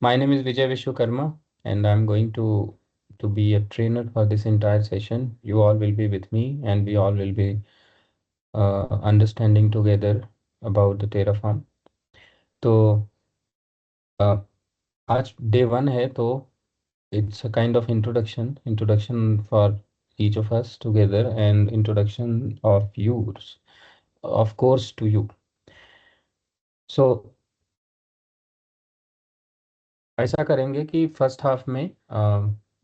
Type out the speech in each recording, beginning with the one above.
My name is Vijay Vishwakarma, and I'm going to be a trainer for this entire session. You all will be with me, and we all will be understanding together about the Terraform. तो uh, आज day 1 है, तो it's a kind of introduction for each of us together, and introduction of yours, of course, to you. So ऐसा करेंगे कि first half में,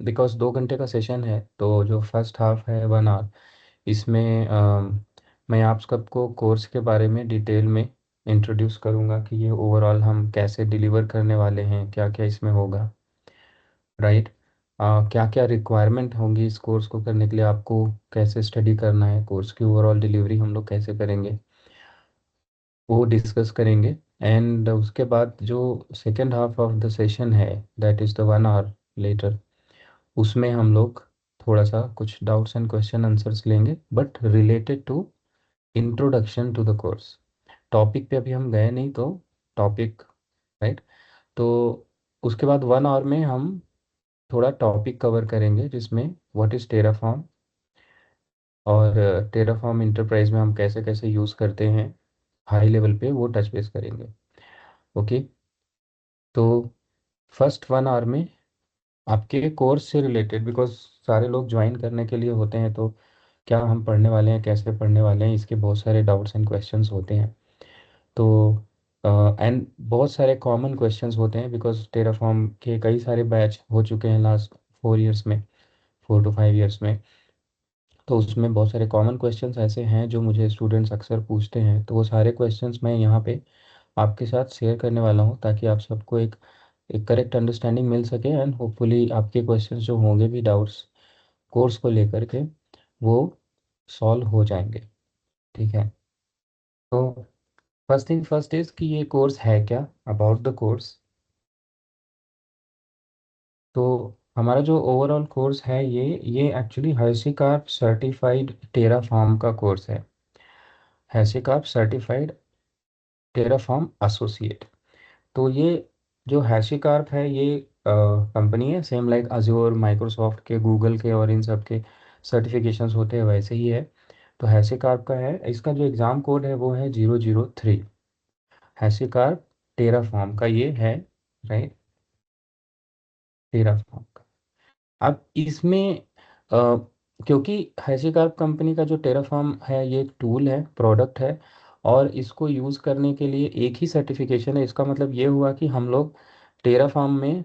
because 2 घंटे का सेशन है, तो जो फर्स्ट हाफ है 1 आवर, इसमें मैं आप सबको कोर्स के बारे में डिटेल में इंट्रोड्यूस करूँगा कि ये ओवरऑल हम कैसे डिलीवर करने वाले हैं, क्या क्या इसमें होगा, राइट। क्या क्या रिक्वायरमेंट होंगी इस कोर्स को करने के लिए, आपको कैसे स्टडी करना है, कोर्स की ओवरऑल डिलीवरी हम लोग कैसे करेंगे, वो डिस्कस करेंगे। एंड उसके बाद जो second half of the session है, that is the 1 hour later, उसमें हम लोग थोड़ा सा कुछ डाउट्स एंड क्वेश्चन आंसर्स लेंगे, but related to introduction to the course. Topic पे अभी हम गए नहीं, तो टॉपिक, राइट। तो उसके बाद 1 आवर में हम थोड़ा टॉपिक कवर करेंगे, जिसमें व्हाट इज़ टेराफॉर्म, और टेराफॉर्म इंटरप्राइज में हम कैसे कैसे यूज़ करते हैं, हाई लेवल पे वो टच बेस करेंगे। ओके। तो फर्स्ट 1 आवर में आपके कोर्स से रिलेटेड, बिकॉज सारे लोग ज्वाइन करने के लिए होते हैं, तो क्या हम पढ़ने वाले हैं, कैसे पढ़ने वाले हैं, इसके बहुत सारे डाउट्स एंड क्वेश्चंस होते हैं। तो एंड बहुत सारे कॉमन क्वेश्चंस होते हैं, बिकॉज टेराफॉर्म के कई सारे बैच हो चुके हैं लास्ट 4 इयर्स में, 4 to 5 इयर्स में। तो उसमें बहुत सारे कॉमन क्वेश्चंस ऐसे हैं जो मुझे स्टूडेंट्स अक्सर पूछते हैं, तो वो सारे क्वेश्चंस मैं यहाँ पे आपके साथ शेयर करने वाला हूँ, ताकि आप सबको एक करेक्ट अंडरस्टैंडिंग मिल सके, एंड होपफुली आपके क्वेश्चंस जो होंगे भी, डाउट्स कोर्स को लेकर के, वो सॉल्व हो जाएंगे। ठीक है। तो फर्स्ट थिंग फर्स्ट इज कि ये कोर्स है क्या, अबाउट द कोर्स। तो हमारा जो ओवरऑल कोर्स है, ये एक्चुअली हैशीकार्प सर्टिफाइड टेराफॉर्म का कोर्स है। हैशीकार्प सर्टिफाइड टेराफॉर्म एसोसिएट। तो ये जो हैशीकार्प है, ये कंपनी है, सेम लाइक अज्योर, माइक्रोसॉफ्ट के, गूगल के और इन सब के सर्टिफिकेशंस होते हैं, वैसे ही है। तो हैशीकार्प का है, इसका जो एग्ज़ाम कोड है वो है 003। हैशीकार्प टेराफॉर्म का ये है, राइट, टेराफॉर्म का। अब इसमें क्योंकि हैशीकार्प कंपनी का जो टेराफॉर्म है, ये टूल है, प्रोडक्ट है, और इसको यूज़ करने के लिए एक ही सर्टिफिकेशन है। इसका मतलब ये हुआ कि हम लोग टेराफॉर्म में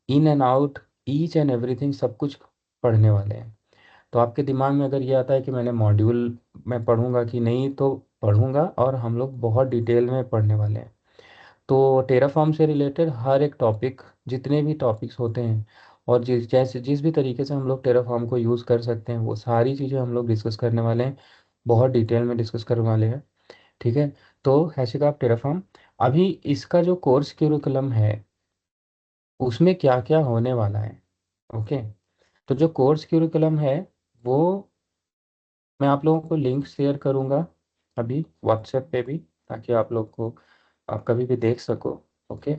in and out, each and everything, सब कुछ पढ़ने वाले हैं। तो आपके दिमाग में अगर ये आता है कि मैंने मॉड्यूल में पढ़ूंगा कि नहीं, तो पढ़ूंगा, और हम लोग बहुत डिटेल में पढ़ने वाले हैं। तो टेराफॉर्म से रिलेटेड हर एक टॉपिक, जितने भी टॉपिक्स होते हैं, और जिस भी तरीके से हम लोग टेराफॉर्म को यूज़ कर सकते हैं, वो सारी चीज़ें हम लोग डिस्कस करने वाले हैं, बहुत डिटेल में डिस्कस करने वाले हैं। ठीक है। तो हैशिकाप टेराफॉर्म, अभी इसका जो कोर्स क्यूरिकुलम है, उसमें क्या क्या होने वाला है। ओके। तो जो कोर्स क्यूरिकुलम है, वो मैं आप लोगों को लिंक शेयर करूँगा अभी व्हाट्सएप पे भी, ताकि आप लोग को, आप कभी भी देख सको। Okay.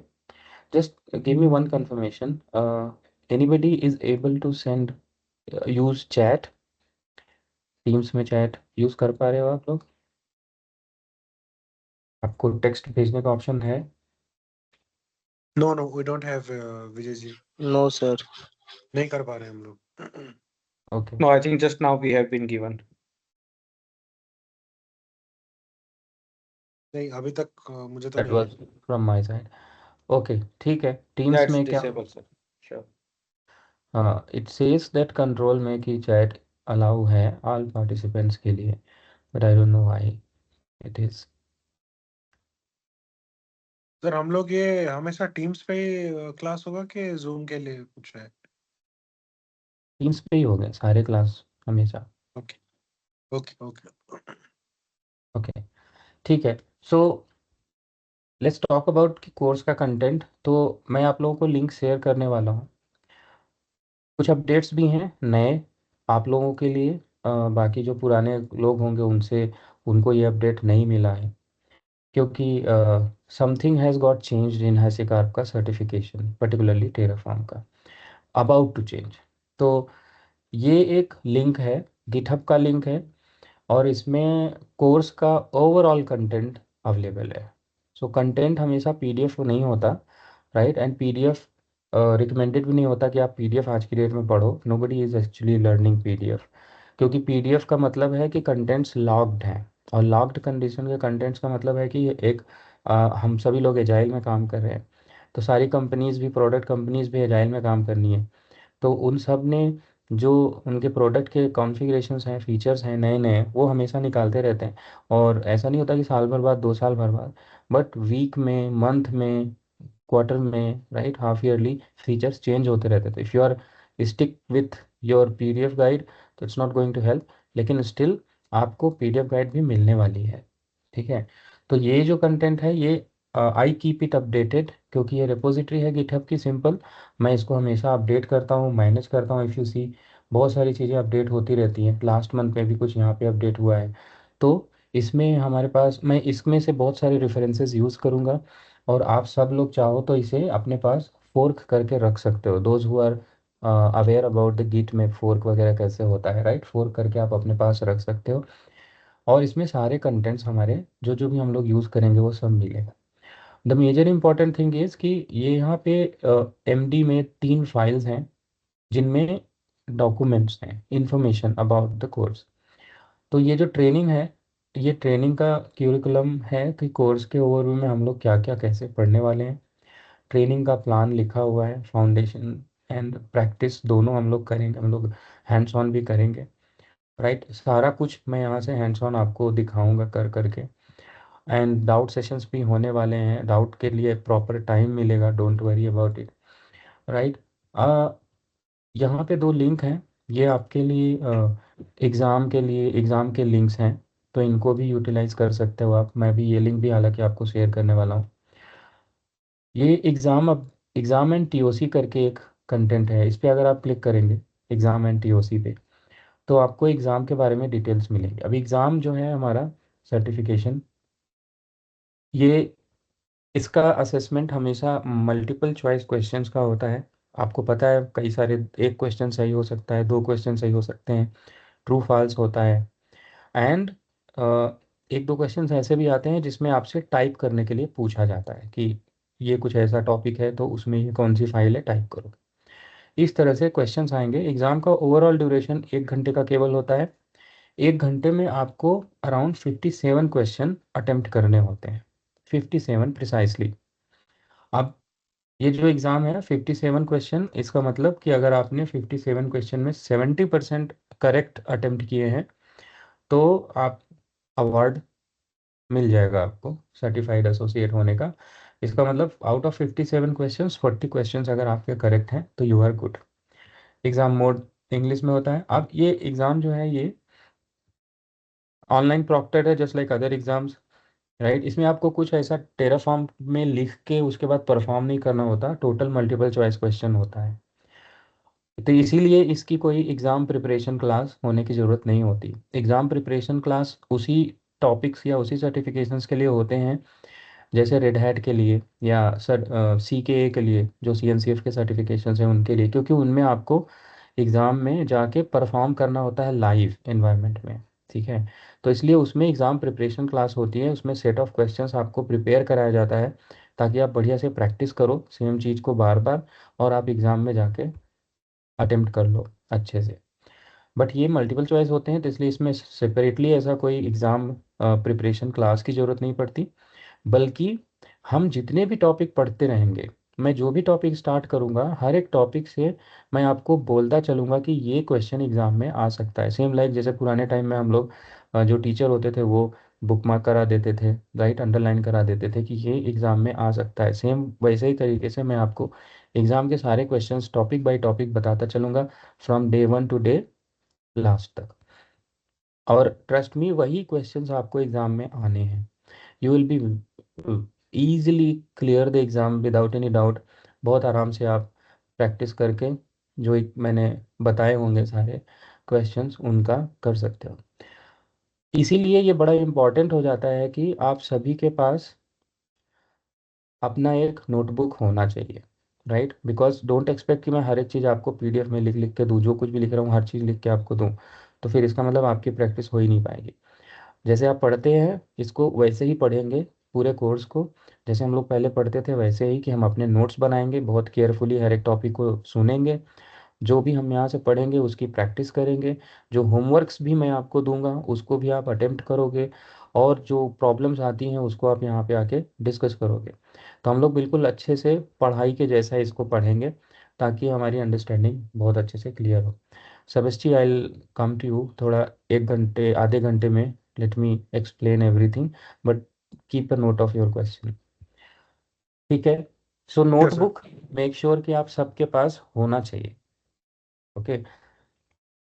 Just give me one confirmation, anybody is able to send, use chat, Teams में चैट यूज कर पा रहे हो आप लोग? आपको टेक्स्ट भेजने का ऑप्शन है? No no we don't have Vijay ji. No, sir. नहीं कर पा रहे हम लोग। Okay. No, I think just now we have been given. नहीं अभी तक मुझे तो दैट नहीं वाज है। From my side. ओके, ठीक है। टीम्स That's में क्या, disabled, sir. Sure. हाँ, इट सेज दैट कंट्रोल में कि चैट अलाउ है ऑल पार्टिसिपेंट्स के लिए, but I don't know why it is. Sir हम लोग ये हमेशा टीम्स पे क्लास होगा कि जूम के लिए कुछ है? टीम्स पे ही हो गए सारे क्लास हमेशा। Okay okay okay. ओके, ठीक है। सो लेट्स टॉक अबाउट कि कोर्स का कंटेंट। तो मैं आप लोगों को लिंक शेयर करने वाला हूँ। कुछ अपडेट्स भी हैं नए आप लोगों के लिए, बाकी जो पुराने लोग होंगे उनसे, उनको ये अपडेट नहीं मिला है, क्योंकि something has got changed in HashiCorp का सर्टिफिकेशन, पर्टिकुलरली टेराफॉर्म का, अबाउट टू चेंज। तो ये एक लिंक है, गिटहब का लिंक है, और इसमें कोर्स का ओवरऑल कंटेंट अवेलेबल है। सो कंटेंट हमेशा पीडीएफ नहीं होता, राइट, एंड पीडीएफ रिकमेंडेड भी नहीं होता कि आप पीडीएफ आज की डेट में पढ़ो। Nobody is actually learning PDF, क्योंकि पीडीएफ का मतलब है कि कंटेंट्स लॉक्ड हैं, और लॉक्ड कंडीशन के कंटेंट्स का मतलब है कि ये एक हम सभी लोग एजाइल में काम कर रहे हैं, तो सारी कंपनीज भी, प्रोडक्ट कंपनीज भी एजाइल में काम करनी है, तो उन सब ने जो उनके प्रोडक्ट के कॉन्फ़िगरेशंस हैं, फीचर्स हैं नए नए, वो हमेशा निकालते रहते हैं। और ऐसा नहीं होता कि साल भर बाद, 2 साल भर बाद, बट वीक में, मंथ में, क्वार्टर में, right, half yearly features change होते रहते थे। If you are stick with your PDF guide तो it's not going to help, लेकिन स्टिल आपको पीडीएफ गाइड भी मिलने वाली है, ठीक है। तो ये जो कंटेंट है ये आई कीप इट अपडेटेड, क्योंकि ये रिपोजिटरी है गिटहब की, सिंपल। मैं इसको हमेशा अपडेट करता हूँ, मैनेज करता हूँ। इफ़ यू सी, बहुत सारी चीज़ें अपडेट होती रहती हैं। लास्ट मंथ में भी कुछ यहाँ पे अपडेट हुआ है। तो इसमें हमारे पास, मैं इसमें से बहुत सारे रेफरेंसेस यूज़ करूँगा, और आप सब लोग चाहो तो इसे अपने पास फोर्क करके रख सकते हो। Those who are aware about the git में फोर्क वगैरह कैसे होता है, राइट, फोर्क करके आप अपने पास रख सकते हो, और इसमें सारे कंटेंट्स हमारे जो जो भी हम लोग यूज़ करेंगे वो सब मिलेगा। The major important thing is कि ये यहाँ पे एमडी में 3 फाइल्स हैं, जिनमें डॉक्यूमेंट्स हैं, इंफॉर्मेशन अबाउट द कोर्स। तो ये जो ट्रेनिंग है, ये ट्रेनिंग का क्यूरिकुलम है कि कोर्स के ओवरव्यू में हम लोग क्या क्या कैसे पढ़ने वाले हैं। ट्रेनिंग का प्लान लिखा हुआ है, फाउंडेशन एंड प्रैक्टिस दोनों हम लोग करेंगे, हम लोग हैंड्स ऑन भी करेंगे, राइट। सारा कुछ मैं यहाँ से हैंड्स ऑन आपको दिखाऊंगा कर करके। एंड डाउट सेशंस भी होने वाले हैं, डाउट के लिए प्रॉपर टाइम मिलेगा, don't worry about it, right. यहाँ पे 2 लिंक हैं, ये आपके लिए एग्ज़ाम के लिए, एग्ज़ाम के लिंक्स हैं, तो इनको भी यूटिलाइज कर सकते हो आप। मैं भी ये लिंक भी हालांकि आपको शेयर करने वाला हूँ। ये एग्ज़ाम, अब एग्ज़ाम एंड टीओसी करके एक कंटेंट है, इस पर अगर आप क्लिक करेंगे एग्ज़ाम एंड टीओसी पे, तो आपको एग्ज़ाम के बारे में डिटेल्स मिलेंगी। अब एग्ज़ाम जो है हमारा सर्टिफिकेशन, ये, इसका असेसमेंट हमेशा मल्टीपल चॉइस क्वेश्चंस का होता है। आपको पता है कई सारे, एक क्वेश्चन सही हो सकता है, 2 क्वेश्चन सही हो सकते हैं, ट्रू फॉल्स होता है, एंड एक दो क्वेश्चंस ऐसे भी आते हैं जिसमें आपसे टाइप करने के लिए पूछा जाता है कि ये कुछ ऐसा टॉपिक है तो उसमें ये कौन सी फाइल है, टाइप करो। इस तरह से क्वेश्चंस आएंगे। एग्ज़ाम का ओवरऑल ड्यूरेशन 1 घंटे का केवल होता है। 1 घंटे में आपको अराउंड 57 क्वेश्चन अटेम्प्ट करने होते हैं, 57 प्रिसाइसली। अब ये जो एग्ज़ाम है 57 क्वेश्चन, इसका मतलब कि अगर आपने 57 क्वेश्चन में 70% करेक्ट अटेम्प्ट किए हैं तो आप, अवार्ड मिल जाएगा आपको सर्टिफाइड एसोसिएट होने का। इसका मतलब आउट ऑफ 57 क्वेश्चंस, 40 क्वेश्चंस अगर आपके करेक्ट हैं तो you are good. Exam mode English में होता है। अब ये एग्ज़ाम जो है ये ऑनलाइन प्रॉक्टेड है, just like other exams, right. इसमें आपको कुछ ऐसा टेराफॉर्म में लिख के उसके बाद परफॉर्म नहीं करना होता, टोटल मल्टीपल चॉइस क्वेश्चन होता है। तो इसीलिए इसकी कोई एग्ज़ाम प्रिपरेशन क्लास होने की ज़रूरत नहीं होती। एग्ज़ाम प्रिपरेशन क्लास उसी टॉपिक्स या उसी सर्टिफिकेशंस के लिए होते हैं, जैसे रेड हैट के लिए, या सर सी के ए के लिए, जो सी एन सी एफ के सर्टिफिकेशंस हैं उनके लिए, क्योंकि उनमें आपको एग्ज़ाम में जाके परफॉर्म करना होता है लाइव एनवायरनमेंट में, ठीक है। तो इसलिए उसमें एग्ज़ाम प्रिपरेशन क्लास होती है, उसमें सेट ऑफ क्वेश्चंस आपको प्रिपेयर कराया जाता है, ताकि आप बढ़िया से प्रैक्टिस करो सेम चीज़ को बार बार, और आप एग्ज़ाम में जाके अटेम्प्ट कर लो अच्छे से। बट ये मल्टीपल चॉइस होते हैं, तो इसलिए इसमें सेपरेटली ऐसा कोई एग्ज़ाम प्रिपरेशन क्लास की ज़रूरत नहीं पड़ती, बल्कि हम जितने भी टॉपिक पढ़ते रहेंगे, मैं जो भी टॉपिक स्टार्ट करूंगा, हर एक टॉपिक से मैं आपको बोलता चलूंगा कि ये क्वेश्चन एग्जाम में आ सकता है। सेम लाइक जैसे पुराने टाइम में हम लोग, जो टीचर होते थे वो बुक मार्क करा देते थे, राइट, अंडरलाइन करा देते थे कि ये एग्ज़ाम में आ सकता है, सेम वैसे ही तरीके से मैं आपको एग्ज़ाम के सारे क्वेश्चंस टॉपिक बाय टॉपिक बताता चलूंगा, from day 1 to day last तक। और ट्रस्ट मी, वही क्वेश्चंस आपको एग्ज़ाम में आने हैं। You will be easily clear the exam without any doubt. बहुत आराम से आप प्रैक्टिस करके जो एक मैंने बताए होंगे सारे क्वेश्चंस, उनका कर सकते हो। इसीलिए ये बड़ा इम्पॉर्टेंट हो जाता है कि आप सभी के पास अपना एक नोटबुक होना चाहिए, राइट? बिकॉज डोंट एक्सपेक्ट कि मैं हर एक चीज़ आपको पीडीएफ में लिख लिख के दूँ, जो कुछ भी लिख रहा हूँ हर चीज़ लिख के आपको दूँ, तो फिर इसका मतलब आपकी प्रैक्टिस हो ही नहीं पाएगी। जैसे आप पढ़ते हैं इसको वैसे ही पढ़ेंगे, पूरे कोर्स को जैसे हम लोग पहले पढ़ते थे वैसे ही, कि हम अपने नोट्स बनाएंगे, बहुत केयरफुली हर एक टॉपिक को सुनेंगे, जो भी हम यहाँ से पढ़ेंगे उसकी प्रैक्टिस करेंगे, जो होमवर्क्स भी मैं आपको दूंगा उसको भी आप अटेम्प्ट करोगे, और जो प्रॉब्लम्स आती हैं उसको आप यहाँ पे आके डिस्कस करोगे। तो हम लोग बिल्कुल अच्छे से पढ़ाई के जैसा इसको पढ़ेंगे, ताकि हमारी अंडरस्टैंडिंग बहुत अच्छे से क्लियर हो। सबस्टी आई कम टू यू थोड़ा, एक घंटे आधे घंटे में let me explain everything, but keep a note of your question, ठीक है? So yes sir. Notebook make sure कि आप सबके पास होना चाहिए, ओके?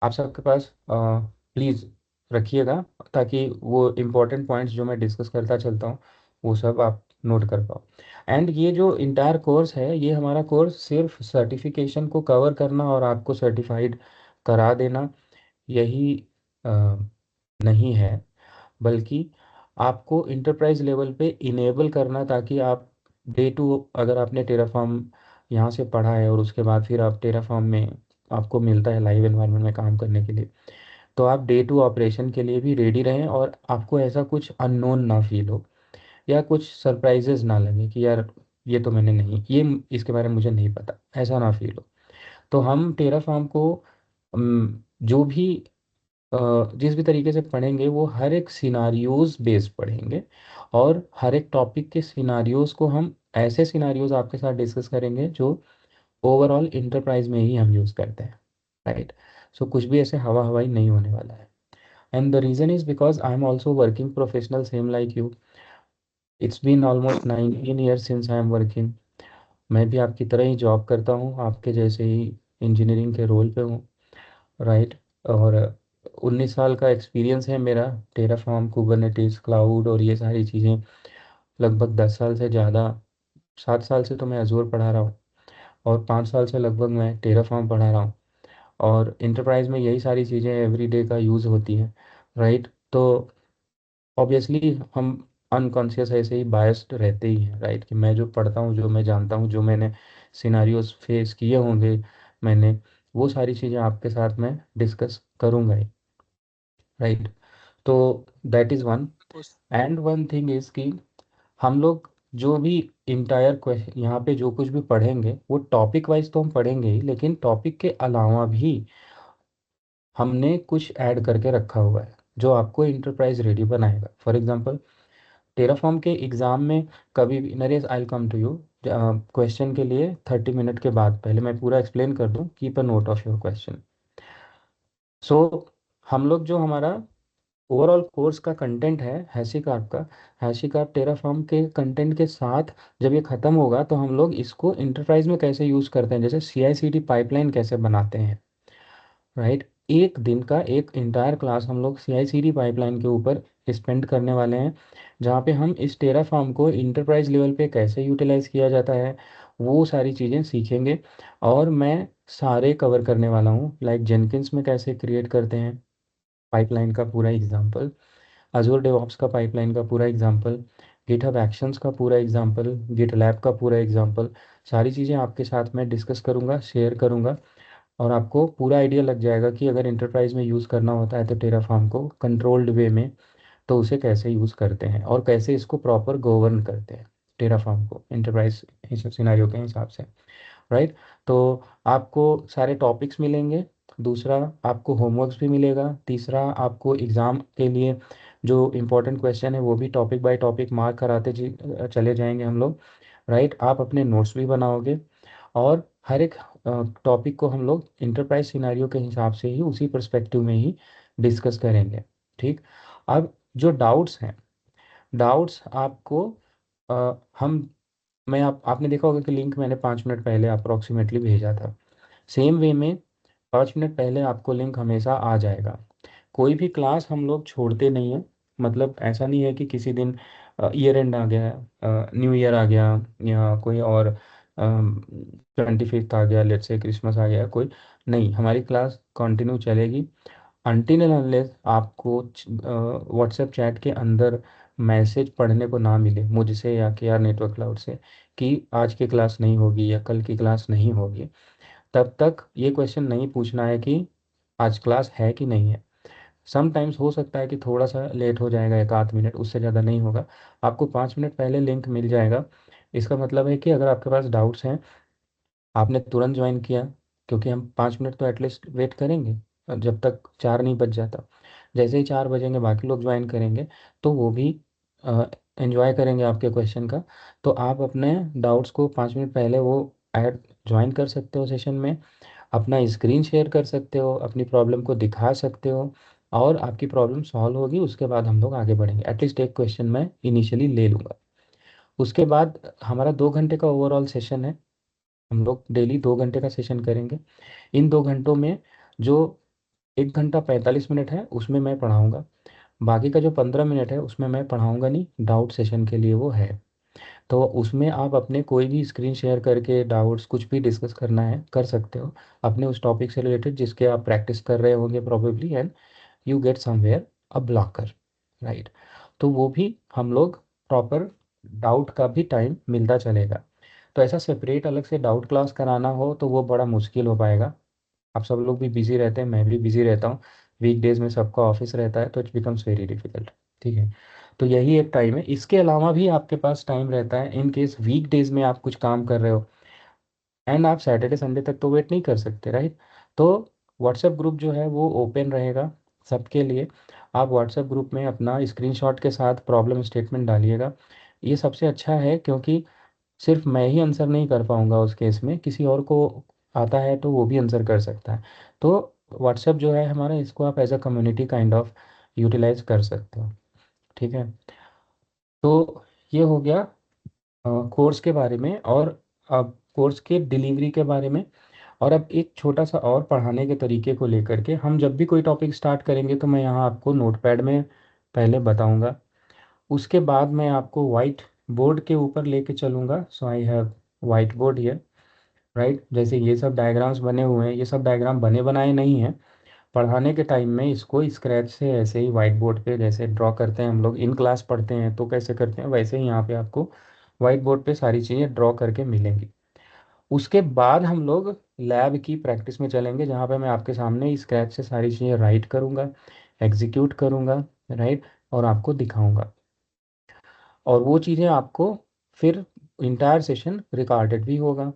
आप सबके पास प्लीज़ रखिएगा, ताकि वो इम्पोर्टेंट पॉइंट्स जो मैं डिस्कस करता चलता हूँ वो सब आप नोट कर पाओ। एंड ये जो इंटायर कोर्स है, ये हमारा कोर्स सिर्फ सर्टिफिकेशन को कवर करना और आपको सर्टिफाइड करा देना, यही अ, नहीं है, बल्कि आपको इंटरप्राइज लेवल पे इनेबल करना, ताकि आप डे टू, अगर आपने टेराफॉर्म यहाँ से पढ़ा है और उसके बाद फिर आप टेराफॉर्म में आपको मिलता है लाइव एनवायरनमेंट में काम करने के लिए, तो आप डे टू ऑपरेशन के लिए भी रेडी रहें, और आपको ऐसा कुछ अननोन ना फील हो, या कुछ सरप्राइजेस ना लगे कि यार ये तो मैंने नहीं, ये इसके बारे में मुझे नहीं पता, ऐसा ना फील हो। तो हम टेराफॉर्म को जो भी जिस भी तरीके से पढ़ेंगे वो हर एक सिनारियोज बेस्ड पढ़ेंगे, और हर एक टॉपिक के सिनारियोज को हम ऐसे सिनारियोज आपके साथ डिस्कस करेंगे जो ओवरऑल इंटरप्राइज में ही हम यूज़ करते हैं, राइट? सो कुछ भी ऐसे हवा हवाई नहीं होने वाला है। And the reason is because I am also working professional same like you. It's been almost 19 years since I am working. मैं भी आपकी तरह ही जॉब करता हूँ, आपके जैसे ही इंजीनियरिंग के रोल पे हूँ, राइट? और 19 साल का एक्सपीरियंस है मेरा, टेराफॉर्म, कुबरनेटिस, क्लाउड और ये सारी चीज़ें, लगभग 10 साल से ज़्यादा, 7 साल से तो मैं अजूर पढ़ा रहा हूँ, और 5 साल से लगभग मैं टेराफॉर्म पढ़ा रहा हूँ, और इंटरप्राइज में यही सारी चीज़ें एवरी डे का यूज़ होती हैं, राइट? तो ऑब्वियसली हम अनकॉन्शियस ऐसे ही बायस्ड रहते ही हैं, राइट? कि मैं जो पढ़ता हूँ, जो मैं जानता हूँ, जो मैंने सिनारियोज फेस किए होंगे, मैंने वो सारी चीज़ें आपके साथ में डिस्कस करूँगा ही, राइट? तो that is one. And one thing is कि हम लोग जो भी इंटायर क्वेश्चन यहाँ पे जो कुछ भी पढ़ेंगे वो टॉपिक वाइज तो हम पढ़ेंगे ही, लेकिन टॉपिक के अलावा भी हमने कुछ ऐड करके रखा हुआ है जो आपको इंटरप्राइज रेडी बनाएगा। फॉर एग्जांपल टेराफॉर्म के एग्ज़ाम में कभी भी, नरेश आई कम टू यू क्वेश्चन के लिए 30 मिनट के बाद, पहले मैं पूरा एक्सप्लेन कर दूं, keep a note of your question. So हम लोग जो हमारा ओवरऑल कोर्स का कंटेंट है हैशीकार्प का, हैशीकार्प टेराफॉर्म के कंटेंट के साथ जब ये ख़त्म होगा तो हम लोग इसको इंटरप्राइज में कैसे यूज़ करते हैं, जैसे CI/CD पाइपलाइन कैसे बनाते हैं, राइट? एक दिन का एक इंटायर क्लास हम लोग CI/CD पाइपलाइन के ऊपर स्पेंड करने वाले हैं, जहाँ पे हम इस टेराफॉर्म को इंटरप्राइज लेवल पे कैसे यूटिलाइज किया जाता है वो सारी चीज़ें सीखेंगे। और मैं सारे कवर करने वाला हूँ, लाइक जेनकिंस में कैसे क्रिएट करते हैं पाइपलाइन का पूरा एग्जाम्पल, अजूर डेवऑप्स का पाइपलाइन का पूरा एग्जांपल, गिटहब एक्शंस का पूरा एग्जांपल, गिटलैब का पूरा एग्जांपल, सारी चीज़ें आपके साथ में डिस्कस करूंगा, शेयर करूंगा, और आपको पूरा आइडिया लग जाएगा कि अगर इंटरप्राइज में यूज़ करना होता है तो टेराफॉर्म को कंट्रोल्ड वे में तो उसे कैसे यूज़ करते हैं, और कैसे इसको प्रॉपर गवर्न करते हैं टेराफॉर्म को इंटरप्राइज सिनेरियो के हिसाब से, राइट? तो आपको सारे टॉपिक्स मिलेंगे, दूसरा आपको होमवर्क्स भी मिलेगा, तीसरा आपको एग्ज़ाम के लिए जो इम्पोर्टेंट क्वेश्चन है वो भी टॉपिक बाय टॉपिक मार्क कराते चले जाएंगे हम लोग, राइट? आप अपने नोट्स भी बनाओगे, और हर एक टॉपिक को हम लोग इंटरप्राइज सिनेरियो के हिसाब से ही, उसी पर्सपेक्टिव में ही डिस्कस करेंगे, ठीक? अब जो डाउट्स हैं, डाउट्स आपको हम मैं आपने देखा होगा कि लिंक मैंने 5 मिनट पहले अप्रोक्सीमेटली भेजा था, सेम वे में 5 मिनट पहले आपको लिंक हमेशा आ जाएगा। कोई भी क्लास हम लोग छोड़ते नहीं है, मतलब ऐसा नहीं है कि किसी दिन ईयर एंड आ गया, न्यू ईयर आ गया, या कोई और 25th आ गया, लेट्स से क्रिसमस आ गया, कोई नहीं, हमारी क्लास कंटिन्यू चलेगी अनटिल एंड अनलेस आपको व्हाट्सएप चैट के अंदर मैसेज पढ़ने को ना मिले मुझसे या के आर नेटवर्क क्लाउड से कि आज की क्लास नहीं होगी या कल की क्लास नहीं होगी, तब तक ये क्वेश्चन नहीं पूछना है कि आज क्लास है कि नहीं है। समटाइम्स हो सकता है कि थोड़ा सा लेट हो जाएगा, एक आध मिनट, उससे ज़्यादा नहीं होगा। आपको 5 मिनट पहले लिंक मिल जाएगा। इसका मतलब है कि अगर आपके पास डाउट्स हैं, आपने तुरंत ज्वाइन किया, क्योंकि हम 5 मिनट तो एटलीस्ट वेट करेंगे जब तक 4 नहीं बज जाता। जैसे ही 4 बजेंगे बाकी लोग ज्वाइन करेंगे, तो वो भी एंजॉय करेंगे आपके क्वेश्चन का। तो आप अपने डाउट्स को 5 मिनट पहले वो ऐड ज्वाइन कर सकते हो सेशन में, अपना स्क्रीन शेयर कर सकते हो, अपनी प्रॉब्लम को दिखा सकते हो, और आपकी प्रॉब्लम सॉल्व होगी। उसके बाद हम लोग आगे बढ़ेंगे। एटलीस्ट एक क्वेश्चन मैं इनिशियली ले लूँगा। उसके बाद हमारा 2 घंटे का ओवरऑल सेशन है। हम लोग डेली 2 घंटे का सेशन करेंगे। इन 2 घंटों में जो 1 घंटा 45 मिनट है उसमें मैं पढ़ाऊँगा। बाकी का जो 15 मिनट है उसमें मैं पढ़ाऊँगा नहीं, डाउट सेशन के लिए वो है। तो उसमें आप अपने कोई भी स्क्रीन शेयर करके डाउट्स कुछ भी डिस्कस करना है कर सकते हो, अपने उस टॉपिक से रिलेटेड जिसके आप प्रैक्टिस कर रहे होंगे probably, and you get somewhere a blocker, right. तो वो भी हम लोग प्रॉपर डाउट का भी टाइम मिलता चलेगा। तो ऐसा सेपरेट अलग से डाउट क्लास कराना हो तो वो बड़ा मुश्किल हो पाएगा। आप सब लोग भी बिजी रहते हैं, मैं भी बिजी रहता हूँ, वीकडेज में सबका ऑफिस रहता है, तो इट बिकम्स वेरी डिफिकल्ट। ठीक है। तो यही एक टाइम है। इसके अलावा भी आपके पास टाइम रहता है इन केस वीकडेज में आप कुछ काम कर रहे हो, एंड आप सैटरडे संडे तक तो वेट नहीं कर सकते, राइट। तो व्हाट्सएप ग्रुप जो है वो ओपन रहेगा सबके लिए। आप व्हाट्सएप ग्रुप में अपना स्क्रीनशॉट के साथ प्रॉब्लम स्टेटमेंट डालिएगा। ये सबसे अच्छा है, क्योंकि सिर्फ मैं ही आंसर नहीं कर पाऊंगा उस केस में, किसी और को आता है तो वो भी आंसर कर सकता है। तो व्हाट्सएप जो है हमारा, इसको आप as a community kind of utilise कर सकते हो। ठीक है। तो ये हो गया कोर्स के बारे में, और अब कोर्स के डिलीवरी के बारे में। और अब एक छोटा सा और पढ़ाने के तरीके को लेकर के, हम जब भी कोई टॉपिक स्टार्ट करेंगे तो मैं यहाँ आपको नोटपैड में पहले बताऊंगा, उसके बाद मैं आपको वाइट बोर्ड के ऊपर लेके चलूंगा। So I have white board here, right. जैसे ये सब डायग्राम्स बने हुए हैं, ये सब डायग्राम बने बनाए नहीं हैं। पढ़ाने के टाइम में इसको स्क्रैच से ऐसे ही वाइट बोर्ड पे जैसे ड्रॉ करते हैं हम लोग इन क्लास पढ़ते हैं तो कैसे करते हैं, वैसे ही यहाँ पे आपको वाइट बोर्ड पे सारी चीज़ें ड्रॉ करके मिलेंगी। उसके बाद हम लोग लैब की प्रैक्टिस में चलेंगे, जहाँ पे मैं आपके सामने स्क्रैच से सारी चीज़ें राइट करूँगा, एग्जीक्यूट करूँगा, राइट, और आपको दिखाऊंगा। और वो चीज़ें आपको फिर इंटायर सेशन रिकॉर्डेड भी होगा,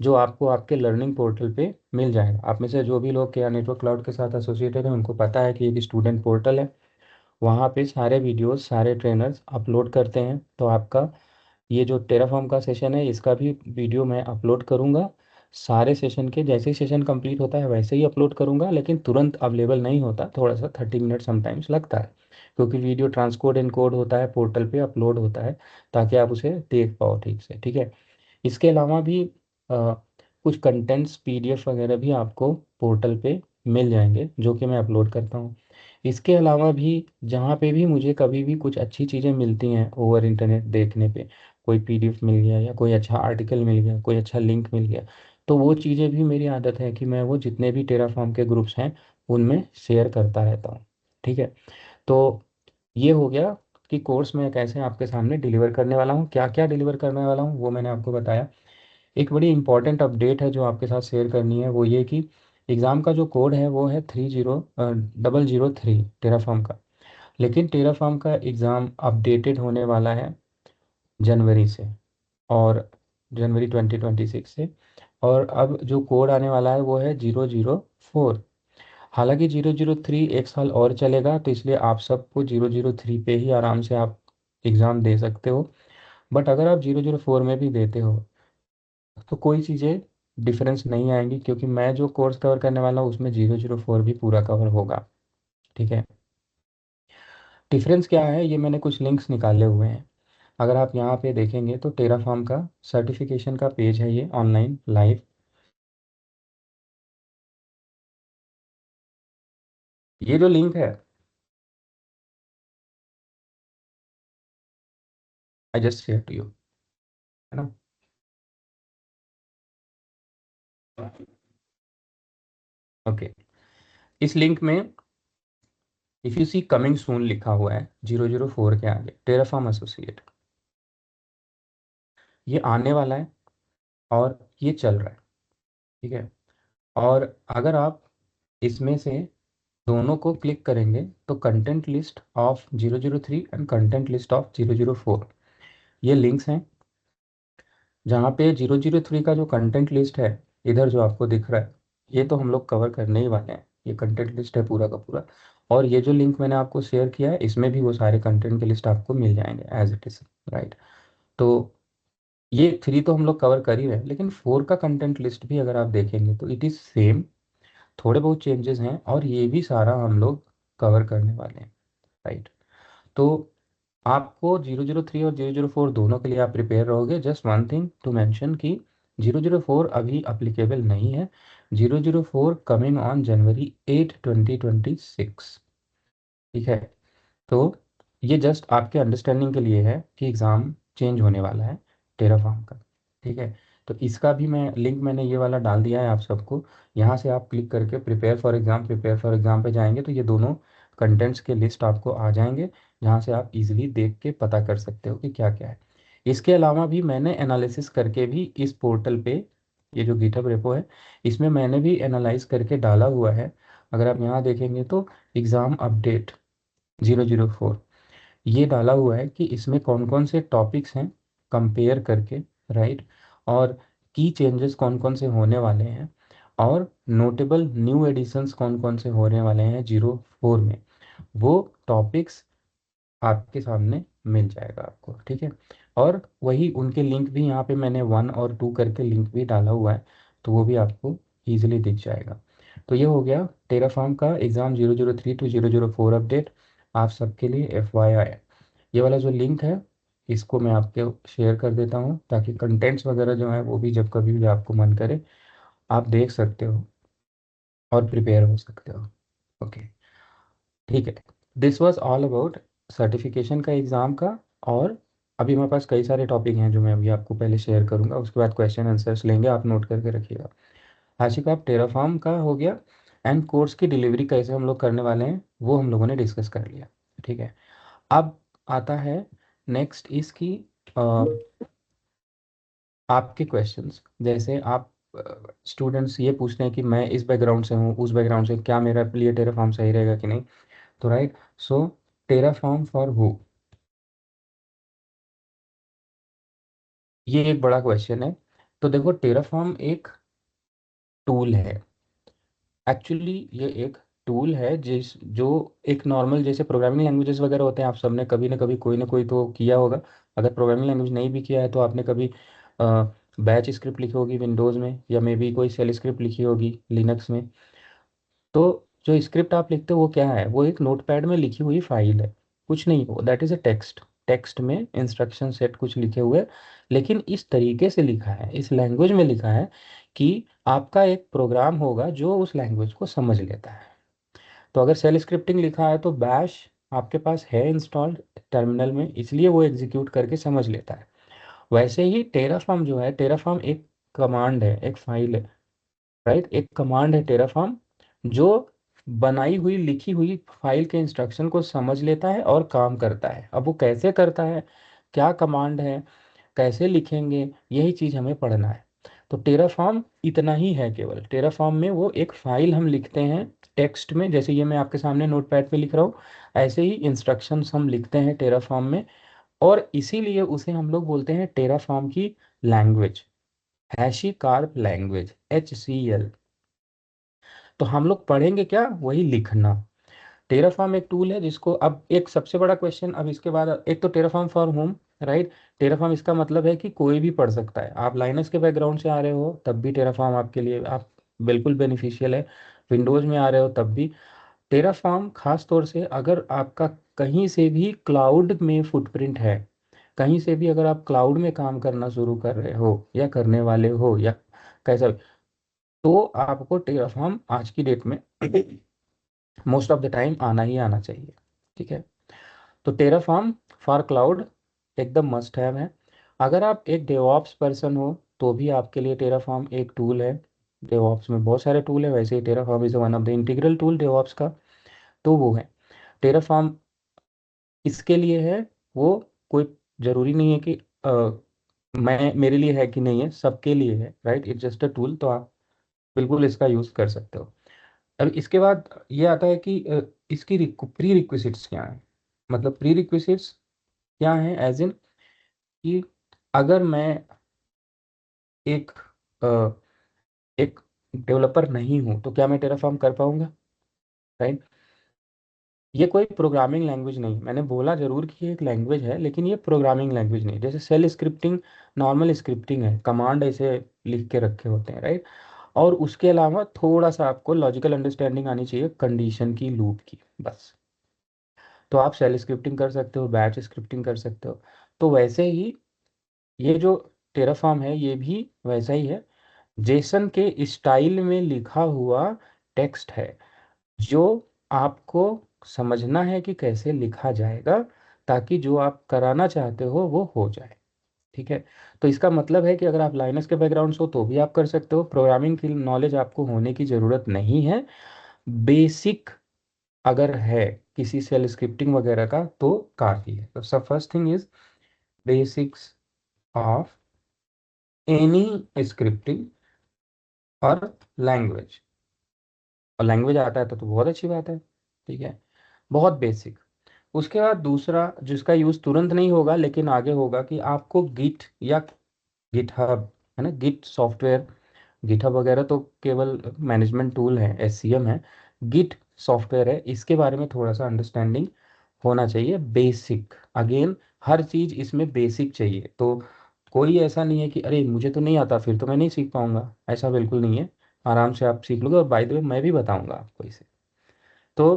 जो आपको आपके लर्निंग पोर्टल पे मिल जाएगा। आप में से जो भी लोग केआर नेटवर्क क्लाउड के साथ एसोसिएटेड हैं उनको पता है कि एक स्टूडेंट पोर्टल है। वहाँ पे सारे वीडियोस सारे ट्रेनर्स अपलोड करते हैं। तो आपका ये जो टेराफॉर्म का सेशन है इसका भी वीडियो मैं अपलोड करूँगा। सारे सेशन के जैसे ही सेशन कंप्लीट होता है वैसे ही अपलोड करूँगा, लेकिन तुरंत अवेलेबल नहीं होता, थोड़ा सा 30 मिनट समटाइम्स लगता है, क्योंकि वीडियो ट्रांसकोड इनकोड होता है, पोर्टल पे अपलोड होता है, ताकि आप उसे देख पाओ ठीक से। ठीक है। इसके अलावा भी अ, कुछ कंटेंट्स पीडीएफ वगैरह भी आपको पोर्टल पे मिल जाएंगे, जो कि मैं अपलोड करता हूँ। इसके अलावा भी जहाँ पे भी मुझे कभी भी कुछ अच्छी चीज़ें मिलती हैं ओवर इंटरनेट देखने पे, कोई पीडीएफ मिल गया या कोई अच्छा आर्टिकल मिल गया, कोई अच्छा लिंक मिल गया, तो वो चीज़ें भी मेरी आदत है कि मैं वो जितने भी टेराफॉर्म के ग्रुप्स हैं उनमें शेयर करता रहता हूँ। ठीक है। तो ये हो गया कि कोर्स मैं कैसे आपके सामने डिलीवर करने वाला हूँ, क्या क्या डिलीवर करने वाला हूँ वो मैंने आपको बताया। एक बड़ी इंपॉर्टेंट अपडेट है जो आपके साथ शेयर करनी है, वो ये कि एग्ज़ाम का जो कोड है वो है 30 003 टेराफॉर्म का। लेकिन टेराफॉर्म का एग्ज़ाम अपडेटेड होने वाला है जनवरी से, और जनवरी 2026 से। और अब जो कोड आने वाला है वो है 004। हालांकि 003 एक साल और चलेगा, तो इसलिए आप सबको 003 पे ही आराम से आप एग्ज़ाम दे सकते हो। बट अगर आप 004 में भी देते हो तो कोई चीज़ें डिफरेंस नहीं आएंगी, क्योंकि मैं जो कोर्स कवर करने वाला हूँ उसमें 004 भी पूरा कवर होगा। ठीक है। डिफरेंस क्या है, ये मैंने कुछ लिंक्स निकाले हुए हैं। अगर आप यहाँ पे देखेंगे तो टेराफॉर्म का सर्टिफिकेशन का पेज है, ये ऑनलाइन लाइव। ये जो लिंक है, I just share to you, है ना। ओके। इस लिंक में if you see coming soon लिखा हुआ है 004 के आगे, टेराफॉर्म एसोसिएट, ये आने वाला है और ये चल रहा है, ठीक है। और अगर आप इसमें से दोनों को क्लिक करेंगे तो content list of 003 and content list of 004, ये लिंक्स हैं। जहाँ पे 003 का जो कंटेंट लिस्ट है, इधर जो आपको दिख रहा है, ये तो हम लोग कवर करने ही वाले हैं, ये कंटेंट लिस्ट है पूरा का पूरा। और ये जो लिंक मैंने आपको शेयर किया है, इसमें भी वो सारे कंटेंट के लिस्ट आपको मिल जाएंगे एज इट इज, राइट। तो ये 3 तो हम लोग कवर कर ही रहे हैं, लेकिन 4 का कंटेंट लिस्ट भी अगर आप देखेंगे तो इट इज़ सेम, थोड़े बहुत चेंजेस हैं, और ये भी सारा हम लोग कवर करने वाले हैं, राइट। तो आपको 003 और 004 दोनों के लिए आप प्रिपेयर रहोगे। Just one thing to mention कि 004 अभी अप्लीकेबल नहीं है, 004 कमिंग ऑन January 8 2026, ठीक है। तो ये जस्ट आपके अंडरस्टैंडिंग के लिए है कि एग्ज़ाम चेंज होने वाला है टेराफॉर्म का, ठीक है। तो इसका भी मैं लिंक मैंने ये वाला डाल दिया है आप सबको, यहाँ से आप क्लिक करके प्रिपेयर फॉर एग्ज़ाम पे जाएंगे तो ये दोनों कंटेंट्स के लिस्ट आपको आ जाएंगे, जहाँ से आप इजीली देख के पता कर सकते हो कि क्या क्या है। इसके अलावा भी मैंने एनालिसिस करके भी इस पोर्टल पे, ये जो गिटहब रेपो है, इसमें मैंने भी एनालाइज करके डाला हुआ है। अगर आप यहाँ देखेंगे तो एग्ज़ाम अपडेट 004, ये डाला हुआ है कि इसमें कौन कौन से टॉपिक्स हैं कंपेयर करके, राइट। और की चेंजेस कौन कौन से होने वाले हैं, और नोटेबल न्यू एडिशंस कौन कौन से होने वाले हैं 04 में, वो टॉपिक्स आपके सामने मिल जाएगा आपको, ठीक है। और वही उनके लिंक भी यहाँ पे मैंने 1 और 2 करके लिंक भी डाला हुआ है, तो वो भी आपको ईजिली दिख जाएगा। तो ये हो गया टेराफॉर्म का एग्ज़ाम 003 टू 004 अपडेट आप सबके लिए, FYI। ये वाला जो लिंक है, इसको मैं आपके शेयर कर देता हूँ, ताकि कंटेंट्स वगैरह जो है वो भी जब कभी भी आपको मन करे आप देख सकते हो और प्रिपेयर हो सकते हो, ओके, ठीक है। This was all about certification का एग्ज़ाम का। और अभी हमारे पास कई सारे टॉपिक हैं जो मैं अभी आपको पहले शेयर करूंगा, उसके बाद क्वेश्चन आंसर्स लेंगे, आप नोट करके रखिएगा। आशिक, आप टेराफॉर्म का हो गया, एंड कोर्स की डिलीवरी कैसे हम लोग करने वाले हैं वो हम लोगों ने डिस्कस कर लिया, ठीक है। अब आता है नेक्स्ट इसकी आपके क्वेश्चंस। जैसे आप स्टूडेंट्स ये पूछते हैं कि मैं इस बैकग्राउंड से हूँ, उस बैकग्राउंड से, क्या मेरा लिए टेराफॉर्म सही रहेगा कि नहीं। तो right, so Terraform for who, ये एक बड़ा क्वेश्चन है। तो देखो, टेराफॉर्म एक टूल है, एक्चुअली ये एक टूल है जिस जो एक नॉर्मल जैसे प्रोग्रामिंग लैंग्वेजेस वगैरह होते हैं, आप सबने कभी ना कोई तो किया होगा। अगर प्रोग्रामिंग लैंग्वेज नहीं भी किया है तो आपने कभी बैच स्क्रिप्ट लिखी होगी विंडोज़ में, या मे बी कोई सेल स्क्रिप्ट लिखी होगी लिनक्स में। तो जो स्क्रिप्ट आप लिखते हो वो क्या है, वो एक नोटपैड में लिखी हुई फाइल है, कुछ नहीं, वो that is a text. Text में इंस्ट्रक्शन सेट कुछ लिखे हुए, लेकिन इस तरीके से लिखा है, इस लैंग्वेज में लिखा है कि आपका एक प्रोग्राम होगा जो उस लैंग्वेज को समझ लेता है। तो अगर सेल स्क्रिप्टिंग लिखा है तो बैश आपके पास है इंस्टॉल्ड टर्मिनल में, इसलिए वो एग्जीक्यूट करके समझ लेता है। वैसे ही टेराफॉर्म जो है, टेराफॉर्म एक कमांड है, एक फाइल है, राइट, एक कमांड है टेराफॉर्म, जो बनाई हुई लिखी हुई फाइल के इंस्ट्रक्शन को समझ लेता है और काम करता है। अब वो कैसे करता है, क्या कमांड है, कैसे लिखेंगे, यही चीज़ हमें पढ़ना है। तो टेराफॉर्म इतना ही है, केवल टेराफॉर्म में वो एक फाइल हम लिखते हैं टेक्स्ट में, जैसे ये मैं आपके सामने नोटपैड पे लिख रहा हूँ, ऐसे ही इंस्ट्रक्शंस हम लिखते हैं टेराफॉर्म में। और इसीलिए उसे हम लोग बोलते हैं टेराफॉर्म की लैंग्वेज, हैशी कार्प लैंग्वेज, HCL। तो हम लोग पढ़ेंगे क्या, वही लिखना। टेराफॉर्म एक टूल है जिसको, अब एक सबसे बड़ा क्वेश्चन, अब इसके बाद एक तो Terraform for home, right. Terraform इसका मतलब है कि कोई भी पढ़ सकता है, आप लाइनक्स के बैकग्राउंड से आ रहे हो तब भी टेराफॉर्म आपके लिए आप बिल्कुल बेनिफिशियल है, विंडोज़ में आ रहे हो तब भी। टेराफॉर्म खास तौर से अगर आपका कहीं से भी क्लाउड में फुटप्रिंट है, कहीं से भी अगर आप क्लाउड में काम करना शुरू कर रहे हो या करने वाले हो, या कैसा भी, तो आपको टेराफॉर्म आज की डेट में मोस्ट ऑफ द टाइम आना ही आना चाहिए, ठीक है। तो टेराफॉर्म फॉर क्लाउड एकदम मस्ट हैव है। अगर आप एक डेवॉप्स पर्सन हो तो भी आपके लिए टेराफॉर्म एक टूल है। डेवॉप्स में बहुत सारे टूल है, वैसे ही Terraform is one of the integral tool DevOps का, तो वो है। टेराफॉर्म इसके लिए है, वो कोई जरूरी नहीं है कि मैं मेरे लिए है कि नहीं है, सबके लिए है, right? It's just a tool, तो आप बिल्कुल इसका यूज कर सकते हो। अब इसके बाद ये आता है कि इसकी प्री रिक्विजिट्स क्या है। मतलब प्री रिक्विजिट्स क्या है, एज इन कि अगर मैं एक अ, एक डेवलपर नहीं हूं तो क्या मैं टेराफॉर्म कर पाऊंगा, राइट? ये कोई प्रोग्रामिंग लैंग्वेज नहीं, मैंने बोला जरूर कि ये एक लैंग्वेज है, लेकिन ये प्रोग्रामिंग लैंग्वेज नहीं। जैसे सेल स्क्रिप्टिंग नॉर्मल स्क्रिप्टिंग है, कमांड ऐसे लिख के रखे होते हैं, राइट? और उसके अलावा थोड़ा सा आपको लॉजिकल अंडरस्टैंडिंग आनी चाहिए कंडीशन की, लूप की, बस। तो आप सेल स्क्रिप्टिंग कर सकते हो, बैच स्क्रिप्टिंग कर सकते हो। तो वैसे ही ये जो टेराफॉर्म है ये भी वैसा ही है, जेसन के स्टाइल में लिखा हुआ टेक्स्ट है, जो आपको समझना है कि कैसे लिखा जाएगा, ताकि जो आप कराना चाहते हो वो हो जाए, ठीक है? तो इसका मतलब है कि अगर आप लाइनस के बैकग्राउंड से हो तो भी आप कर सकते हो, प्रोग्रामिंग की नॉलेज आपको होने की ज़रूरत नहीं है। बेसिक अगर है किसी सेल स्क्रिप्टिंग वगैरह का तो काफ़ी है। तो सब first thing is basics of any scripting और लैंग्वेज। और लैंग्वेज आता है तो बहुत अच्छी बात है, ठीक है? बहुत बेसिक। उसके बाद दूसरा जिसका यूज़ तुरंत नहीं होगा लेकिन आगे होगा, कि आपको गिट या गिटहब, है ना, गिट सॉफ्टवेयर, गिटहब वगैरह तो केवल मैनेजमेंट टूल है, एससीएम है। गिट सॉफ्टवेयर है, इसके बारे में थोड़ा सा अंडरस्टैंडिंग होना चाहिए, बेसिक। अगेन हर चीज़ इसमें बेसिक चाहिए। तो कोई ऐसा नहीं है कि अरे मुझे तो नहीं आता फिर तो मैं नहीं सीख पाऊंगा, ऐसा बिल्कुल नहीं है। आराम से आप सीख लोगे, और बाय द वे मैं भी बताऊंगा आपको इसे। तो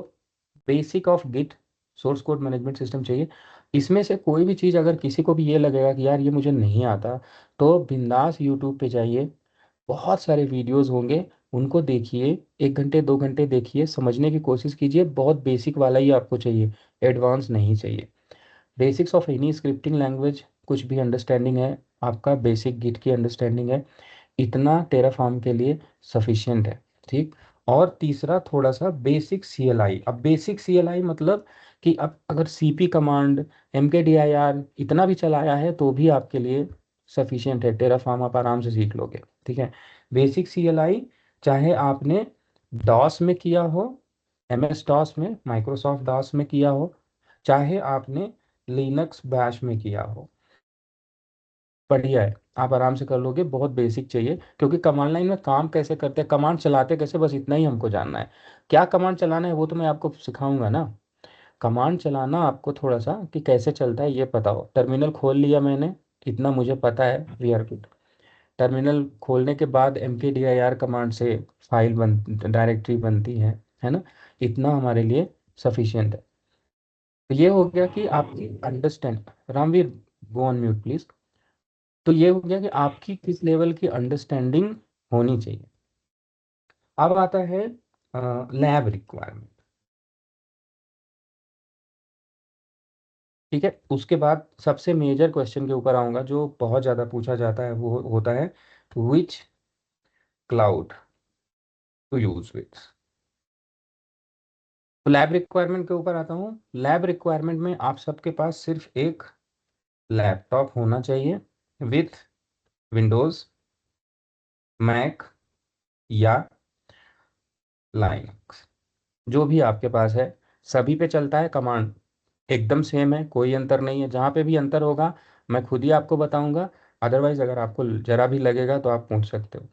basic of git source code management system चाहिए। इसमें से कोई भी चीज़ अगर किसी को भी ये लगेगा कि यार ये मुझे नहीं आता, तो बिंदास यूट्यूब पे जाइए, बहुत सारे वीडियोस होंगे, उनको देखिए, 1 घंटे 2 घंटे देखिए, समझने की कोशिश कीजिए। बहुत बेसिक वाला ही आपको चाहिए, एडवांस नहीं चाहिए। Basics of any scripting language, कुछ भी अंडरस्टैंडिंग है आपका, बेसिक गिट की अंडरस्टैंडिंग है, इतना टेराफॉर्म के लिए सफिशिएंट है, ठीक? और तीसरा थोड़ा सा बेसिक सीएलआई। अब बेसिक सीएलआई मतलब कि अब अगर सीपी कमांड, एमकेडीआईआर इतना भी चलाया है तो भी आपके लिए सफिशिएंट है, टेराफॉर्म आप आराम से सीख लोगे, ठीक है? बेसिक सीएलआई, चाहे आपने डॉस में किया हो, एमएस डॉस में, माइक्रोसॉफ्ट डॉस में किया हो, चाहे आपने लिनक्स बैश में किया हो, बढ़िया है, आप आराम से कर लोगे। बहुत बेसिक चाहिए, क्योंकि कमांड लाइन में काम कैसे करते हैं, कमांड चलाते कैसे, बस इतना ही हमको जानना है। क्या कमांड चलाना है वो तो मैं आपको सिखाऊंगा ना। कमांड चलाना आपको थोड़ा सा कि कैसे चलता है ये पता हो। टर्मिनल खोल लिया मैंने, इतना मुझे पता है, वी आर गुड। टर्मिनल खोलने के बाद mkdir कमांड से फाइल बन डायरेक्टरी बनती है ना? इतना हमारे लिए सफिशियंट है। तो ये हो गया कि आपकी understand, Ramveer go on mute please. तो ये हो गया कि आपकी किस लेवल की अंडरस्टैंडिंग होनी चाहिए। अब आता है लैब रिक्वायरमेंट, ठीक है? उसके बाद सबसे मेजर क्वेश्चन के ऊपर आऊंगा, जो बहुत ज़्यादा पूछा जाता है, वो होता है विच क्लाउड टू यूज विथ। तो लैब रिक्वायरमेंट के ऊपर आता हूँ। लैब रिक्वायरमेंट में आप सबके पास सिर्फ एक लैपटॉप होना चाहिए विथ विंडोज, मैक या लाइनक्स, जो भी आपके पास है। सभी पे चलता है, कमांड एकदम सेम है, कोई अंतर नहीं है। जहाँ पे भी अंतर होगा मैं खुद ही आपको बताऊंगा। अदरवाइज अगर आपको जरा भी लगेगा तो आप पूछ सकते हो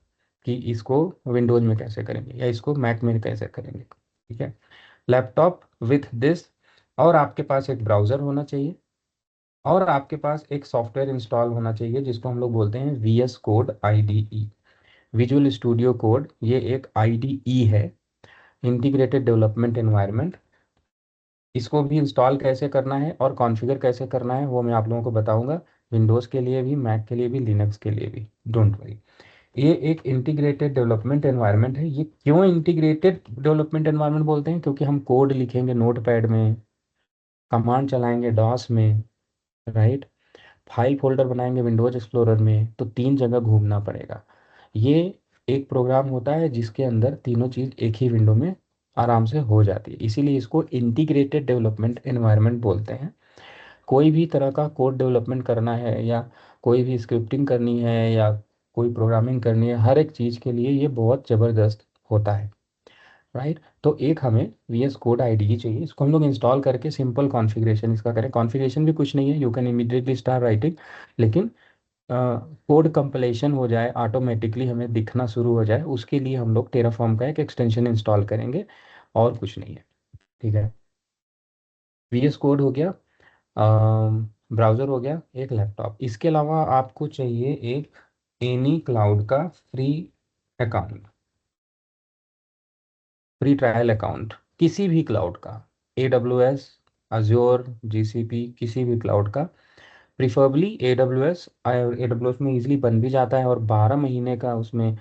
कि इसको विंडोज में कैसे करेंगे या इसको मैक में कैसे करेंगे, ठीक है? लैपटॉप विथ दिस, और आपके पास एक ब्राउज़र होना चाहिए, और आपके पास एक सॉफ्टवेयर इंस्टॉल होना चाहिए जिसको हम लोग बोलते हैं V S code IDE, visual studio code. ये एक आईडीई है, इंटीग्रेटेड डेवलपमेंट एनवायरनमेंट। इसको भी इंस्टॉल कैसे करना है और कॉन्फ़िगर कैसे करना है वो मैं आप लोगों को बताऊंगा, विंडोज़ के लिए भी, मैक के लिए भी, लिनक्स के लिए भी, डोंट वरी। ये एक इंटीग्रेटेड डेवलपमेंट एनवायरनमेंट है। ये क्यों इंटीग्रेटेड डेवलपमेंट एनवायरनमेंट बोलते हैं? क्योंकि हम कोड लिखेंगे नोटपैड में, कमांड चलाएंगे डॉस में, राइट? फाइल फोल्डर बनाएंगे विंडोज एक्सप्लोरर में, तो 3 जगह घूमना पड़ेगा। ये एक प्रोग्राम होता है जिसके अंदर तीनों चीज़ एक ही विंडो में आराम से हो जाती है। इसीलिए इसको इंटीग्रेटेड डेवलपमेंट एनवायरनमेंट बोलते हैं। कोई भी तरह का कोड डेवलपमेंट करना है या कोई भी स्क्रिप्टिंग करनी है या कोई प्रोग्रामिंग करनी है, हर एक चीज़ के लिए ये बहुत ज़बरदस्त होता है, राइट। तो एक हमें वी एस कोड आईडीई चाहिए, इसको हम लोग इंस्टॉल करके सिंपल कॉन्फ़िगरेशन इसका करें। कॉन्फ़िगरेशन भी कुछ नहीं है, you can immediately start writing, लेकिन कोड कंपाइलेशन हो जाए, ऑटोमेटिकली हमें दिखना शुरू हो जाए, उसके लिए हम लोग टेराफॉर्म का एक एक्सटेंशन इंस्टॉल करेंगे, और कुछ नहीं है। ठीक है, वी एस कोड हो गया, ब्राउज़र हो गया, एक लैपटॉप। इसके अलावा आपको चाहिए एक एनी क्लाउड का free account, free trial account, किसी भी क्लाउड का, A W S, Azure, G C P, किसी भी क्लाउड का, preferably A W S. A W S में ईजिली बन भी जाता है और 12 महीने का उसमें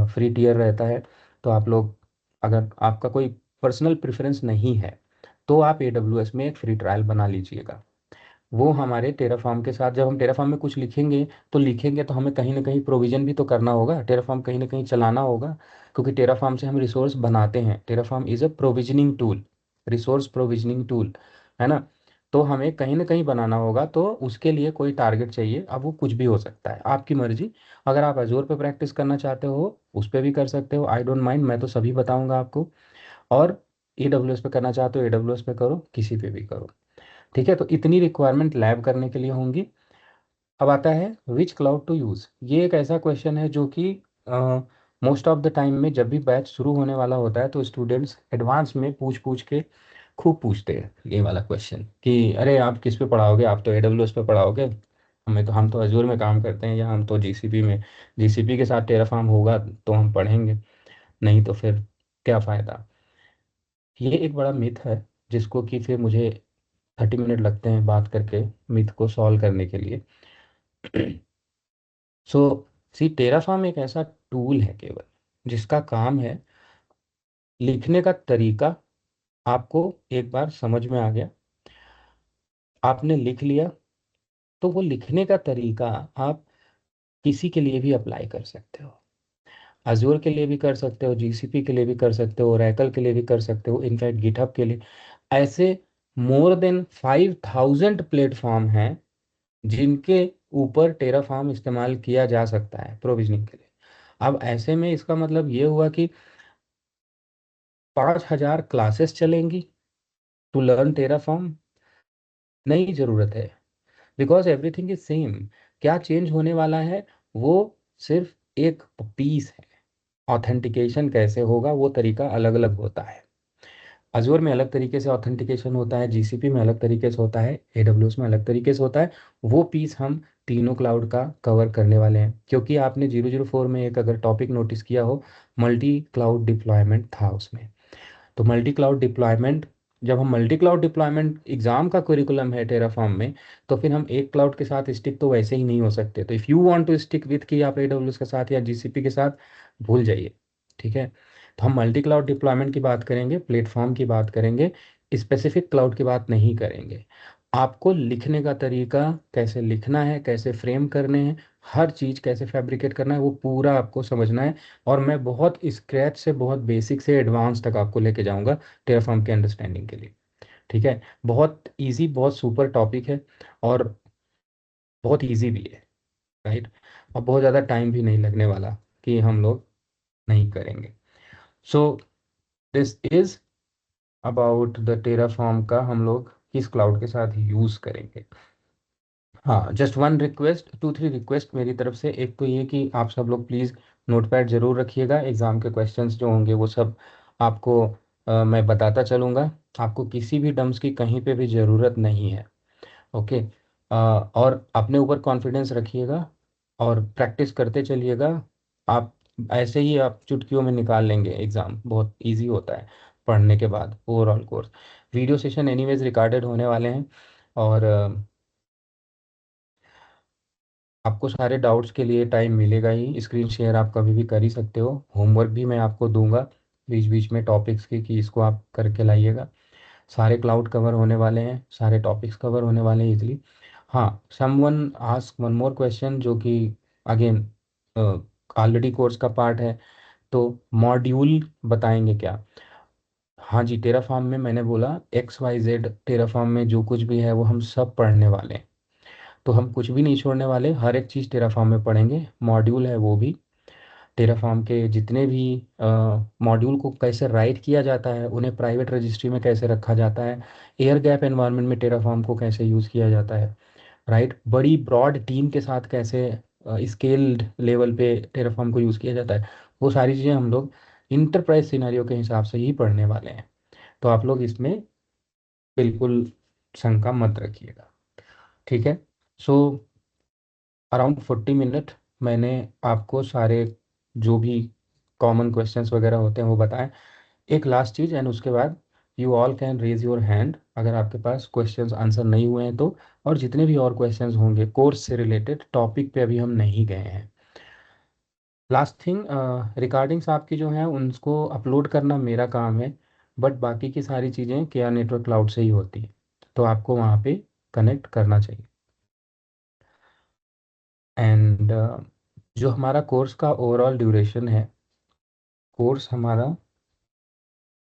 फ्री टियर रहता है। तो आप लोग, अगर आपका कोई पर्सनल प्रेफरेंस नहीं है तो आप ए डब्ल्यू एस में एक फ्री ट्रायल बना लीजिएगा। वो हमारे टेराफॉर्म के साथ, जब हम टेराफॉर्म में कुछ लिखेंगे तो हमें कहीं ना कहीं प्रोविजन भी तो करना होगा, टेराफॉर्म कहीं ना कहीं चलाना होगा, क्योंकि टेराफॉर्म से हम रिसोर्स बनाते हैं। Terraform is a provisioning tool, resource provisioning tool, है ना। तो हमें कहीं ना कहीं बनाना होगा, तो उसके लिए कोई टारगेट चाहिए। अब वो कुछ भी हो सकता है, आपकी मर्जी। अगर आप अजोर पे प्रैक्टिस करना चाहते हो उस पर भी कर सकते हो, आई डोंट माइंड, मैं तो सभी बताऊंगा आपको। और ए डब्ल्यू एस पे करना चाहते हो ए डब्ल्यू एस पे करो, किसी पे भी करो। ठीक है, तो इतनी रिक्वायरमेंट लैब करने के लिए होंगी। अब आता है विच क्लाउड टू यूज़। ये एक ऐसा क्वेश्चन है जो कि मोस्ट ऑफ द टाइम में जब भी बैच शुरू होने वाला होता है तो स्टूडेंट्स एडवांस में पूछ पूछ के खूब पूछते हैं ये वाला क्वेश्चन कि अरे आप किस पे पढ़ाओगे, आप तो AWS पे पढ़ाओगे, हम तो अजूर में काम करते हैं, या हम तो GCP में, GCP के साथ टेराफॉर्म होगा तो हम पढ़ेंगे, नहीं तो फिर क्या फ़ायदा। ये एक बड़ा मिथ है जिसको कि फिर मुझे 30 मिनट लगते हैं बात करके मिथ को सॉल्व करने के लिए। सो सी, टेराफॉर्म एक ऐसा टूल है केवल जिसका काम है, लिखने का तरीका आपको एक बार समझ में आ गया, आपने लिख लिया, तो वो लिखने का तरीका आप किसी के लिए भी अप्लाई कर सकते हो। अजूर के लिए भी कर सकते हो, GCP के लिए भी कर सकते हो, ओरेकल के लिए भी कर सकते हो, इनफैक्ट गिटहब के लिए। ऐसे मोर देन 5000 प्लेटफॉर्म हैं जिनके ऊपर टेराफॉर्म इस्तेमाल किया जा सकता है प्रोविजनिंग के लिए। अब ऐसे में इसका मतलब ये हुआ कि 5000 क्लासेस चलेंगी टू लर्न टेराफॉर्म? नहीं, ज़रूरत है, बिकॉज एवरीथिंग इज सेम। क्या चेंज होने वाला है? वो सिर्फ एक पीस है। ऑथेंटिकेशन कैसे होगा वो तरीका अलग अलग होता है। अजूर में अलग तरीके से ऑथेंटिकेशन होता है, GCP में अलग तरीके से होता है, AWS में अलग तरीके से होता है। वो पीस हम तीनों क्लाउड का कवर करने वाले हैं, क्योंकि आपने 004 में एक अगर टॉपिक नोटिस किया हो, मल्टी क्लाउड डिप्लॉयमेंट था उसमें। तो मल्टी क्लाउड डिप्लॉयमेंट, जब हम मल्टी क्लाउड डिप्लॉयमेंट एग्जाम का करिकुलम है टेराफॉर्म में, तो फिर हम एक क्लाउड के साथ स्टिक तो वैसे ही नहीं हो सकते। तो if you want to stick with कि आप AWS के साथ या GCP के साथ, भूल जाइए। ठीक है, तो हम मल्टी क्लाउड डिप्लॉयमेंट की बात करेंगे, प्लेटफॉर्म की बात करेंगे, स्पेसिफिक क्लाउड की बात नहीं करेंगे। आपको लिखने का तरीका, कैसे लिखना है, कैसे फ्रेम करने हैं, हर चीज़ कैसे फैब्रिकेट करना है, वो पूरा आपको समझना है। और मैं बहुत स्क्रैच से बहुत बेसिक से एडवांस तक आपको लेके जाऊंगा टेराफॉर्म के अंडरस्टैंडिंग के लिए। ठीक है, बहुत इजी, बहुत सुपर टॉपिक है, और बहुत इजी भी है, राइट। और बहुत ज़्यादा टाइम भी नहीं लगने वाला कि हम लोग नहीं करेंगे। So this is about the Terraform का हम लोग किस क्लाउड के साथ यूज़ करेंगे। हाँ, जस्ट वन रिक्वेस्ट, 2 3 रिक्वेस्ट मेरी तरफ से। एक तो ये कि आप सब लोग प्लीज़ नोटपैड ज़रूर रखिएगा, एग्ज़ाम के क्वेश्चंस जो होंगे वो सब आपको मैं बताता चलूँगा। आपको किसी भी डम्स की कहीं पे भी ज़रूरत नहीं है, ओके। और अपने ऊपर कॉन्फिडेंस रखिएगा और प्रैक्टिस करते चलिएगा। आप ऐसे ही आप चुटकियों में निकाल लेंगे एग्ज़ाम, बहुत इजी होता है पढ़ने के बाद overall course. Video session anyways recorded होने वाले हैं, और आपको सारे डाउट्स के लिए टाइम मिलेगा ही। स्क्रीन शेयर आप कभी भी कर ही सकते हो। होमवर्क भी मैं आपको दूंगा बीच बीच में टॉपिक्स की, कि इसको आप करके लाइएगा। सारे क्लाउड कवर होने वाले हैं, सारे टॉपिक्स कवर होने वाले हैं इजली। हाँ, someone ask one more question जो कि अगेन ऑलरेडी कोर्स का पार्ट है, तो मॉड्यूल बताएंगे क्या? हाँ जी, टेराफॉर्म में मैंने बोला XYZ, टेराफॉर्म में जो कुछ भी है वो हम सब पढ़ने वाले हैं। तो हम कुछ भी नहीं छोड़ने वाले, हर एक चीज़ टेराफॉर्म में पढ़ेंगे। मॉड्यूल है वो भी टेराफॉर्म के, जितने भी मॉड्यूल को कैसे राइट किया जाता है, उन्हें प्राइवेट रजिस्ट्री में कैसे रखा जाता है, एयर गैप एनवायरनमेंट में टेराफॉर्म को कैसे यूज़ किया जाता है, राइट, बड़ी ब्रॉड टीम के साथ कैसे स्केल्ड लेवल पे टेराफॉर्म को यूज़ किया जाता है, वो सारी चीज़ें हम लोग इंटरप्राइज सिनेरियो के हिसाब से ही पढ़ने वाले हैं। तो आप लोग इसमें बिल्कुल शंका मत रखिएगा, ठीक है। सो अराउंड 40 मिनट मैंने आपको सारे जो भी कॉमन क्वेश्चंस वगैरह होते हैं वो बताएं। एक लास्ट चीज़, एंड उसके बाद you all can raise your hand अगर आपके पास क्वेश्चंस आंसर नहीं हुए हैं तो। और जितने भी और क्वेश्चंस होंगे कोर्स से रिलेटेड टॉपिक पे अभी हम नहीं गए हैं। लास्ट थिंग, रिकॉर्डिंग्स आपकी जो हैं उनको अपलोड करना मेरा काम है, बट बाकी की सारी चीज़ें केआर नेटवर्क क्लाउड से ही होती है, तो आपको वहाँ पे कनेक्ट करना चाहिए। एंड जो हमारा कोर्स का ओवरऑल ड्यूरेशन है, कोर्स हमारा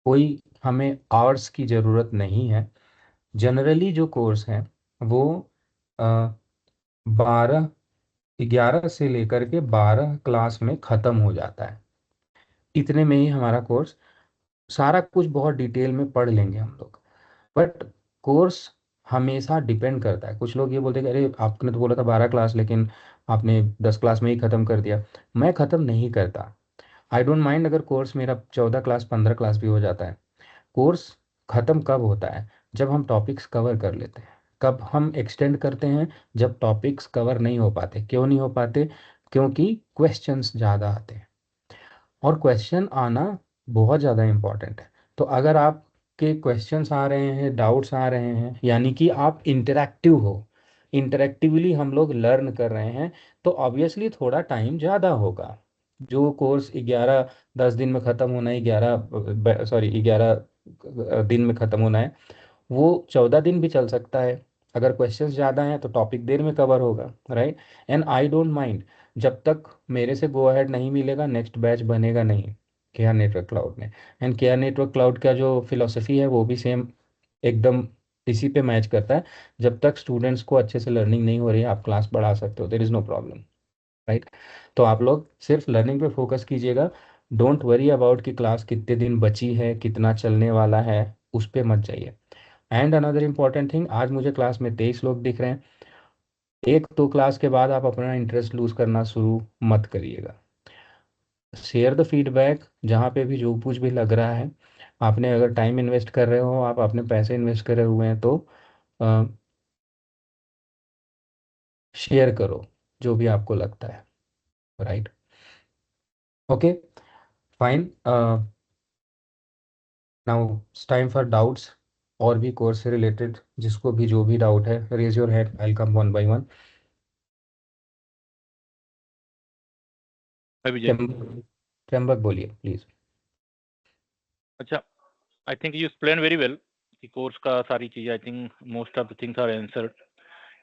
कोई हमें आवर्स की ज़रूरत नहीं है। जनरली जो कोर्स है वो 11 से लेकर के 12 क्लास में ख़त्म हो जाता है। इतने में ही हमारा कोर्स, सारा कुछ बहुत डिटेल में पढ़ लेंगे हम लोग, बट कोर्स हमेशा डिपेंड करता है। कुछ लोग ये बोलते हैं कि अरे आपने तो बोला था 12 क्लास, लेकिन आपने 10 क्लास में ही ख़त्म कर दिया। मैं ख़त्म नहीं करता। आई डोंट माइंड अगर कोर्स मेरा 14 क्लास 15 क्लास भी हो जाता है। कोर्स ख़त्म कब होता है? जब हम टॉपिक्स कवर कर लेते हैं। कब हम एक्सटेंड करते हैं? जब टॉपिक्स कवर नहीं हो पाते। क्यों नहीं हो पाते? क्योंकि क्वेश्चंस ज़्यादा आते हैं, और क्वेश्चन आना बहुत ज़्यादा इम्पॉर्टेंट है। तो अगर आपके क्वेश्चंस आ रहे हैं, डाउट्स आ रहे हैं, यानी कि आप इंटरेक्टिव हो, इंटरेक्टिवली हम लोग लर्न कर रहे हैं, तो ऑब्वियसली थोड़ा टाइम ज़्यादा होगा। जो कोर्स 10 दिन में ख़त्म होना है, 11 दिन में ख़त्म होना है, वो 14 दिन भी चल सकता है। अगर क्वेश्चंस ज़्यादा हैं तो टॉपिक देर में कवर होगा, right. And I don't mind, जब तक मेरे से गो अहेड नहीं मिलेगा नेक्स्ट बैच बनेगा नहीं केआर नेटवर्क क्लाउड में। एंड केआर नेटवर्क क्लाउड का जो फिलोसफी है वो भी सेम एकदम इसी पे मैच करता है। जब तक स्टूडेंट्स को अच्छे से लर्निंग नहीं हो रही है आप क्लास बढ़ा सकते हो, there is no problem, right. तो आप लोग सिर्फ लर्निंग पे फोकस कीजिएगा। डोंट वरी अबाउट कि क्लास कितने दिन बची है, कितना चलने वाला है, उस पर मत जाइए। एंड अनदर इम्पॉर्टेंट थिंग, आज मुझे क्लास में 23 लोग दिख रहे हैं। एक दो क्लास के बाद आप अपना इंटरेस्ट लूज करना शुरू मत करिएगा। शेयर द फीडबैक, जहाँ पे भी जो कुछ भी लग रहा है, आपने अगर टाइम इन्वेस्ट कर रहे हो, आप अपने पैसे इन्वेस्ट करे हुए हैं, तो शेयर करो जो भी आपको लगता है, right. Okay, fine. Now it's time for doubts. और भी कोर्स से रिलेटेड जिसको भी जो भी डाउट है, raise your hand, I will come one by one. Hi Vijay. Trimbak बोलिए प्लीज। अच्छा, I think you explain very well कि कोर्स का सारी चीज़, I think most of the things are answered.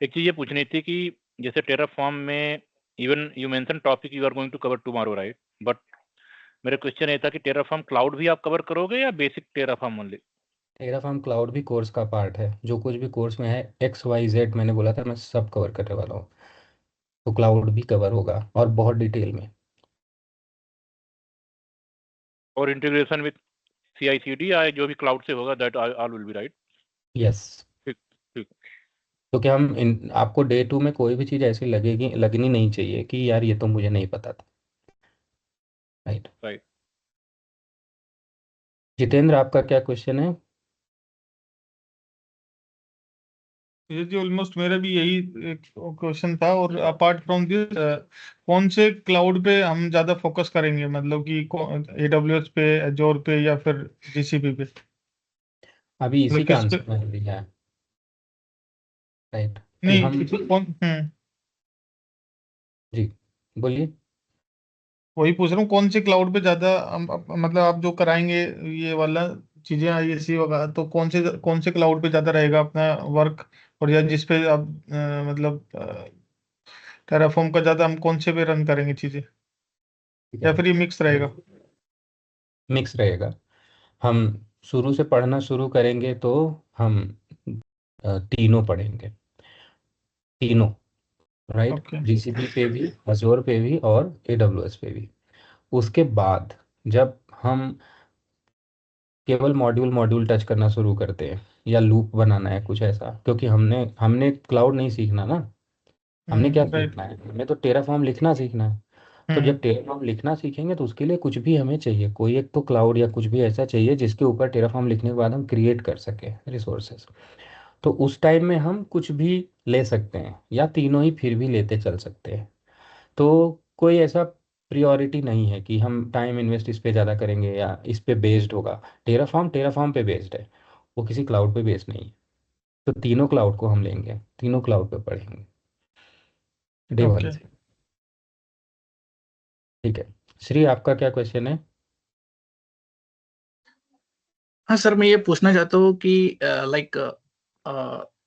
एक चीज़ ये पूछनी थी कि जैसे टेराफॉर्म में even you mention topic you are going to cover tomorrow, right, but मेरा क्वेश्चन ये था कि टेराफॉर्म क्लाउड भी आप कवर करोगे या basic Terraform only? Terraform cloud भी कोर्स का पार्ट है। जो कुछ भी कोर्स में है XYZ मैंने बोला था, मैं सब कवर करने वाला हूँ। तो क्लाउड भी कवर होगा और बहुत डिटेल में। और इंटीग्रेशन विद CI/CD या जो भी क्लाउड से होगा that all will be right? Yes. ठीक ठीक। तो क्या आपको डे 2 में कोई भी चीज़ ऐसी लगनी नहीं चाहिए कि यार ये तो मुझे नहीं पता था, राइट। राइट। जितेंद्र, आपका क्या क्वेश्चन है? ये जी ऑलमोस्ट मेरा भी यही क्वेश्चन था। और अपार्ट फ्रॉम दिस, कौन से क्लाउड पे हम ज्यादा फोकस करेंगे, मतलब कि AWS पे, एजोर पे, या फिर GCP पे? अभी इसी मतलब का किस पे? आंसर मैंने दिया है, राइट, कि नहीं, हम। कौन? जी, बोलिए। वही पूछ रहा हूँ, कौन से क्लाउड पे ज्यादा मतलब आप जो कराएंगे ये वाला चीजें ISC वगैरह, तो कौन से क्लाउड पे ज्यादा रहेगा अपना वर्क? और या जिस पे आप मतलब टेराफॉर्म का ज्यादा हम कौन से पे रन करेंगे चीजें, ठीक या है, फिर ये मिक्स रहेगा? मिक्स रहेगा। हम शुरू से पढ़ना शुरू करेंगे तो हम तीनों पढ़ेंगे, तीनों, राइट, ओके। जीसीपी पे भी, अजोर पे भी और एडब्ल्यूएस पे भी। उसके बाद जब हम केवल मॉड्यूल मॉड्यूल टच करना शुरू करते हैं या लूप बनाना है कुछ ऐसा, क्योंकि हमने हमने क्लाउड नहीं सीखना ना, हमने क्या राइट। सीखना है, हमें तो टेराफॉर्म लिखना सीखना है। तो जब टेराफॉर्म लिखना सीखेंगे तो उसके लिए कुछ भी हमें चाहिए, कोई एक तो क्लाउड या कुछ भी ऐसा चाहिए जिसके ऊपर टेराफॉर्म लिखने के बाद हम क्रिएट कर सकें रिसोर्सेज। तो उस टाइम में हम कुछ भी ले सकते हैं या तीनों ही फिर भी लेते चल सकते हैं। तो कोई ऐसा प्रियोरिटी नहीं है कि हम टाइम इन्वेस्ट इस पे ज़्यादा करेंगे या इस पे बेस्ड होगा। टेराफॉर्म टेराफॉर्म पे बेस्ड है, वो किसी क्लाउड पे बेस्ड नहीं है। तो तीनों क्लाउड को हम लेंगे, तीनों क्लाउड पे पढ़ेंगे डे वन ओके। से। ठीक है, श्री आपका क्या क्वेश्चन है? हाँ सर, मैं ये पूछना चाहता हूँ कि लाइक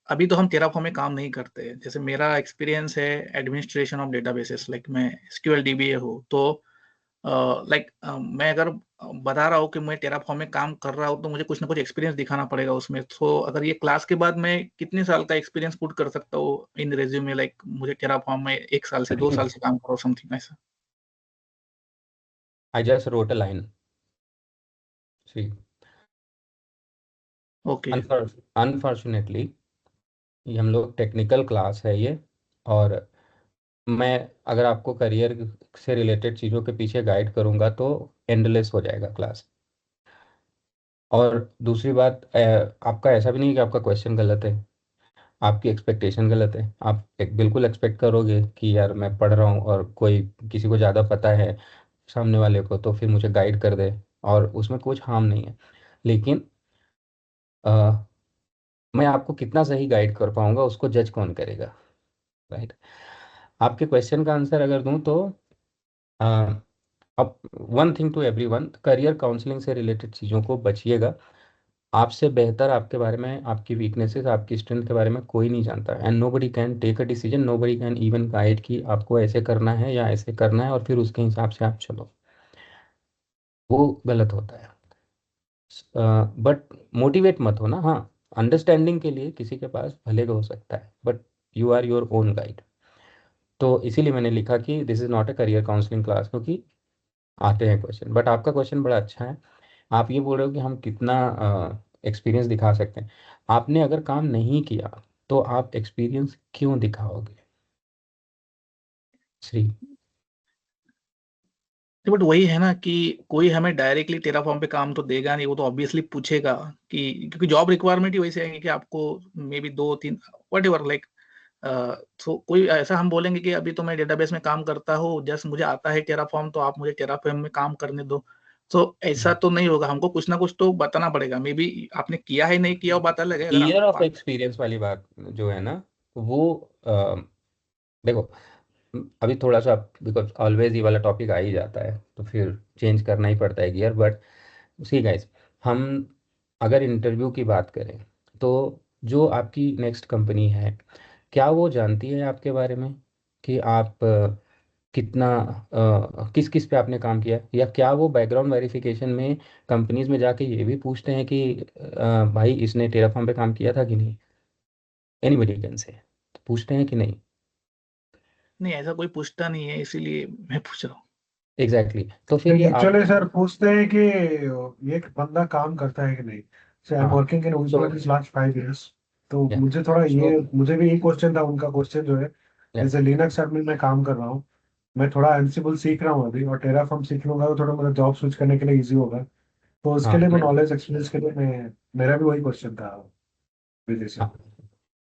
अभी तो हम टेराफॉर्म में काम नहीं करते। जैसे मेरा एक्सपीरियंस है एडमिनिस्ट्रेशन ऑफ डेटाबेसेस, लाइक मैं एसक्यूएल डीबीए हूँ। तो लाइक मैं अगर बता रहा हूँ कि मैं टेराफॉर्म में काम कर रहा हूँ तो मुझे कुछ ना कुछ एक्सपीरियंस दिखाना पड़ेगा उसमें। तो अगर ये क्लास के बाद मैं कितने साल का एक्सपीरियंस पुट कर सकता हूँ इन रेज्यूमे, लाइक मुझे टेराफॉर्म में 1 साल से 2 साल से काम करो, समथिंग ऐसा। I just wrote a line, Shri. Okay. Unfortunately ये हम लोग टेक्निकल क्लास है ये, और मैं अगर आपको करियर से रिलेटेड चीज़ों के पीछे गाइड करूँगा तो एंडलेस हो जाएगा क्लास। और दूसरी बात, आपका ऐसा भी नहीं है कि आपका क्वेश्चन गलत है, आपकी एक्सपेक्टेशन गलत है। आप बिल्कुल एक्सपेक्ट करोगे कि यार मैं पढ़ रहा हूँ और कोई किसी को ज़्यादा पता है सामने वाले को तो फिर मुझे गाइड कर दे, और उसमें कुछ हार्म नहीं है। लेकिन अ, मैं आपको कितना सही गाइड कर पाऊंगा उसको जज कौन करेगा, राइट? आपके क्वेश्चन का आंसर अगर दूं तो अ, अब one thing to everyone, career counselling से रिलेटेड चीज़ों को बचिएगा। आपसे बेहतर आपके बारे में, आपकी वीकनेसेस, आपकी स्ट्रेंथ के बारे में कोई नहीं जानता, and nobody can take a decision, nobody can even guide कि आपको ऐसे करना है या ऐसे करना है और फिर उसके हिसाब से आप चलो, वो गलत होता है। बट मोटिवेट मत हो ना, हाँ, अंडरस्टैंडिंग के लिए किसी के पास भले का हो सकता है, but you are your own guide. तो इसीलिए मैंने लिखा कि this is not a career counselling class, क्योंकि आते हैं क्वेश्चन। बट आपका क्वेश्चन बड़ा अच्छा है। आप ये बोल रहे हो कि हम कितना एक्सपीरियंस दिखा सकते हैं। आपने अगर काम नहीं किया तो आप एक्सपीरियंस क्यों दिखाओगे, श्री? बट वही है ना कि कोई हमें डायरेक्टली टेराफॉर्म पे काम तो देगा नहीं, वो तो ऑब्वियसली पूछेगा कि, क्योंकि जॉब रिक्वायरमेंट ही वैसे है कि आपको may be 2-3 what ever, like तो कोई ऐसा हम बोलेंगे कि अभी तो मैं डेटाबेस में काम करता हूँ, जस्ट मुझे आता है टेराफॉर्म तो आप मुझे टेराफॉर्म में काम करने दो। तो ऐसा तो नहीं होगा, हमको कुछ ना कुछ तो बताना पड़ेगा। मे बी आपने किया है नहीं किया वो बात अलग है। अगर ईयर ऑफ आप एक्सपीरियंस वाली बात जो है ना, वो देखो, अभी थोड़ा सा, बिकॉज ऑलवेज ये वाला टॉपिक आ ही जाता है तो फिर चेंज करना ही पड़ता है गियर। बट सी गाइस, हम अगर इंटरव्यू की बात करें तो जो आपकी नेक्स्ट कंपनी है, क्या वो जानती है आपके बारे में कि आप कितना किस किस पे आपने काम किया है? या क्या वो बैकग्राउंड वेरिफिकेशन में कंपनीज में जाके ये भी पूछते हैं कि भाई इसने टेराफॉर्म पे काम किया था कि नहीं? एनीबडी कैन से, पूछते हैं कि नहीं? नहीं, ऐसा कोई पूछता नहीं है, इसीलिए मैं पूछ रहा हूँ। एग्जैक्टली तो फिर ये आप। एक्चुअली सर पूछते हैं कि ये बंदा काम करता है कि नहीं। सो आई एम हाँ, वर्किंग इन तो दिस लास्ट 5 years। तो या मुझे थोड़ा सो ये, मुझे भी यही क्वेश्चन था उनका क्वेश्चन जो है। या जैसे लिनक्स एडमिन में काम कर रहा हूँ, मैं थोड़ा एंसिबल सीख रहा हूँ अभी, और टेराफॉर्म सीख लूंगा तो थोड़ा मेरा जॉब स्विच करने के लिए इजी होगा। तो उसके हाँ लिए मैं नॉलेज एक्सपीरियंस के लिए मैं, मेरा भी वही क्वेश्चन था विजय सर। हाँ,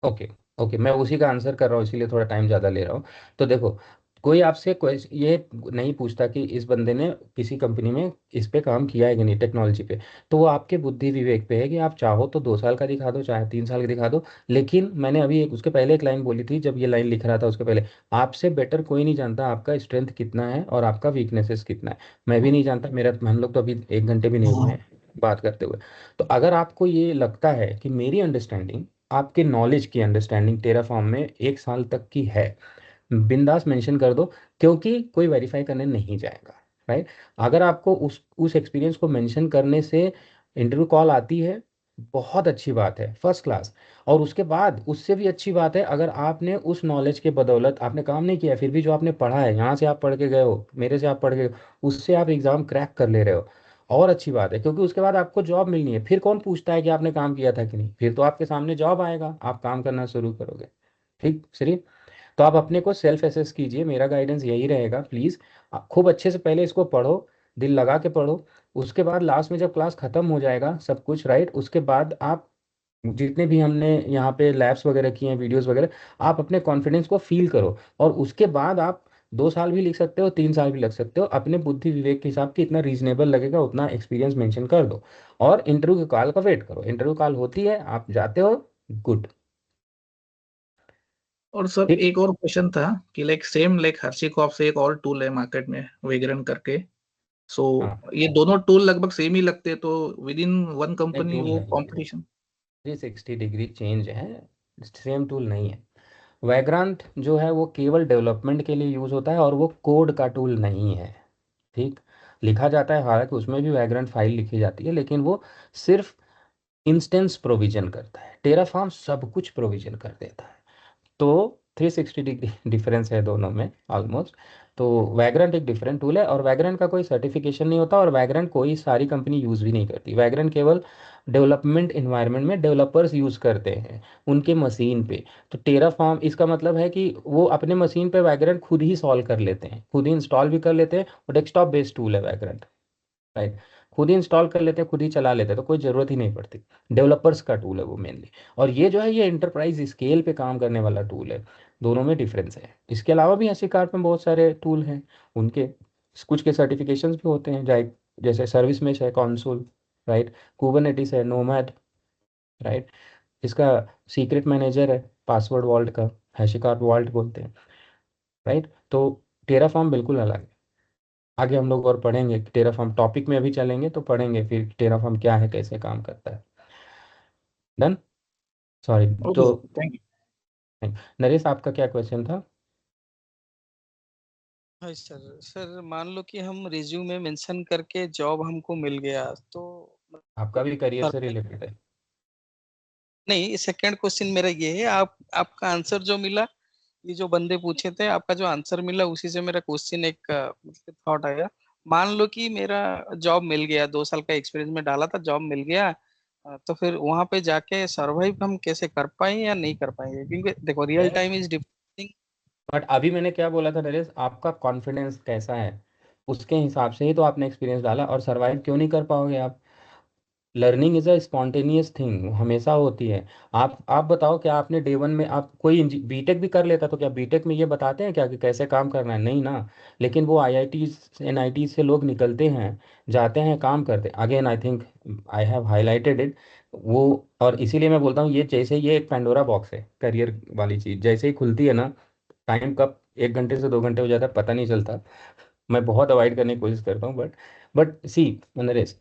ओके, ओके, मैं उसी का आंसर कर रहा हूँ, इसीलिए थोड़ा टाइम ज़्यादा ले रहा हूँ। तो देखो, कोई आपसे ये नहीं पूछता कि इस बंदे ने किसी कंपनी में इस पे काम किया है कि नहीं, टेक्नोलॉजी पे। तो वो आपके बुद्धि विवेक पे है कि आप चाहो तो 2 साल का दिखा दो, चाहे 3 साल का दिखा दो। लेकिन मैंने अभी एक उसके पहले एक लाइन बोली थी, जब ये लाइन लिख रहा था उसके पहले, आपसे बेटर कोई नहीं जानता आपका स्ट्रेंथ कितना है और आपका वीकनेसेस कितना है। मैं भी नहीं जानता, मेरा हम लोग तो अभी 1 घंटे भी नहीं हुए हैं बात करते हुए। तो अगर आपको ये लगता है कि मेरी अंडरस्टैंडिंग, आपके नॉलेज की अंडरस्टैंडिंग टेराफॉर्म में 1 साल तक की है, बिंदास मेंशन कर दो, क्योंकि कोई वेरीफाई करने नहीं जाएगा, राइट? अगर आपको उस एक्सपीरियंस को मेंशन करने से इंटरव्यू कॉल आती है, बहुत अच्छी बात है, फर्स्ट क्लास। और उसके बाद उससे भी अच्छी बात है, अगर आपने उस नॉलेज के बदौलत आपने काम नहीं किया, फिर भी जो आपने पढ़ा है, यहाँ से आप पढ़ के गए हो, मेरे से आप पढ़ के, उससे आप एग्ज़ाम क्रैक कर ले रहे हो, और अच्छी बात है, क्योंकि उसके बाद आपको जॉब मिलनी है। फिर कौन पूछता है कि आपने काम किया था कि नहीं, फिर तो आपके सामने जॉब आएगा, आप काम करना शुरू करोगे। ठीक श्री। तो आप अपने को सेल्फ एसेस कीजिए, मेरा गाइडेंस यही रहेगा, प्लीज़। खूब अच्छे से पहले इसको पढ़ो, दिल लगा के पढ़ो। उसके बाद लास्ट में जब क्लास ख़त्म हो जाएगा सब कुछ, राइट, उसके बाद आप जितने भी हमने यहाँ पे लैब्स वगैरह किए हैं, वीडियोस वगैरह, आप अपने कॉन्फिडेंस को फील करो। और उसके बाद आप 2 साल भी लिख सकते हो, 3 साल भी लग सकते हो, अपने बुद्धि विवेक के हिसाब से इतना रीजनेबल लगेगा उतना एक्सपीरियंस मेंशन कर दो। और इंटरव्यू के कॉल का वेट करो, इंटरव्यू कॉल होती है, आप जाते हो, गुड। और सर ठीक। एक और क्वेश्चन था कि लाइक सेम लाइक हर्षिकॉप से एक और टूल है मार्केट में, वेग्रेंट करके। सो हाँ, ये दोनों टूल लगभग सेम ही लगते हैं, तो विद इन वन नहीं कंपनी टूल वो नहीं है, कंपटीशन। 360 डिग्री चेंज है, सेम टूल नहीं है। वैग्रांट जो है वो केवल डेवलपमेंट के लिए यूज़ होता है, और वो कोड का टूल नहीं है। ठीक। लिखा जाता है, हालांकि उसमें भी वैग्रांट फाइल लिखी जाती है, लेकिन वो सिर्फ इंस्टेंस प्रोविजन करता है, टेराफॉर्म सब कुछ प्रोविजन कर देता है। तो 360 डिग्री डिफरेंस है दोनों में ऑलमोस्ट। तो वैग्रेंट एक डिफरेंट टूल है, और वैग्रेंट का कोई सर्टिफिकेशन नहीं होता, और वैग्रेंट कोई सारी कंपनी यूज़ भी नहीं करती। वैग्रेंट केवल डेवलपमेंट इन्वायरमेंट में डेवलपर्स यूज़ करते हैं उनके मशीन पे। तो टेराफॉर्म इसका मतलब है कि वो अपने मशीन पे वैग्रेंट खुद ही सॉल्व कर लेते हैं, खुद ही इंस्टॉल भी कर लेते हैं, और डेस्कटॉप बेस्ड टूल है वैग्रेंट, राइट। खुद ही इंस्टॉल कर लेते हैं, खुद ही चला लेते हैं, तो कोई ज़रूरत ही नहीं पड़ती। डेवलपर्स का टूल है वो मेनली। और ये जो है ये इंटरप्राइज स्केल पे काम करने वाला टूल है। दोनों में डिफरेंस है। इसके अलावा भी ऐसे कार्ड में बहुत सारे टूल हैं, उनके कुछ के सर्टिफिकेशंस भी होते हैं, जैसे सर्विस मेश है, कॉन्सोल, राइट, कुबरनेटिस है, नोमैड, राइट, इसका सीक्रेट मैनेजर है, पासवर्ड वॉल्ट का, हैशिकार्ड वॉल्ट बोलते हैं, राइट। तो टेराफॉर्म बिल्कुल अलग है। आगे हम लोग और पढ़ेंगे टेराफॉर्म, टॉपिक में अभी चलेंगे तो पढ़ेंगे फिर टेराफॉर्म क्या है, कैसे काम करता है। डन। सॉरी। ओके तो सर, थैंक यू। नरेश, आपका क्या क्वेश्चन था? हाँ सर। सर मान लो कि हम रिज्यूम में मेंशन करके जॉब हमको मिल गया तो आपका भी करियर से survive- रिलेटेड है। नहीं, सेकंड क्वेश्चन मेरा ये है, आपका आंसर जो मिला, ये जो बंदे पूछे थे, आपका जो आंसर मिला उसी से मेरा क्वेश्चन एक मतलब थॉट आया। मान लो कि मेरा जॉब मिल गया, 2 साल का एक्सपीरियंस में डाला था, जॉब मिल गया, तो फिर वहां पे जाके सरवाइव हम कैसे कर पाएंगे या नहीं कर पाएंगे? क्योंकि देखो real yes, time is different. But अभी मैंने क्या बोला था नरेश, आपका कॉन्फिडेंस कैसा है, उसके हिसाब से ही तो आपने एक्सपीरियंस डाला। और सरवाइव क्यों नहीं कर पाओगे आप? Learning is a spontaneous thing, हमेशा होती है। आप बताओ, क्या आपने डे 1 में आप कोई बीटेक भी कर लेता तो क्या बीटेक में ये बताते हैं क्या कि कैसे काम करना है? नहीं ना। लेकिन वो आईआईटी एनआईटी से लोग निकलते हैं, जाते हैं, काम करते हैं। Again I think I have highlighted it वो। और इसीलिए मैं बोलता हूँ, ये जैसे ये एक पेंडोरा बॉक्स है, करियर वाली चीज़ जैसे ही खुलती है ना, टाइम कब 1 घंटे से 2 घंटे हो जाता है पता नहीं चलता। मैं बहुत अवॉइड करने की कोशिश करता हूँ, बट सी नरेश,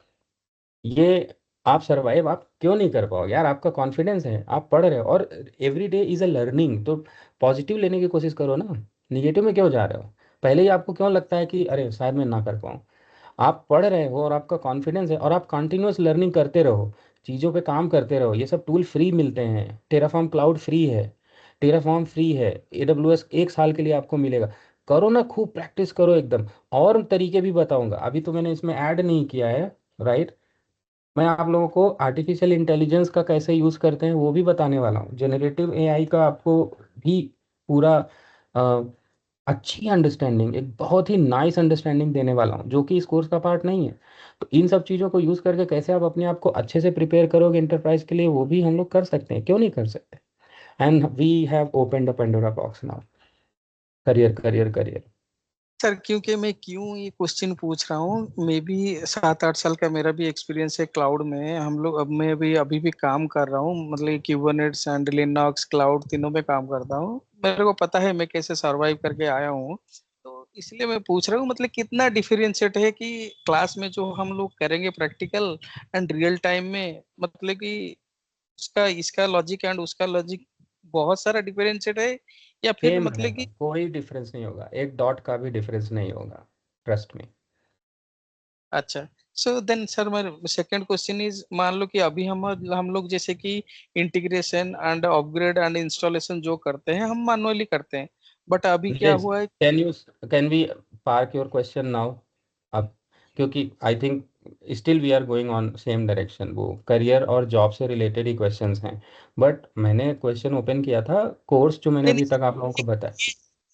ये आप सरवाइव आप क्यों नहीं कर पाओगे यार? आपका कॉन्फिडेंस है, आप पढ़ रहे हो, और every day is a learning. तो पॉजिटिव लेने की कोशिश करो ना, निगेटिव में क्यों जा रहे हो? पहले ही आपको क्यों लगता है कि अरे शायद मैं ना कर पाऊँ? आप पढ़ रहे हो और आपका कॉन्फिडेंस है, और आप कंटिन्यूअस लर्निंग करते रहो, चीज़ों पे काम करते रहो। ये सब टूल फ्री मिलते हैं, टेराफॉर्म क्लाउड फ्री है, टेराफॉर्म फ्री है, एडब्ल्यूएस 1 साल के लिए आपको मिलेगा। करो ना, खूब प्रैक्टिस करो एकदम। और तरीके भी बताऊंगा, अभी तो मैंने इसमें ऐड नहीं किया है, राइट। मैं आप लोगों को आर्टिफिशियल इंटेलिजेंस का कैसे यूज़ करते हैं वो भी बताने वाला हूँ, जनरेटिव एआई का आपको भी पूरा अ, अच्छी अंडरस्टैंडिंग, एक बहुत ही नाइस अंडरस्टैंडिंग देने वाला हूँ, जो कि इस कोर्स का पार्ट नहीं है। तो इन सब चीज़ों को यूज़ करके कैसे आप अपने आप को अच्छे से प्रिपेयर करोगे इंटरप्राइज के लिए, वो भी हम लोग कर सकते हैं, क्यों नहीं कर सकते? And we have open the Pandora box now. Career career career. Sir क्योंकि मैं क्यों ये क्वेश्चन पूछ रहा हूँ, मे बी 7-8 साल का मेरा भी एक्सपीरियंस है क्लाउड में। हम लोग अब मैं भी अभी भी काम कर रहा हूँ, मतलब क्यूबरनेट्स एंड लिनक्स क्लाउड तीनों में काम करता हूँ। मेरे को पता है मैं कैसे सरवाइव करके आया हूँ। तो इसलिए मैं पूछ रहा हूँ, मतलब कितना डिफरेंशिएट है कि क्लास में जो हम लोग करेंगे प्रैक्टिकल एंड रियल टाइम में, मतलब कि उसका इसका लॉजिक एंड उसका लॉजिक बहुत सारा डिफरेंशिएट है, या फिर सेम मतलब रहेगा, कि कोई डिफरेंस नहीं होगा, एक डॉट का भी डिफरेंस नहीं होगा, ट्रस्ट में। अच्छा। सो देन सर मैं सेकंड क्वेश्चन इज, मान लो कि अभी हम लोग जैसे कि integration and upgrade and installation जो करते हैं हम मैनुअली करते हैं, बट अभी क्या नीरज, हुआ है। Can we park your question now? अब क्योंकि I think still we are going on same direction, वो करियर और जॉब से रिलेटेड ही क्वेश्चंस हैं। बट मैंने क्वेश्चन ओपन किया था कोर्स जो मैंने नहीं अभी नहीं तक आप लोगों को बताया।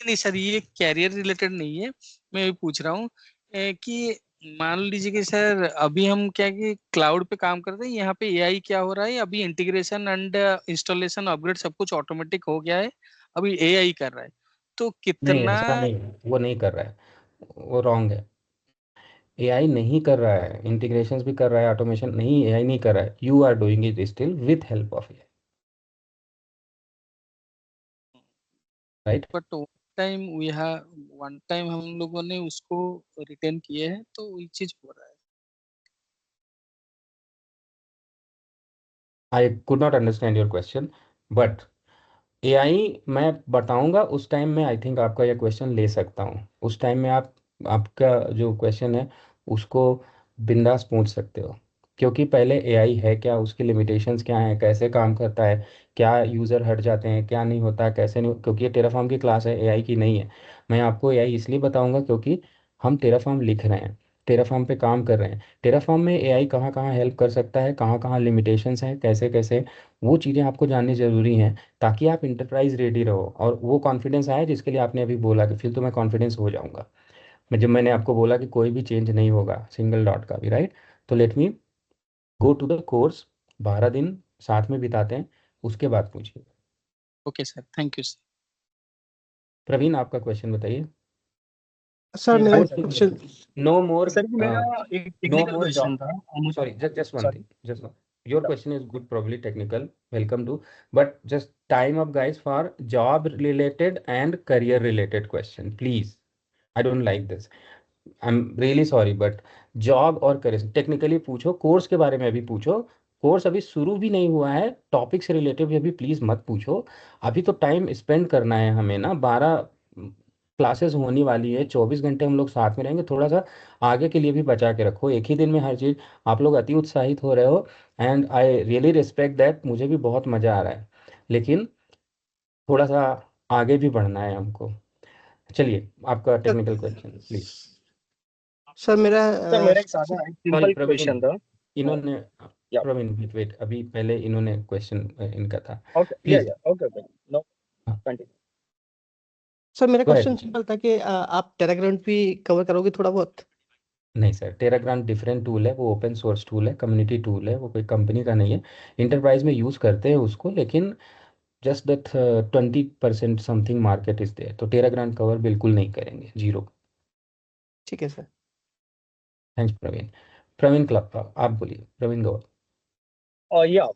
नहीं सर, ये कैरियर रिलेटेड नहीं है। मैं ये पूछ रहा हूँ कि मान लीजिए कि सर अभी हम क्या कि क्लाउड पे काम करते हैं, यहाँ पे एआई क्या हो रहा है, अभी इंटीग्रेशन एंड इंस्टॉलेशन अपग्रेड सब कुछ ऑटोमेटिक हो गया है, अभी एआई कर रहा है, तो नहीं, कितना। ऐसा नहीं है, वो नहीं कर रहा है, वो रॉन्ग है। एआई नहीं कर रहा है, इंटीग्रेशंस भी कर रहा है, ऑटोमेशन नहीं, एआई नहीं कर रहा है, you are doing it still with help of AI, right? But one time हम लोगों ने उसको रिटर्न किए हैं, तो वही चीज हो रहा है। I could not understand your question, but AI मैं बताऊंगा उस टाइम में, आई थिंक आपका ये क्वेश्चन ले सकता हूँ उस टाइम में। आप आपका जो क्वेश्चन है उसको बिंदास पूछ सकते हो, क्योंकि पहले एआई है क्या, उसकी लिमिटेशंस क्या हैं, कैसे काम करता है, क्या यूज़र हट जाते हैं, क्या नहीं होता, कैसे नहीं, क्योंकि ये टेराफॉर्म की क्लास है, एआई की नहीं है। मैं आपको एआई इसलिए बताऊंगा क्योंकि हम टेराफॉर्म लिख रहे हैं, टेराफॉर्म पे काम कर रहे हैं। टेराफॉर्म में एआई कहाँ कहाँ हेल्प कर सकता है, कहाँ कहाँ लिमिटेशंस हैं, कैसे कैसे, वो चीज़ें आपको जाननी ज़रूरी हैं, ताकि आप इंटरप्राइज रेडी रहो और वो कॉन्फिडेंस आए जिसके लिए आपने अभी बोला कि फिर तो मैं कॉन्फिडेंस हो जाऊंगा। मैं जब मैंने आपको बोला कि कोई भी चेंज नहीं होगा सिंगल डॉट का भी, राइट? तो let me go to the course, 12 दिन साथ में बिताते हैं, उसके बाद पूछिए। Okay sir, thank you sir. Praveen, आपका क्वेश्चन बताइए। सर मेरा course question, no more, sir मेरा एक no technical more question job, था। sorry, just one sorry thing, just one. Your question is good, probably technical, welcome to, but just time up guys for job related and career related question, please. I don't like this. I'm really sorry, but job और career technically पूछो, course के बारे में अभी पूछो। Course अभी शुरू भी नहीं हुआ है, टॉपिक से रिलेटेड भी अभी प्लीज़ मत पूछो। अभी तो टाइम स्पेंड करना है हमें ना, 12 क्लासेस होने वाली है, 24 घंटे हम लोग साथ में रहेंगे, थोड़ा सा आगे के लिए भी बचा के रखो, एक ही दिन में हर चीज़। आप लोग अति उत्साहित हो रहे हो and I really respect that, मुझे भी बहुत मज़ा आ रहा है, लेकिन थोड़ा सा आगे भी बढ़ना है हमको। चलिए, आपका टेक्निकल क्वेश्चन प्लीज। सर मेरा सर मेरा एक सादा एक सॉरी सिंपल प्रवीण, क्वेश्चन था। इन्होंने, या प्रवीण वेट वेट, अभी पहले इन्होंने क्वेश्चन इनका था, okay, please. Okay okay, no continue. Sir मेरा गो क्वेश्चन अहेड। सिंपल था कि आप टेराग्राउंड भी कवर करोगे थोड़ा बहुत। नहीं सर, टेराग्राम डिफरेंट टूल है, वो ओपन सोर्स टूल है, कम्युनिटी टूल है, वो कोई कंपनी का नहीं है। इंटरप्राइज में यूज़ करते हैं उसको, लेकिन just that 20% something market is there, तो टेराग्राम कवर बिल्कुल नहीं करेंगे, जीरो। ठीक है sir. Thanks Praveen. Praveen club, आप बोलिए, प्रवीण गौर। या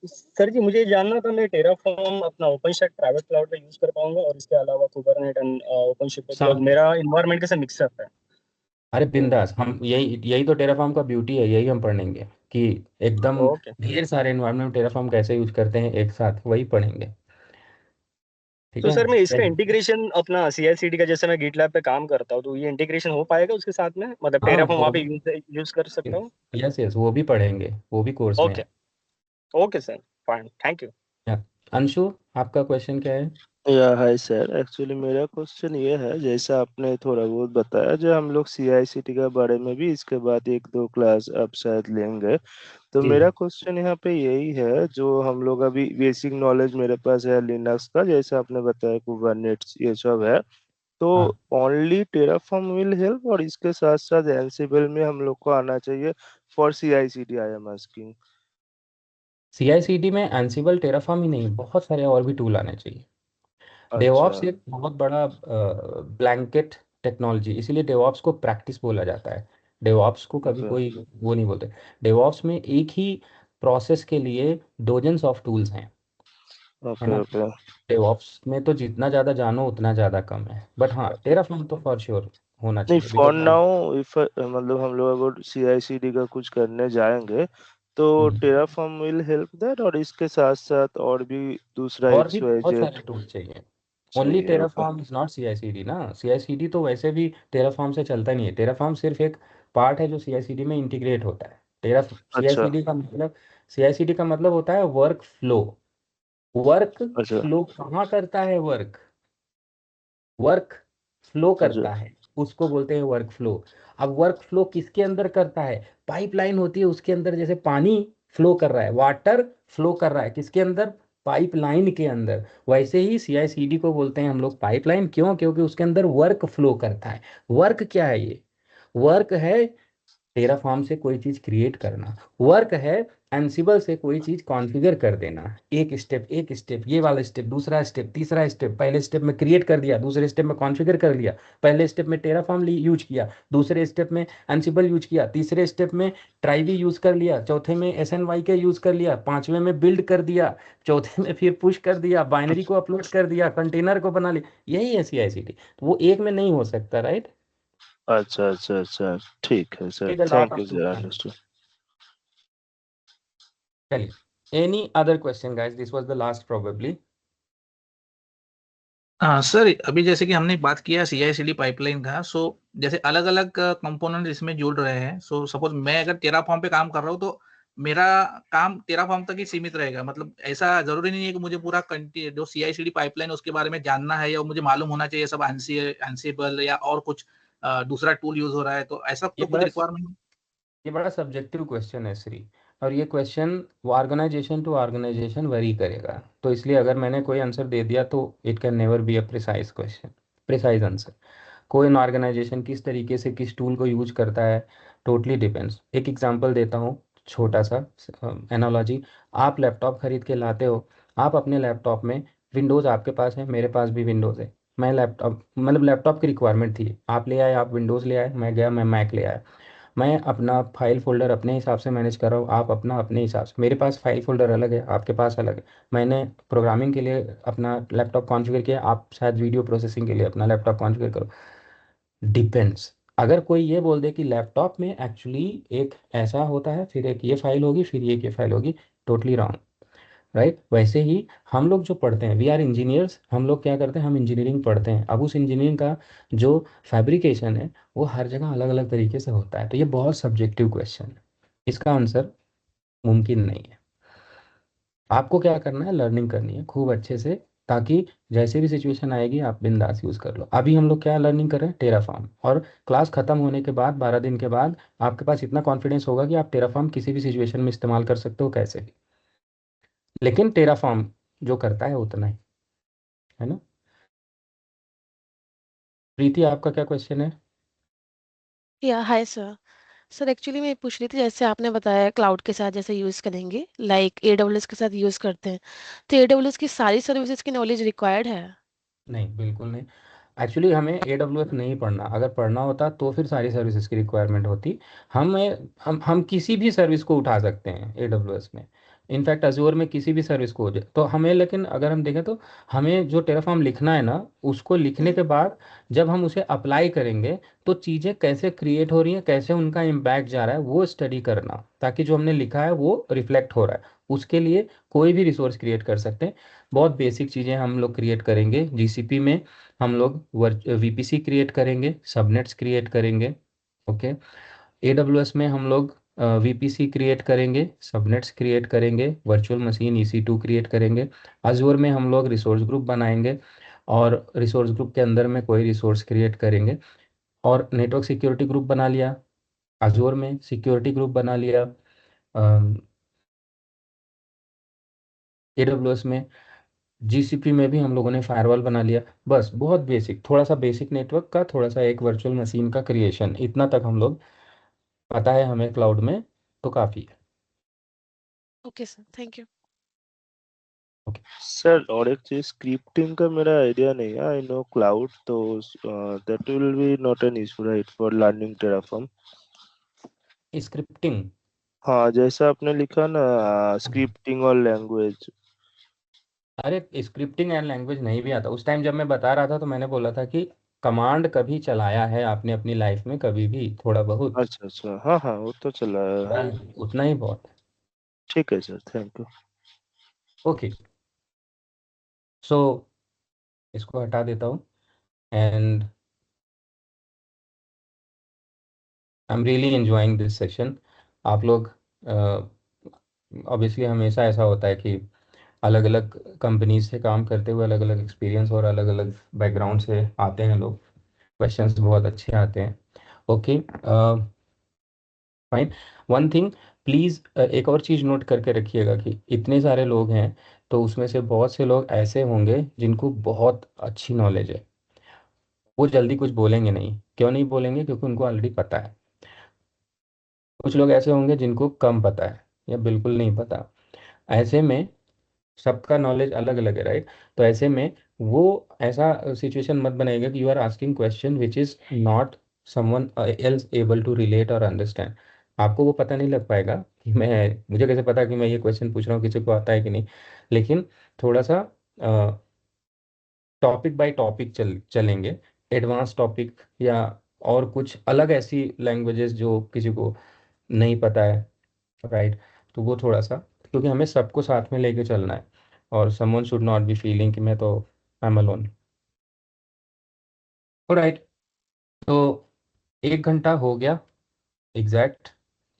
सर जी, मुझे जानना था मैं टेराफॉर्म अपना ओपनस्टैक प्राइवेट क्लाउड पे यूज कर पाऊंगा और इसके अलावा कुबरनेट एंड ओपनशिप पे, बिकॉज सब, मेरा इन्वायरमेंट कैसे मिक्सअप है। अरे तो बिंदास, हम यही यही तो टेराफॉर्म का ब्यूटी है, यही हम पढ़ेंगे कि एकदम ओके, ढेर सारे एनवायरनमेंट टेराफॉर्म कैसे यूज करते हैं एक साथ, वही पढ़ेंगे। ठीक तो है। सर मैं इसका इंटीग्रेशन अपना CI/CD का, जैसे मैं गिटलैब पे काम करता हूँ, तो ये इंटीग्रेशन हो पाएगा उसके साथ में, मतलब हाँ टेराफॉर्म वो वहाँ पे भी, यूज कर सकता हूँ। यस यस, वो भी पढ़ेंगे, वो भी कोर्स में ओके, है। Okay sir, fine, thank you. या, अंशु, आपका क्वेश्चन क्या है? या हाय सर, एक्चुअली मेरा क्वेश्चन ये है, जैसा आपने थोड़ा बहुत बताया, जो हम लोग CI/CD के बारे में भी इसके बाद एक दो क्लास अब शायद लेंगे, तो जी मेरा जी। क्वेश्चन यहाँ पे यही है, जो हम लोग अभी बेसिक नॉलेज मेरे पास है लिनक्स का, जैसा आपने बताया कुबरनेट्स ये सब है, तो हाँ, ओनली टेराफॉर्म विल हेल्प और इसके साथ साथ एंसिबल में हम लोग को आना चाहिए for CI/CD, I am asking. CI/CD में एंसिबल टेराफॉर्म ही नहीं, बहुत सारे और भी टूल आने चाहिए। अच्छा। डेवॉप्स एक बहुत बड़ा ब्लैंकेट टेक्नोलॉजी, इसीलिए डेवॉप्स को प्रैक्टिस बोला जाता है। डेवॉप्स को कभी ओके कोई वो नहीं बोलते। डेवॉप्स में एक ही प्रोसेस के लिए डोजेंस ऑफ टूल्स हैं, है ओके ना? ओके। डेवॉप्स में तो जितना ज़्यादा जानो उतना ज़्यादा कम है, बट हाँ टेराफॉर्म तो फॉर श्योर होना नहीं, चाहिए, फॉर बिकॉज नाउ इफ मतलब हम लोग अगर CI/CD का कुछ करने जाएंगे तो टेराफॉर्म विल हेल्प दैट, और इसके साथ साथ और भी दूसरा और भी एक्स वाई बहुत सारे जेड टूल चाहिए। ओनली चाहिए। Okay Terraform is not CI/CD ना, CI/CD तो वैसे भी टेराफॉर्म से चलता नहीं है, टेराफॉर्म सिर्फ एक पार्ट है जो CI/CD में इंटीग्रेट होता है। अच्छा CI/CD का मतलब होता है वर्क फ्लो। वर्क अच्छा फ्लो कहाँ करता है? वर्क फ्लो अच्छा करता है, उसको बोलते हैं वर्क फ्लो। अब वर्क फ्लो किसके अंदर करता है? पाइपलाइन होती है उसके अंदर, जैसे पानी फ्लो कर रहा है, वाटर फ्लो कर रहा है किसके अंदर? पाइपलाइन के अंदर। वैसे ही CI/CD को बोलते हैं हम लोग पाइपलाइन। क्यों? क्योंकि उसके अंदर वर्क फ्लो करता है। वर्क क्या है? ये वर्क है टेराफॉर्म से कोई चीज क्रिएट करना। वर्क है एंसिबल से कोई चीज कॉन्फ़िगर कर देना। एक स्टेप, ये वाला स्टेप, दूसरा स्टेप, तीसरा स्टेप। पहले स्टेप में क्रिएट कर दिया, दूसरे स्टेप में कॉन्फ़िगर कर लिया। पहले स्टेप में टेराफॉर्म यूज किया, दूसरे स्टेप में एंसिबल यूज किया, तीसरे स्टेप में ट्राइवी यूज कर लिया, चौथे में SNYK यूज कर लिया, पांचवें में बिल्ड कर दिया, चौथे में फिर पुश कर दिया, बाइनरी को अपलोड कर दिया, कंटेनर को बना लिया। यही है CI/CD। तो वो एक में नहीं हो सकता, राइट? अच्छा अच्छा अच्छा, ठीक है sir, It is a lot thank of you things. Sir, understood. चलिए, any other question guys? This was the last probably. हाँ सर, अभी जैसे कि हमने बात किया CI/CD पाइपलाइन का, सो जैसे अलग अलग कंपोनेंट इसमें जुड़ रहे हैं। सो सपोज मैं अगर टेराफॉर्म पे काम कर रहा हूँ तो मेरा काम टेराफॉर्म तक ही सीमित रहेगा। मतलब ऐसा जरूरी नहीं है कि मुझे पूरा जो CI/CD पाइपलाइन उसके बारे में जानना है या मुझे मालूम होना चाहिए सब एंसिबल या और कुछ दूसरा टूल यूज हो रहा है, तो ऐसा ये तो कुछ बड़ा रिक्वायरमेंट। ये बड़ा सब्जेक्टिव क्वेश्चन है श्री। और ये question organisation to organisation vary करेगा। तो इसलिए अगर मैंने कोई आंसर दे दिया तो it can never be a precise question, precise answer. कोई ऑर्गेनाइजेशन किस तरीके से किस टूल को यूज करता है, टोटली डिपेंड्स। एक एग्जांपल देता हूँ, छोटा सा एनालॉजी। आप लैपटॉप खरीद के लाते हो, आप अपने लैपटॉप में विंडोज़ आपके पास है, मेरे पास भी विंडोज़ है। मैं लैपटॉप मतलब लैपटॉप की रिक्वायरमेंट थी, आप ले आए, आप विंडोज़ ले आए, मैं गया मैं मैक ले आया। मैं अपना फाइल फोल्डर अपने हिसाब से मैनेज कर रहा हूँ, आप अपना अपने हिसाब से। मेरे पास फाइल फोल्डर अलग है, आपके पास अलग है। मैंने प्रोग्रामिंग के लिए अपना लैपटॉप कॉन्फ़िगर किया, आप शायद वीडियो प्रोसेसिंग के लिए अपना लैपटॉप कॉन्फ़िगर करो। डिपेंड्स। अगर कोई ये बोल दे कि लैपटॉप में एक्चुअली एक ऐसा होता है, फिर एक ये फाइल होगी, फिर ये फाइल होगी, टोटली रॉन्ग, राइट? वैसे ही हम लोग जो पढ़ते हैं, वी आर इंजीनियर्स, हम लोग क्या करते हैं, हम इंजीनियरिंग पढ़ते हैं। अब उस इंजीनियरिंग का जो फैब्रिकेशन है वो हर जगह अलग अलग तरीके से होता है। तो ये बहुत सब्जेक्टिव क्वेश्चन है, इसका आंसर मुमकिन नहीं है। आपको क्या करना है, लर्निंग करनी है खूब अच्छे से, ताकि जैसे भी सिचुएशन आएगी आप बिंदास यूज़ कर लो। अभी हम लोग क्या लर्निंग कर रहे हैं, टेराफॉर्म। और क्लास खत्म होने के बाद 12 दिन के बाद आपके पास इतना कॉन्फिडेंस होगा कि आप टेराफॉर्म किसी भी सिचुएशन में इस्तेमाल कर सकते हो, कैसे भी। लेकिन टेराफॉर्म जो करता है उतना ही, है ना? प्रीति, आपका क्या क्वेश्चन है? या हाय सर। सर एक्चुअली मैं पूछ रही थी, जैसे आपने बताया क्लाउड के साथ जैसे यूज़ करेंगे, लाइक AWS के साथ यूज़ करते हैं, तो AWS की सारी सर्विसेज की नॉलेज रिक्वायर्ड है? नहीं, बिल्कुल नहीं। एक्चुअली हमें AWS नहीं पढ़ना। अगर पढ़ना होता तो फिर सारी सर्विसेज की रिक्वायरमेंट होती। हम किसी भी सर्विस को उठा सकते हैं AWS में। इनफैक्ट अजूर में किसी भी सर्विस को हो जाए तो हमें, लेकिन अगर हम देखें तो हमें जो टेराफॉर्म लिखना है ना, उसको लिखने हम्म। के बाद जब हम उसे अप्लाई करेंगे तो चीज़ें कैसे क्रिएट हो रही हैं, कैसे उनका इम्पैक्ट जा रहा है, वो स्टडी करना, ताकि जो हमने लिखा है वो रिफ्लेक्ट हो रहा है। उसके लिए कोई भी रिसोर्स क्रिएट कर सकते हैं। बहुत बेसिक चीज़ें हम लोग क्रिएट करेंगे GCP में। हम लोग VPC क्रिएट करेंगे, सबनेट्स क्रिएट करेंगे, ओके। AWS में हम लोग VPC क्रिएट करेंगे, सबनेट्स क्रिएट करेंगे, वर्चुअल मशीन EC2 क्रिएट करेंगे। अजूर में हम लोग रिसोर्स ग्रुप बनाएंगे और रिसोर्स ग्रुप के अंदर में कोई रिसोर्स क्रिएट करेंगे। और नेटवर्क सिक्योरिटी ग्रुप बना लिया, अजूर में सिक्योरिटी ग्रुप बना लिया, AWS में। GCP में भी हम लोगों ने फायरवॉल बना लिया। बस बहुत बेसिक, थोड़ा सा बेसिक नेटवर्क का, थोड़ा सा एक वर्चुअल मशीन का क्रिएशन, इतना तक हम लोग पता है हमें क्लाउड में, तो काफ़ी है। Okay sir, thank you. Okay. Sir और एक चीज, स्क्रिप्टिंग का मेरा आइडिया नहीं है, आई नो क्लाउड, तो that will be not an issue right for learning Terraform. Scripting? हाँ, जैसा आपने लिखा ना, स्क्रिप्टिंग और लैंग्वेज। अरे स्क्रिप्टिंग एंड लैंग्वेज नहीं भी आता। उस टाइम जब मैं बता रहा था तो मैंने बोला था कि कमांड कभी चलाया है आपने अपनी लाइफ में, कभी भी थोड़ा बहुत? अच्छा अच्छा, हाँ हाँ, वो तो चला है। हाँ, उतना ही बहुत है। ठीक है सर, थैंक यू। ओके, सो इसको हटा देता हूँ। And I am really enjoying this session. आप लोग ऑब्वियसली हमेशा ऐसा होता है कि अलग अलग कंपनीज से काम करते हुए अलग अलग एक्सपीरियंस और अलग अलग बैकग्राउंड से आते हैं लोग, क्वेश्चंस बहुत अच्छे आते हैं। Okay fine. One thing please, एक और चीज़ नोट करके रखिएगा कि इतने सारे लोग हैं तो उसमें से बहुत से लोग ऐसे होंगे जिनको बहुत अच्छी नॉलेज है, वो जल्दी कुछ बोलेंगे नहीं। क्यों नहीं बोलेंगे? क्योंकि उनको ऑलरेडी पता है। कुछ लोग ऐसे होंगे जिनको कम पता है या बिल्कुल नहीं पता। ऐसे में सबका नॉलेज अलग अलग है, राइट? तो ऐसे में वो ऐसा सिचुएशन मत बनाइएगा कि you are asking question which is not someone else able to relate और अंडरस्टैंड। आपको वो पता नहीं लग पाएगा कि मैं, मुझे कैसे पता कि मैं ये क्वेश्चन पूछ रहा हूँ किसी को आता है कि नहीं। लेकिन थोड़ा सा टॉपिक बाय टॉपिक चलेंगे, एडवांस टॉपिक या और कुछ अलग ऐसी लैंग्वेजेस जो किसी को नहीं पता है, राइट? तो वो थोड़ा सा, क्योंकि हमें सबको साथ में लेके चलना है और someone should not be feeling कि मैं तो आई एम अलोन। राइट, तो 1 घंटा हो गया एग्जैक्ट,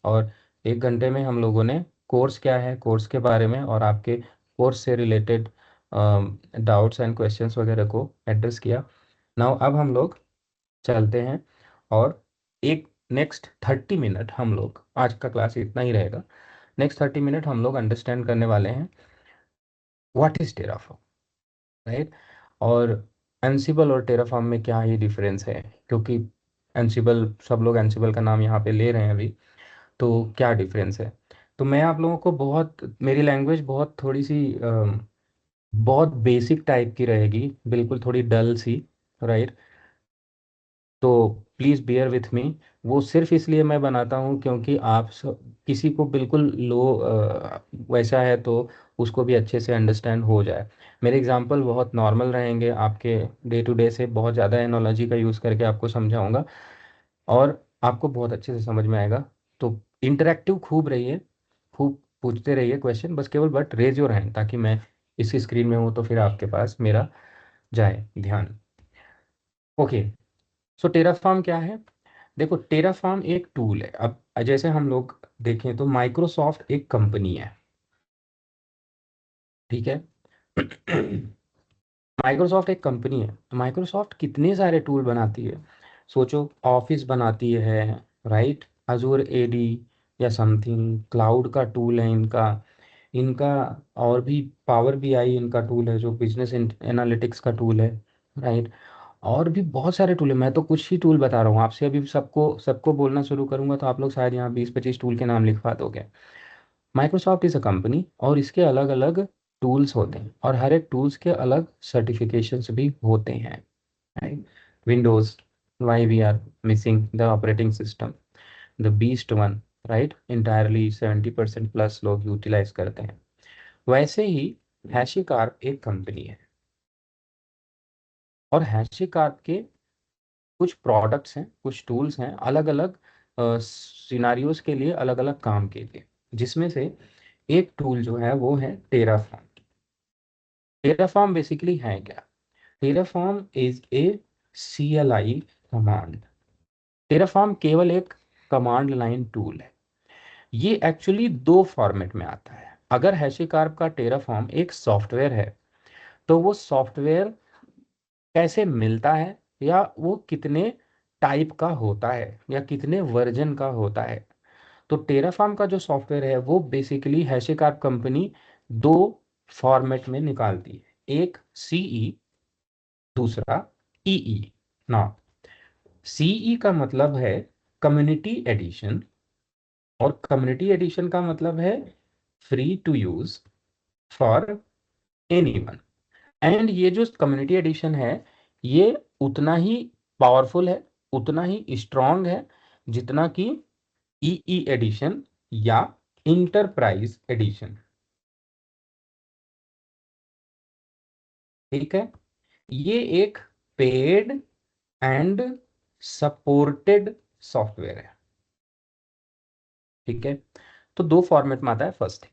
और 1 घंटे में हम लोगों ने कोर्स क्या है, कोर्स के बारे में और आपके कोर्स से रिलेटेड डाउट्स एंड क्वेश्चंस वगैरह को एड्रेस किया। नाउ अब हम लोग चलते हैं और एक नेक्स्ट 30 मिनट हम लोग, आज का क्लास इतना ही रहेगा, नेक्स्ट 30 मिनट हम लोग अंडरस्टैंड करने वाले हैं व्हाट इज टेराफॉर्म, राइट? और एंसिबल और टेराफॉर्म में क्या ही डिफरेंस है, क्योंकि एंसिबल, सब लोग एंसिबल का नाम यहाँ पे ले रहे हैं अभी, तो क्या डिफरेंस है। तो मैं आप लोगों को बहुत, मेरी लैंग्वेज बहुत थोड़ी सी बहुत बेसिक टाइप की रहेगी, बिल्कुल थोड़ी डल सी, राइट? तो प्लीज़ बियर विथ मी। वो सिर्फ इसलिए मैं बनाता हूँ क्योंकि आप किसी को बिल्कुल लो वैसा है तो उसको भी अच्छे से अंडरस्टैंड हो जाए। मेरे एग्जांपल बहुत नॉर्मल रहेंगे, आपके डे टू डे से बहुत ज़्यादा एनोलॉजी का यूज़ करके आपको समझाऊंगा और आपको बहुत अच्छे से समझ में आएगा। तो इंटरेक्टिव खूब रहिए, खूब पूछते रहिए क्वेश्चन, बस केवल बट रेज योर हैंड, ताकि मैं इसी स्क्रीन में हूँ तो फिर आपके पास मेरा जाए ध्यान। ओके, सो टेराफॉर्म क्या है? देखो, टेराफॉर्म एक टूल है। अब जैसे हम लोग देखें तो माइक्रोसॉफ्ट एक कंपनी है, ठीक है? माइक्रोसॉफ्ट एक कंपनी है, तो माइक्रोसॉफ्ट कितने सारे टूल बनाती है। सोचो, ऑफिस बनाती है, राइट? अजूर एडी या समथिंग क्लाउड का टूल है इनका इनका और भी पावर बीआई इनका टूल है जो बिजनेस एनालिटिक्स का टूल है, राइट? और भी बहुत सारे टूल है, मैं तो कुछ ही टूल बता रहा हूँ आपसे, अभी सबको सबको बोलना शुरू करूंगा तो आप लोग शायद यहाँ 20-25 टूल के नाम लिखवा दोगे। माइक्रोसॉफ्ट इज अ कंपनी और इसके अलग अलग टूल्स होते हैं और हर एक टूल्स के अलग सर्टिफिकेशंस भी होते हैं, right? Windows, why we are missing the operating system, the beast one, right? Entirely 70% plus लोग यूटिलाइज करते हैं। वैसे ही हैशिकार्प एक कंपनी है और हैशिकार्प के कुछ प्रोडक्ट्स हैं, कुछ टूल्स हैं, अलग अलग सिनारियोज के लिए, अलग अलग काम के लिए, जिसमें से एक टूल जो है वो है टेराफॉर्म। टेराफॉर्म बेसिकली है क्या? Terraform is a CLI command. Terraform केवल एक कमांड लाइन टूल है। ये एक्चुअली दो फॉर्मेट में आता है। अगर हैशिकार्प का टेराफॉर्म एक सॉफ्टवेयर है तो वो सॉफ्टवेयर कैसे मिलता है या वो कितने टाइप का होता है या कितने वर्जन का होता है। तो टेराफॉर्म का जो सॉफ्टवेयर है वो बेसिकली हैशिकार्प कंपनी दो फॉर्मेट में निकालती है, एक CE, दूसरा EE। ना, CE का मतलब है कम्युनिटी एडिशन और कम्युनिटी एडिशन का मतलब है free to use for anyone. And ये जो कम्युनिटी एडिशन है ये उतना ही पावरफुल है, उतना ही स्ट्रांग है जितना कि EE एडिशन या इंटरप्राइज एडिशन, ठीक है? ये एक पेड एंड सपोर्टेड सॉफ्टवेयर है, ठीक है? तो दो फॉर्मेट में आता है, फर्स्ट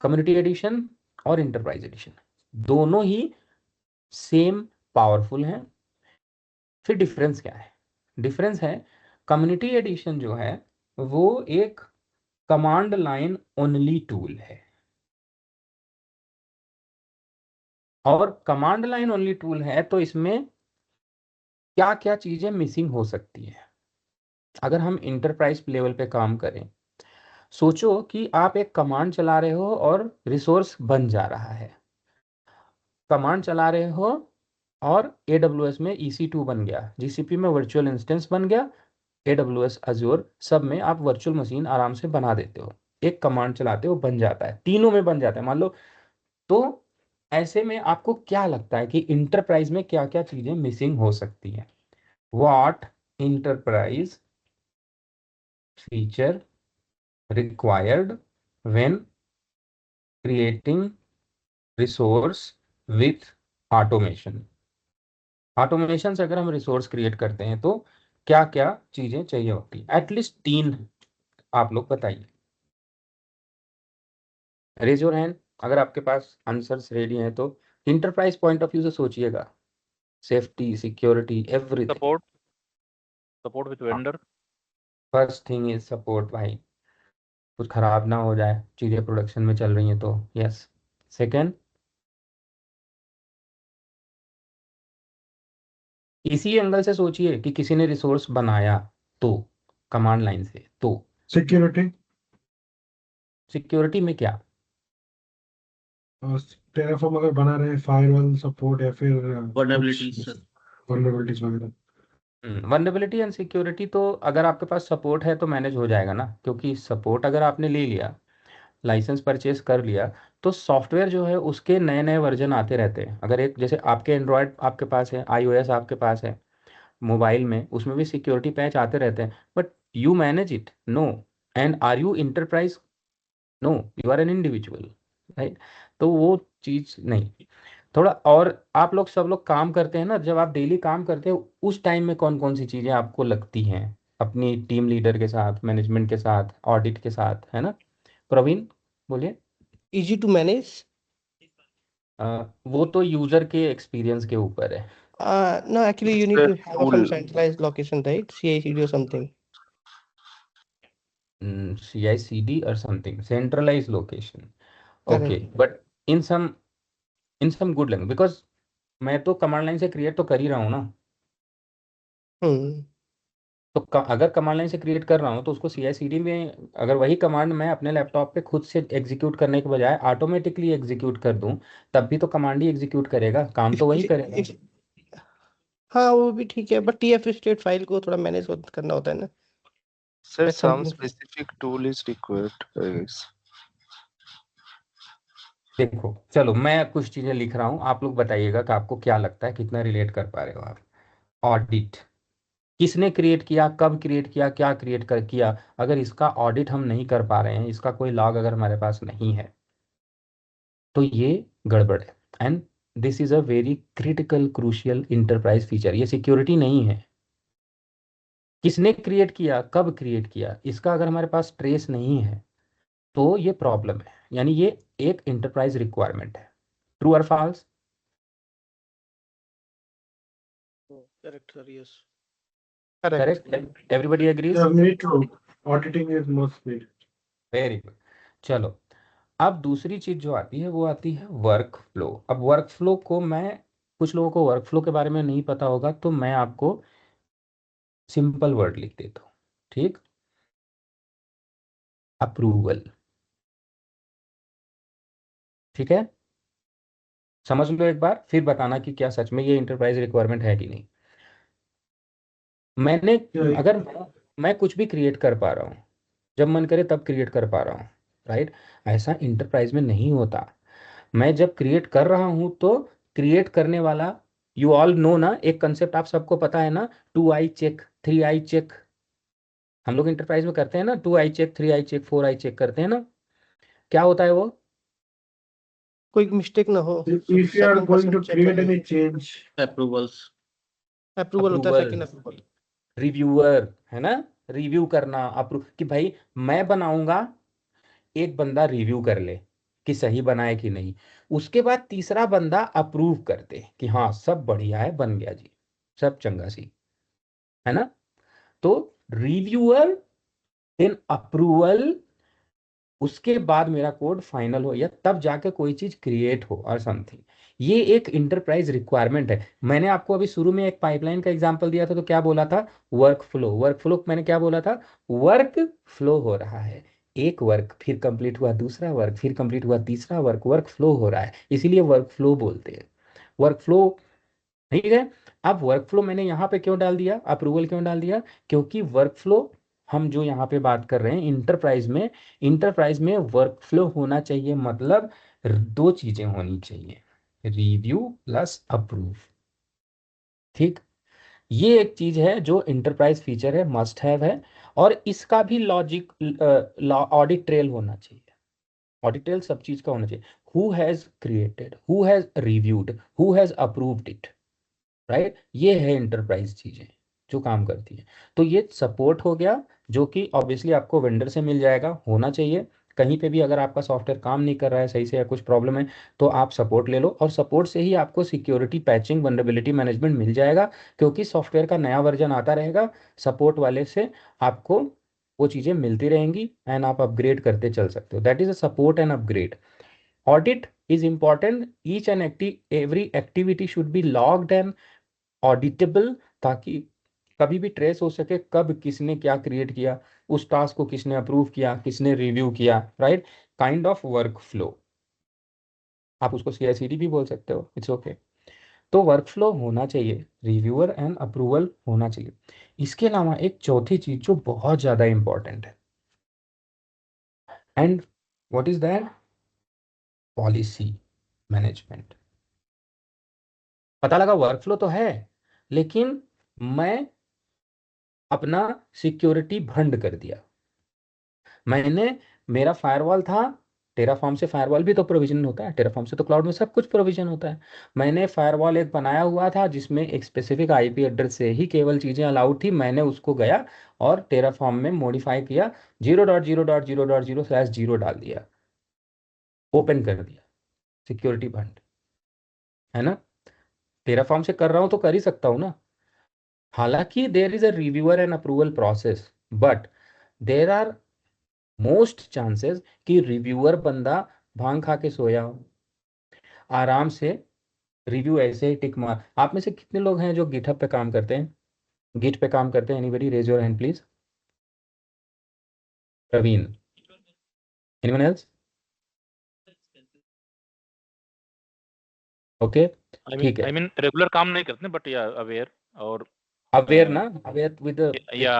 कम्युनिटी एडिशन और इंटरप्राइज एडिशन, दोनों ही सेम पावरफुल हैं। फिर डिफरेंस क्या है? डिफरेंस है कम्युनिटी एडिशन जो है वो एक कमांड लाइन ओनली टूल है, और कमांड लाइन ओनली टूल है तो इसमें क्या क्या चीजें मिसिंग हो सकती है। अगर हम इंटरप्राइज लेवल पे काम करें, सोचो कि आप एक कमांड चला रहे हो और रिसोर्स बन जा रहा है, कमांड चला रहे हो और AWS में EC2 बन गया, GCP में वर्चुअल इंस्टेंस बन गया, AWS Azure सब में आप वर्चुअल मशीन आराम से बना देते हो, एक कमांड चलाते हो बन जाता है, तीनों में बन जाता है मान लो। तो ऐसे में आपको क्या लगता है कि इंटरप्राइज में क्या क्या चीजें मिसिंग हो सकती हैं? What enterprise feature required when creating resource with automation. Automation से अगर हम रिसोर्स क्रिएट करते हैं तो क्या क्या चीजें चाहिए होती है? एटलीस्ट 3 आप लोग बताइए। रेज योर हैंड अगर आपके पास आंसर्स रेडी हैं तो। इंटरप्राइज पॉइंट ऑफ व्यू से सोचिएगा, safety, security, everything. Support with vendor. First thing is support भाई, कुछ खराब ना हो जाए, चीजें प्रोडक्शन में चल रही हैं तो यस। सेकंड, इसी एंगल से सोचिए कि किसी ने रिसोर्स बनाया तो कमांड लाइन से, तो सिक्योरिटी, सिक्योरिटी में क्या? टेराफॉर्म अगर बना रहे हैं, फायरवॉल सपोर्ट या फिर Vulnerabilities, sir. वल्नरेबिलिटीज वगैरह। वनरेबिलिटी एंड सिक्योरिटी तो अगर आपके पास सपोर्ट है तो मैनेज हो जाएगा ना, क्योंकि सपोर्ट अगर आपने ले लिया, लाइसेंस परचेज कर लिया, तो सॉफ्टवेयर जो है उसके नए नए वर्जन आते रहते हैं। अगर एक जैसे आपके एंड्रॉयड आपके पास है, iOS आपके पास है मोबाइल में, उसमें भी सिक्योरिटी पैच आते रहते हैं, but you manage it? No. And are you enterprise? No, you are an individual, right? तो वो चीज नहीं। थोड़ा और आप लोग सब लोग काम करते हैं ना, जब आप डेली काम करते हो उस टाइम में कौन कौन सी चीजें आपको लगती हैं अपनी टीम लीडर के साथ, मैनेजमेंट के साथ, ऑडिट के साथ, है ना? प्रवीण बोलिए। Easy to manage? वो तो यूजर के एक्सपीरियंस के ऊपर है। No, actually you need The to have some tool. centralized location, right? CI/CD or something. CI/CD or something, centralized location, okay, Correct. but in some good language, because मैं तो command line से create तो कर ही रहा हूँ ना, Hmm. तो अगर कमांड लाइन से क्रिएट कर रहा हूँ तो उसको CI/CD में अगर वही कमांड मैं अपने लैपटॉप पे खुद से एग्जीक्यूट करने के बजाय ऑटोमेटिकली एग्जीक्यूट कर दूं, तब भी तो कमांड ही एग्जीक्यूट करेगा, काम If, तो वही if, करेगा। if हाँ वो भी ठीक है, बट TF स्टेट फाइल को थोड़ा मैनेज करना होता है ना। Sir, That's some something. specific tool is required, I guess. देखो चलो मैं कुछ चीजें लिख रहा हूँ, आप लोग बताइएगा कि आपको क्या लगता है, कितना रिलेट कर पा रहे हो आप। ऑडिट किसने क्रिएट किया, कब क्रिएट किया, क्या क्रिएट कर किया? अगर इसका ऑडिट हम नहीं कर पा रहे हैं, इसका कोई लॉग अगर हमारे पास नहीं है, तो ये गड़बड़ है। And this is a very critical crucial enterprise feature. ये सिक्योरिटी नहीं है। किसने क्रिएट किया, कब क्रिएट किया, इसका अगर हमारे पास ट्रेस नहीं है तो ये प्रॉब्लम है, यानी ये एक इंटरप्राइज रिक्वायरमेंट है। ट्रू और false? Correct, sir. Yes. Correct. Correct, everybody agrees? Need to auditing is must need. Very good. चलो अब दूसरी चीज जो आती है वो आती है वर्क फ्लो। अब वर्क फ्लो को मैं, कुछ लोगों को वर्क फ्लो के बारे में नहीं पता होगा तो मैं आपको सिंपल वर्ड लिख देता हूँ, ठीक? अप्रूवल, ठीक है? समझ लो एक बार, फिर बताना कि क्या सच में ये इंटरप्राइज रिक्वायरमेंट है कि नहीं। मैंने अगर मैं कुछ भी क्रिएट कर पा रहा हूँ, जब मन करे तब क्रिएट कर पा रहा हूँ, राइट? ऐसा इंटरप्राइज में नहीं होता। मैं जब क्रिएट कर रहा हूँ तो क्रिएट करने वाला, यू ऑल नो ना, एक कंसेप्ट आप सबको पता है ना, 2 आई चेक, 3 आई चेक। हम लोग इंटरप्राइज में करते हैं ना, 2 I check, 3 I check, 4 I check करते हैं ना। क्या होता है वो? कोई मिस्टेक ना हो। If you are going to create any change, Approvals. Approval होता है, अप्रूवल, सेकंड अप्रूवल। रिव्यूअर, है ना? रिव्यू करना, अप्रूव, कि भाई मैं बनाऊंगा, एक बंदा रिव्यू कर ले कि सही बनाए कि नहीं, उसके बाद तीसरा बंदा अप्रूव कर दे कि हाँ सब बढ़िया है, बन गया जी, सब चंगा सी, है ना? तो रिव्यूअर, देन अप्रूवल, उसके बाद मेरा कोड फाइनल हो या तब जाके कोई चीज क्रिएट हो और समथिंग। ये एक इंटरप्राइज रिक्वायरमेंट है। मैंने आपको अभी शुरू में एक पाइपलाइन का एग्जांपल दिया था, तो क्या बोला था? Work flow. वर्क फ्लो मैंने क्या बोला था? वर्क फ्लो हो रहा है, एक वर्क फिर कंप्लीट हुआ, दूसरा वर्क फिर कंप्लीट हुआ, तीसरा वर्क, वर्क फ्लो हो रहा है, इसीलिए वर्क फ्लो बोलते हैं। वर्क फ्लो, ठीक है। अब वर्क फ्लो मैंने यहाँ पे क्यों डाल दिया, अप्रूवल क्यों डाल दिया? क्योंकि वर्क फ्लो हम जो यहाँ पे बात कर रहे हैं इंटरप्राइज में वर्क फ्लो होना चाहिए, मतलब दो चीजें होनी चाहिए, रिव्यू प्लस अप्रूव। ठीक, ये एक चीज है जो इंटरप्राइज फीचर है, मस्ट हैव है। और इसका भी लॉजिक, ऑडिट ट्रेल होना चाहिए। ऑडिट ट्रेल सब चीज का होना चाहिए। Who has created, who has reviewed, who has approved it, right? ये है इंटरप्राइज चीजें जो काम करती है। तो ये सपोर्ट हो गया, जो कि ऑब्वियसली आपको वेंडर से मिल जाएगा, होना चाहिए। कहीं पे भी अगर आपका सॉफ्टवेयर काम नहीं कर रहा है सही से या कुछ प्रॉब्लम है तो आप सपोर्ट ले लो, और सपोर्ट से ही आपको सिक्योरिटी पैचिंग वल्नरेबिलिटी मैनेजमेंट मिल जाएगा, क्योंकि सॉफ्टवेयर का नया वर्जन आता रहेगा, सपोर्ट वाले से आपको वो चीज़ें मिलती रहेंगी एंड आप अपग्रेड करते चल सकते हो। That is a support and upgrade. Audit is important, each and every activity should be logged and auditable, ताकि कभी भी ट्रेस हो सके कब किसने क्या क्रिएट किया, उस टास्क को किसने अप्रूव किया, किसने रिव्यू किया, right? Kind of work flow, आप उसको CI/CD भी बोल सकते हो, इट्स ओके। तो वर्क फ्लो होना चाहिए, रिव्यूअर एंड अप्रूवल होना चाहिए। इसके अलावा एक चौथी चीज जो बहुत ज्यादा इंपॉर्टेंट है, and what is that? Policy management. पता लगा वर्क फ्लो तो है, लेकिन मैं अपना सिक्योरिटी भंड कर दिया। मैंने, मेरा फायरवॉल था, टेराफॉर्म से फायरवॉल भी तो प्रोविजन होता है, टेराफॉर्म से तो क्लाउड में सब कुछ प्रोविजन होता है। मैंने फायरवॉल एक बनाया हुआ था जिसमें एक स्पेसिफिक IP एड्रेस से ही केवल चीज़ें अलाउड थी, मैंने उसको गया और टेराफॉर्म में मॉडिफाई किया, 0.0.0.0/0 डाल दिया, ओपन कर दिया, सिक्योरिटी भंड, है ना? टेराफॉर्म से कर रहा हूँ तो कर ही सकता हूँ ना। हालांकि there is a reviewer and approval process, but there are most chances कि रिव्यूअर बंदा भांग खा के सोया हो, आराम से रिव्यू ऐसे ही टिक मार। आप में से कितने लोग हैं जो गिटहब पे काम करते हैं, गिट पे काम करते हैं? Anybody raise your hand please. Praveen, anyone else? Okay, ठीक है। आई मीन रेगुलर काम नहीं करते बट या अवेयर और अवेयर ना, अवेयर विद या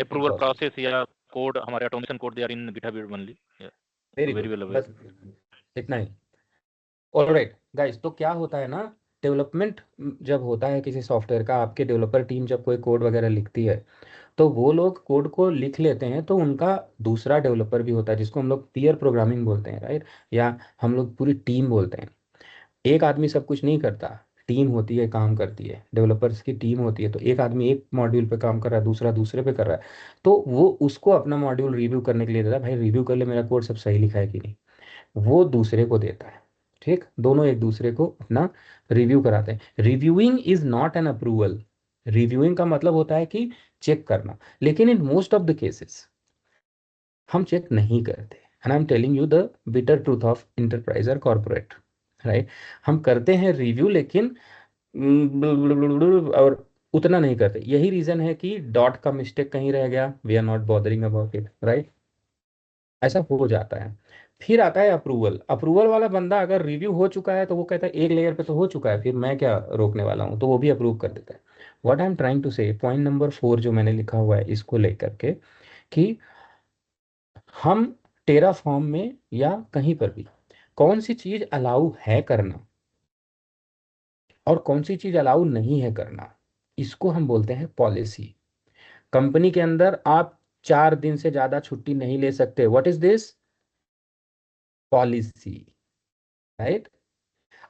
अप्रूवल प्रोसेस या कोड, हमारे automation code they are in GitHub only. Very very good, well aware. बस इतना ही। ऑलराइट गाइस, तो क्या होता है ना, डेवलपमेंट जब होता है किसी सॉफ्टवेयर का, आपके डेवलपर टीम जब कोई कोड वगैरह लिखती है, तो वो लोग कोड को लिख लेते हैं, तो उनका दूसरा डेवलपर भी होता है जिसको हम लोग पीयर प्रोग्रामिंग बोलते हैं, राइट? या हम लोग पूरी टीम बोलते हैं। एक आदमी सब कुछ नहीं करता, टीम होती है, काम करती है, डेवलपर्स की टीम होती है। तो एक आदमी एक मॉड्यूल पे काम कर रहा है, दूसरा दूसरे पे कर रहा है, तो वो उसको अपना मॉड्यूल रिव्यू करने के लिए देता है, भाई रिव्यू कर ले मेरा कोड सब सही लिखा है कि नहीं, वो दूसरे को देता है। ठीक, दोनों एक दूसरे को अपना रिव्यू कराते हैं। Reviewing is not an approval. Reviewing का मतलब होता है कि चेक करना, लेकिन in most of the cases हम चेक नहीं करते। And I am telling you the bitter truth of enterprise और कॉर्पोरेट, राइट? हम करते हैं रिव्यू, लेकिन और उतना नहीं करते। यही रीजन है कि डॉट का मिस्टेक कहीं रह गया, we are not bothering about it, right? ऐसा हो जाता है। फिर आता है अप्रूवल। अप्रूवल वाला बंदा अगर रिव्यू हो चुका है तो वो कहता है एक लेयर पे तो हो चुका है, फिर मैं क्या रोकने वाला हूँ, तो वो भी अप्रूव कर देता है। What I am trying to say, point number 4 जो मैंने लिखा हुआ है इसको लेकर के, कि हम टेराफॉर्म में या कहीं पर भी कौन सी चीज अलाउ है करना और कौन सी चीज अलाउ नहीं है करना, इसको हम बोलते हैं पॉलिसी। कंपनी के अंदर आप 4 दिन से ज्यादा छुट्टी नहीं ले सकते, what is this? Policy, right?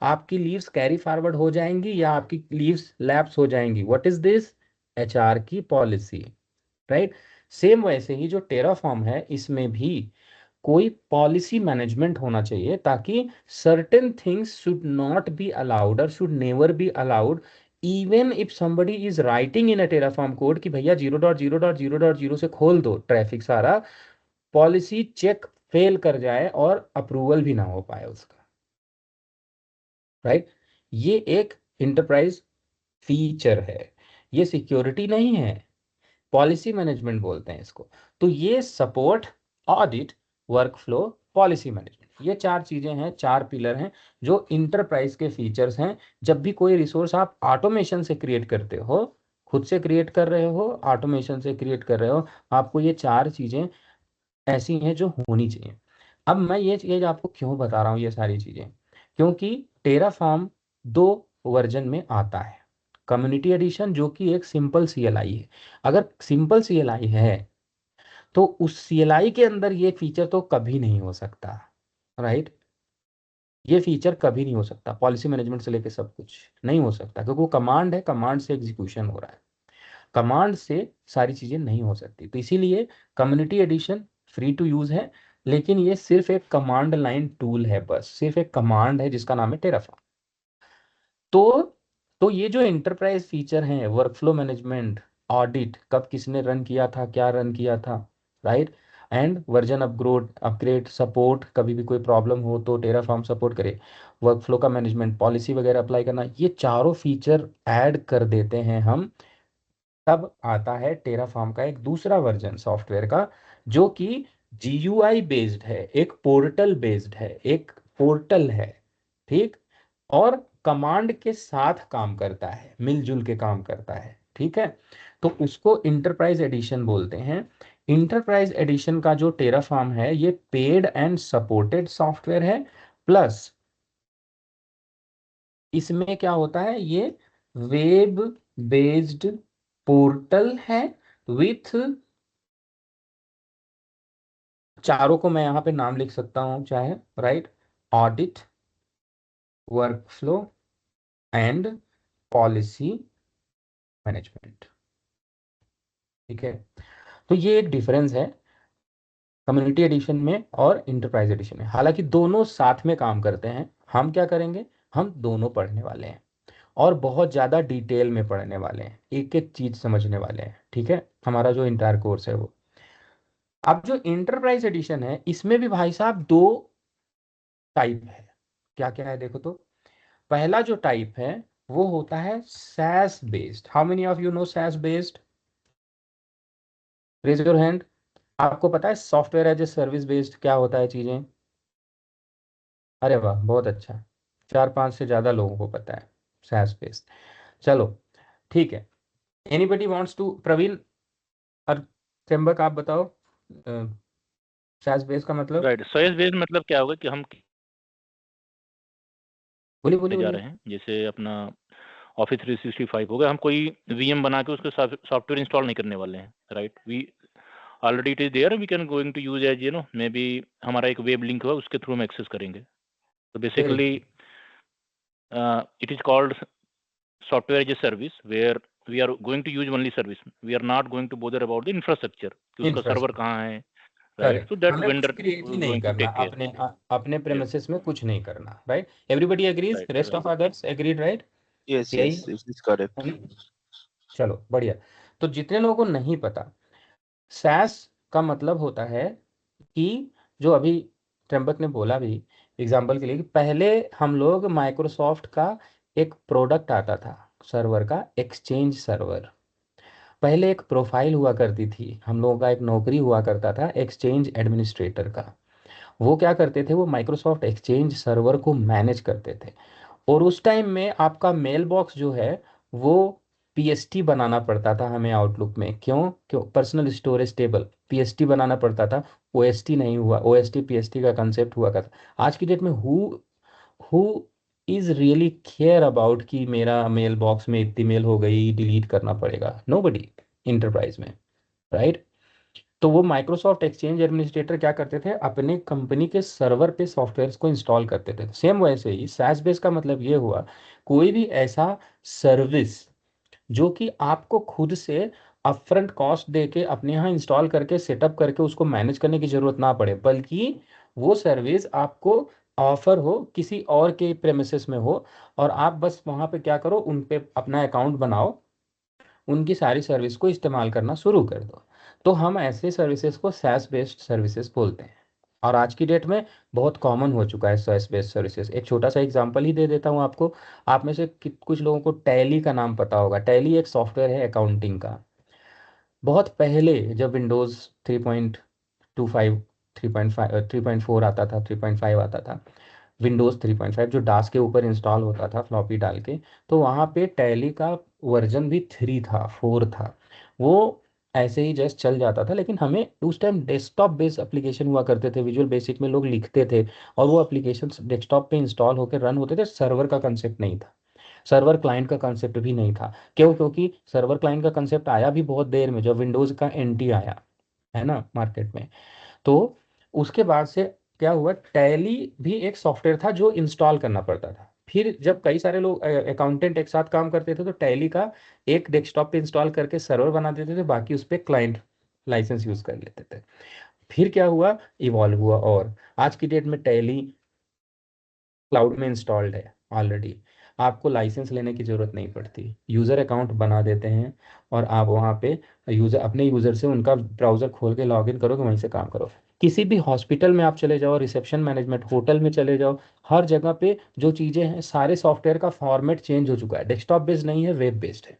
आपकी लीव्स कैरी फॉरवर्ड हो जाएंगी या आपकी लीव्स लैप्स हो जाएंगी, व्हाट इज दिस? HR की पॉलिसी, राइट? सेम वैसे ही जो टेराफॉर्म है, इसमें भी कोई पॉलिसी मैनेजमेंट होना चाहिए, ताकि certain things should not be allowed और should never be allowed even if somebody is writing in a Terraform code कि भैया 0.0.0.0 से खोल दो ट्रैफिक सारा, पॉलिसी चेक फेल कर जाए और अप्रूवल भी ना हो पाए उसका, राइट। ये एक इंटरप्राइज फीचर है, ये सिक्योरिटी नहीं है, पॉलिसी मैनेजमेंट बोलते हैं इसको। तो ये support, audit, workflow, policy management, ये चार चीजें हैं, चार पिलर हैं जो इंटरप्राइज के फीचर्स हैं। जब भी कोई रिसोर्स आप ऑटोमेशन से क्रिएट करते हो, खुद से क्रिएट कर रहे हो, ऑटोमेशन से क्रिएट कर रहे हो, आपको ये चार चीजें ऐसी हैं जो होनी चाहिए। अब मैं ये चीज आपको क्यों बता रहा हूँ ये सारी चीजें, क्योंकि टेराफॉर्म दो वर्जन में आता है। कम्युनिटी एडिशन जो कि एक सिंपल CLI है, अगर सिंपल CLI है तो उस CLI के अंदर ये फीचर तो कभी नहीं हो सकता, राइट। ये फीचर कभी नहीं हो सकता, पॉलिसी मैनेजमेंट से लेके सब कुछ नहीं हो सकता, क्योंकि वो कमांड है, कमांड से एग्जीक्यूशन हो रहा है, कमांड से सारी चीजें नहीं हो सकती। तो इसीलिए community edition free to use है, लेकिन ये सिर्फ एक कमांड लाइन टूल है, बस सिर्फ एक कमांड है जिसका नाम है टेराफॉर्म। तो ये जो एंटरप्राइज फीचर हैं, वर्कफ्लो मैनेजमेंट, ऑडिट, कब किसने रन किया था, क्या रन किया था, right, and version upgrade support, कभी भी कोई प्रॉब्लम हो तो टेराफॉर्म सपोर्ट करे, वर्कफ्लो का मैनेजमेंट, पॉलिसी वगैरह अप्लाई करना, ये चारों फीचर ऐड कर देते हैं हम, तब आता है टेराफॉर्म का एक दूसरा वर्जन सॉफ्टवेयर का, जो कि GUI बेस्ड है, एक पोर्टल बेस्ड है, एक पोर्टल है, ठीक, और कमांड के साथ काम करता है, मिलजुल के काम करता है, ठीक है। तो उसको इंटरप्राइज एडिशन बोलते हैं। इंटरप्राइज एडिशन का जो टेराफॉर्म है ये पेड एंड सपोर्टेड सॉफ्टवेयर है, प्लस इसमें क्या होता है, ये वेब बेस्ड पोर्टल है विथ, चारों को मैं यहाँ पे नाम लिख सकता हूँ चाहे, right, audit, workflow and policy management, ठीक है। तो ये एक डिफरेंस है कम्युनिटी एडिशन में और इंटरप्राइज एडिशन में, हालांकि दोनों साथ में काम करते हैं। हम क्या करेंगे, हम दोनों पढ़ने वाले हैं और बहुत ज़्यादा डिटेल में पढ़ने वाले हैं, एक एक चीज़ समझने वाले हैं, ठीक है, हमारा जो इंटायर कोर्स है वो। अब जो इंटरप्राइज एडिशन है इसमें भी भाई साहब दो टाइप है। क्या क्या है देखो तो, पहला जो टाइप है वो होता है SaaS based. How many of you know SaaS based, raise your hand. आपको पता है software as a service based क्या होता है चीजें? अरे वाह, बहुत अच्छा, 4-5 से ज्यादा लोगों को पता है SaaS बेस्ड। चलो ठीक है, एनीबडी वांट्स टू, प्रवीण और त्र्यंबक आप बताओ SaaS बेस्ड का मतलब। राइट, SaaS बेस्ड मतलब क्या होगा कि हम बोलिए बोलिए जा बोलिए। रहे हैं, जैसे अपना ऑफिस 365 हो गया, हम कोई VM बना के उसके सॉफ्टवेयर इंस्टॉल नहीं करने वाले हैं, right. We already it is there, we can going to use as maybe हमारा एक वेब लिंक हुआ उसके थ्रू हम एक्सेस करेंगे। तो basically it is called software as a service where we are going to use only service, we are not going to bother about the infrastructure कि उसका server कहाँ है, राइट। सो दैट हमें कुछ vendor create ही नहीं going to करना, take care. अपने premises में कुछ नहीं करना, right. Everybody agrees, right rest of others agreed, right. Yes यही यस, दिस इज करेक्ट। चलो बढ़िया। तो जितने लोगों को नहीं पता, SaaS का मतलब होता है कि जो अभी त्र्यंबक ने बोला भी एग्जाम्पल के लिए, कि पहले हम लोग माइक्रोसॉफ्ट का एक प्रोडक्ट आता था सर्वर का, एक्सचेंज सर्वर। पहले एक प्रोफाइल हुआ करती थी, हम लोगों का एक नौकरी हुआ करता था एक्सचेंज एडमिनिस्ट्रेटर का। वो क्या करते थे, वो माइक्रोसॉफ्ट एक्सचेंज सर्वर को मैनेज करते थे। और उस टाइम में आपका मेल बॉक्स जो है वो PST बनाना पड़ता था हमें आउटलुक में, क्यों क्यों, पर्सनल स्टोरेज टेबल, PST बनाना पड़ता था। OST नहीं हुआ, OST PST का कंसेप्ट हुआ करता। आज की डेट में who is really care about कि मेरा मेल बॉक्स में इतनी मेल हो गई डिलीट करना पड़ेगा, नोबडी इंटरप्राइज में, राइट। तो वो माइक्रोसॉफ्ट एक्सचेंज एडमिनिस्ट्रेटर क्या करते थे, अपने कंपनी के सर्वर पे सॉफ्टवेयर को इंस्टॉल करते थे। सेम वैसे ही SaaS बेस का मतलब ये हुआ, कोई भी ऐसा सर्विस जो कि आपको खुद से अपफ्रंट कॉस्ट दे के अपने यहाँ इंस्टॉल करके सेटअप करके उसको मैनेज करने की जरूरत ना पड़े, बल्कि वो सर्विस आपको ऑफर हो किसी और के प्रेमिसेस में हो, और आप बस वहाँ पे क्या करो, उन पे अपना अकाउंट बनाओ, उनकी सारी सर्विस को इस्तेमाल करना शुरू कर दो। तो हम ऐसे सर्विसेज को SaaS बेस्ड सर्विसेज बोलते हैं, और आज की डेट में बहुत कॉमन हो चुका है SaaS बेस्ड सर्विसेज। एक छोटा सा एग्जांपल ही दे देता हूँ आपको। आप में से कुछ लोगों को टैली का नाम पता होगा। टैली एक सॉफ्टवेयर है अकाउंटिंग का। बहुत पहले जब विंडोज़ 3.25 3.4 आता था, 3.5 आता था, विंडोज़ 3.5 जो डास के ऊपर इंस्टॉल होता था फ्लॉपी डाल के, तो वहाँ पे टैली का वर्जन भी 3 था, 4 था। वो ऐसे ही जस्ट चल जाता था, लेकिन हमें उस टाइम डेस्कटॉप बेस्ड एप्लीकेशन हुआ करते थे। विजुअल बेसिक में लोग लिखते थे और वो एप्लीकेशन डेस्कटॉप पे इंस्टॉल होकर रन होते थे। सर्वर का कंसेप्ट नहीं था, सर्वर क्लाइंट का कंसेप्ट भी नहीं था। क्यों? क्योंकि सर्वर क्लाइंट का कंसेप्ट आया भी बहुत देर में, जब विंडोज़ का एनटी आया है ना मार्केट में। तो उसके बाद से क्या हुआ, टैली भी एक सॉफ्टवेयर था जो इंस्टॉल करना पड़ता था। फिर जब कई सारे लोग अकाउंटेंट एक साथ काम करते थे, तो टैली का एक डेस्कटॉप पे इंस्टॉल करके सर्वर बना देते थे, बाकी उस पर क्लाइंट लाइसेंस यूज कर लेते थे। फिर क्या हुआ, इवॉल्व हुआ, और आज की डेट में टैली क्लाउड में इंस्टॉल्ड है ऑलरेडी। आपको लाइसेंस लेने की ज़रूरत नहीं पड़ती, यूज़र अकाउंट बना देते हैं और आप वहाँ पे अपने यूज़र से उनका ब्राउज़र खोल के लॉगिन करोगे, वहीं से काम करो। किसी भी हॉस्पिटल में आप चले जाओ, रिसेप्शन मैनेजमेंट, होटल में चले जाओ, हर जगह पे जो चीज़ें हैं, सारे सॉफ्टवेयर का फॉर्मेट चेंज हो चुका है। डेस्कटॉप बेस्ड नहीं है, वेब बेस्ड है।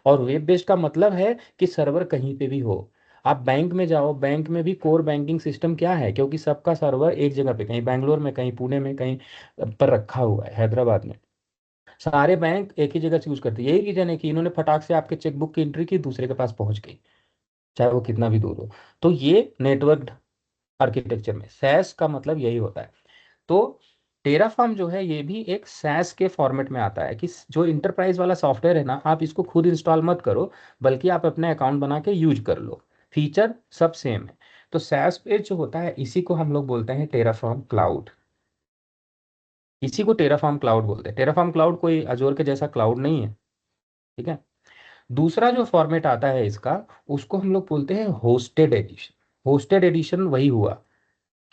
और वेब बेस्ड का मतलब है कि सर्वर कहीं पे भी हो। आप बैंक में जाओ, बैंक में भी कोर बैंकिंग सिस्टम क्या है, क्योंकि सबका सर्वर एक जगह पे, कहीं बैंगलोर में, कहीं पुणे में, कहीं पर रखा हुआ है, हैदराबाद में। सारे बैंक एक ही जगह से यूज करते हैं। यही रीजन है कि इन्होंने फटाक से आपके चेकबुक की एंट्री की, दूसरे के पास पहुंच गई, चाहे वो कितना भी दूर हो। तो ये नेटवर्क आर्किटेक्चर में सैस का मतलब यही होता है। तो टेराफॉर्म जो है ये भी एक सैस के फॉर्मेट में आता है, कि जो इंटरप्राइज वाला सॉफ्टवेयर है ना, आप इसको खुद इंस्टॉल मत करो, बल्कि आप अपने अकाउंट बना के यूज कर लो। फीचर सब सेम है। तो सैस पे जो होता है, इसी को हम लोग बोलते हैं टेराफॉर्म क्लाउड। इसी को टेराफॉर्म क्लाउड बोलते हैं। टेराफॉर्म क्लाउड कोई अजोर के जैसा क्लाउड नहीं है, ठीक है। दूसरा जो फॉर्मेट आता है इसका, उसको हम लोग बोलते हैं होस्टेड एडिशन। होस्टेड एडिशन वही हुआ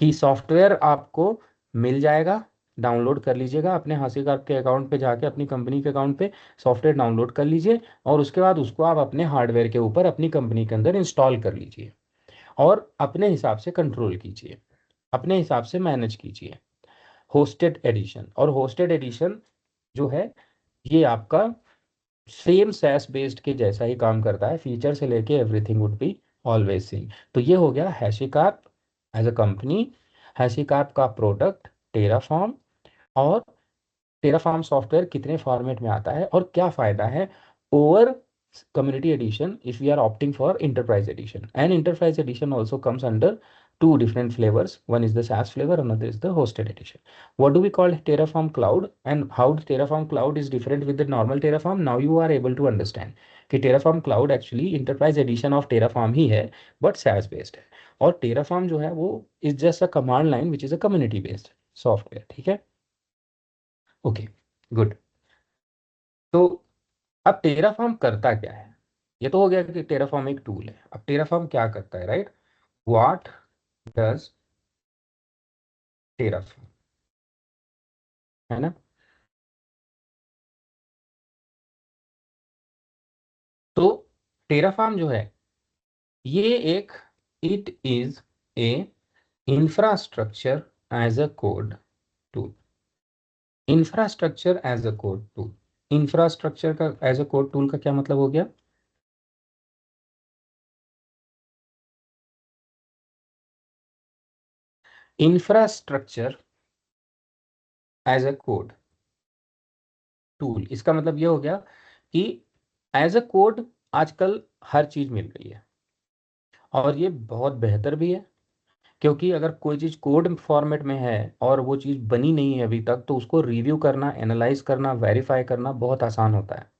कि सॉफ्टवेयर आपको मिल जाएगा, डाउनलोड कर लीजिएगा अपने हंसीकार्प के अकाउंट पे जाके, अपनी कंपनी के अकाउंट पे सॉफ्टवेयर डाउनलोड कर लीजिए, और उसके बाद उसको आप अपने हार्डवेयर के ऊपर अपनी कंपनी के अंदर इंस्टॉल कर लीजिए, और अपने हिसाब से कंट्रोल कीजिए, अपने हिसाब से मैनेज कीजिए। Hosted edition. और होस्टेड एडिशन जो है, ये आपका सेम सैस बेस्ड के जैसा ही काम करता है, फीचर से लेके everything would be always same. तो ये हो गया हैशीकार्प एज अ कंपनी, हैशीकार्प का प्रोडक्ट टेराफॉर्म, और टेराफॉर्म सॉफ्टवेयर कितने फॉर्मेट में आता है और क्या फ़ायदा है over community edition if we are opting for enterprise edition. And enterprise edition also comes under two different flavors. One is the SaaS flavor, another is the hosted edition. What do we call Terraform Cloud, and how the Terraform Cloud is different with the normal Terraform? Now you are able to understand कि Terraform Cloud actually enterprise edition of Terraform ही है, but SaaS based है। और Terraform जो है वो is just a command line which is a community based software, ठीक है। Okay, good. तो अब टेराफॉर्म करता क्या है? ये तो हो गया कि टेराफॉर्म एक टूल है। अब टेराफॉर्म क्या करता है, राइट? व्हाट डज टेराफॉर्म, है ना? तो टेराफॉर्म जो है ये एक, it is a infrastructure as a code tool. Infrastructure as a code tool. Infrastructure का एज अ कोड टूल का क्या मतलब हो गया? Infrastructure as a code tool, इसका मतलब ये हो गया कि एज अ कोड आजकल हर चीज मिल रही है, और ये बहुत बेहतर भी है। क्योंकि अगर कोई चीज़ कोड फॉर्मेट में है और वो चीज़ बनी नहीं है अभी तक, तो उसको रिव्यू करना, एनालाइज करना, वेरीफाई करना बहुत आसान होता है।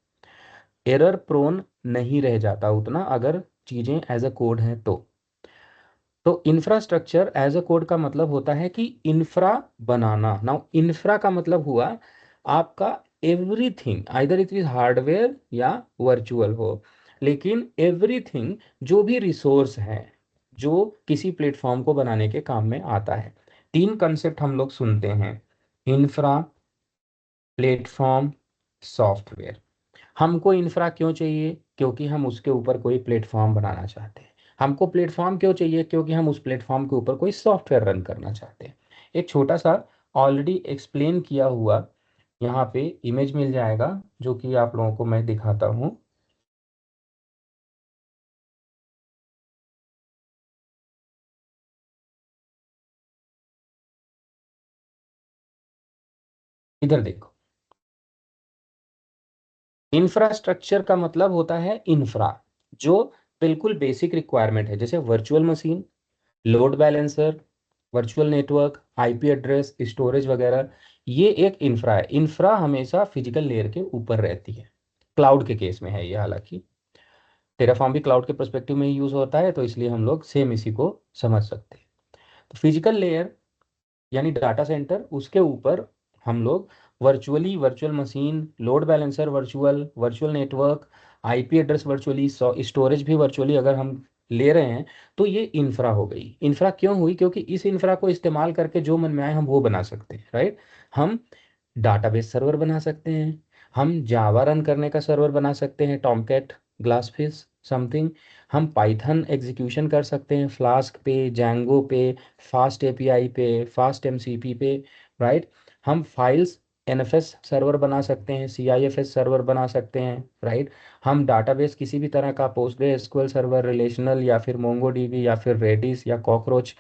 एरर प्रोन नहीं रह जाता उतना अगर चीज़ें एज अ कोड हैं तो इंफ्रास्ट्रक्चर एज अ कोड का मतलब होता है कि इंफ्रा बनाना। नाउ इंफ्रा का मतलब हुआ आपका everything, either it is hardware या वर्चुअल हो, लेकिन एवरीथिंग जो भी रिसोर्स है जो किसी प्लेटफॉर्म को बनाने के काम में आता है। तीन कंसेप्ट हम लोग सुनते हैं, इंफ्रा, प्लेटफॉर्म, सॉफ्टवेयर। हमको इंफ्रा क्यों चाहिए? क्योंकि हम उसके ऊपर कोई प्लेटफॉर्म बनाना चाहते हैं। हमको प्लेटफॉर्म क्यों चाहिए? क्योंकि हम उस प्लेटफॉर्म के ऊपर कोई सॉफ्टवेयर रन करना चाहते हैं। एक छोटा सा ऑलरेडी एक्सप्लेन किया हुआ यहाँ पे इमेज मिल जाएगा, जो कि आप लोगों को मैं दिखाता हूँ। इधर देखो, इंफ्रास्ट्रक्चर का मतलब होता है इंफ्रा, जो बिल्कुल बेसिक रिक्वायरमेंट है, जैसे virtual machine, load balancer, virtual network, IP address, storage वगैरह। ये एक इंफ्रा है। इंफ्रा हमेशा फिजिकल लेयर के ऊपर रहती है। क्लाउड के केस में है ये, हालांकि टेराफॉर्म भी क्लाउड के पर्सपेक्टिव में ही यूज होता है, तो इसलिए हम लोग सेम इसी को समझ सकते हैं। तो फिजिकल लेयर यानी डाटा सेंटर, उसके ऊपर हम लोग virtually, virtual machine, load balancer virtual, virtual network, IP address virtually, storage भी वर्चुअली अगर हम ले रहे हैं, तो ये इंफ्रा हो गई। इंफ्रा क्यों हुई? क्योंकि इस इंफ्रा को इस्तेमाल करके जो मन में आए हम वो बना सकते हैं, राइट। हम डाटाबेस सर्वर बना सकते हैं, हम जावा रन करने का सर्वर बना सकते हैं, टॉमकैट, ग्लासफिश, समथिंग। हम पाइथन एग्जीक्यूशन कर सकते हैं फ्लास्क पे, जैंगो पे, फास्ट एपीआई पे, फास्ट एमसीपी पे, राइट। हम फाइल्स एनएफएस सर्वर बना सकते हैं, सीआईएफएस सर्वर बना सकते हैं, राइट। हम डाटाबेस किसी भी तरह का, पोस्टग्रेसक्यूएल सर्वर, रिलेशनल, या फिर मोंगोडीबी, या फिर रेडिस, या कॉकरोच,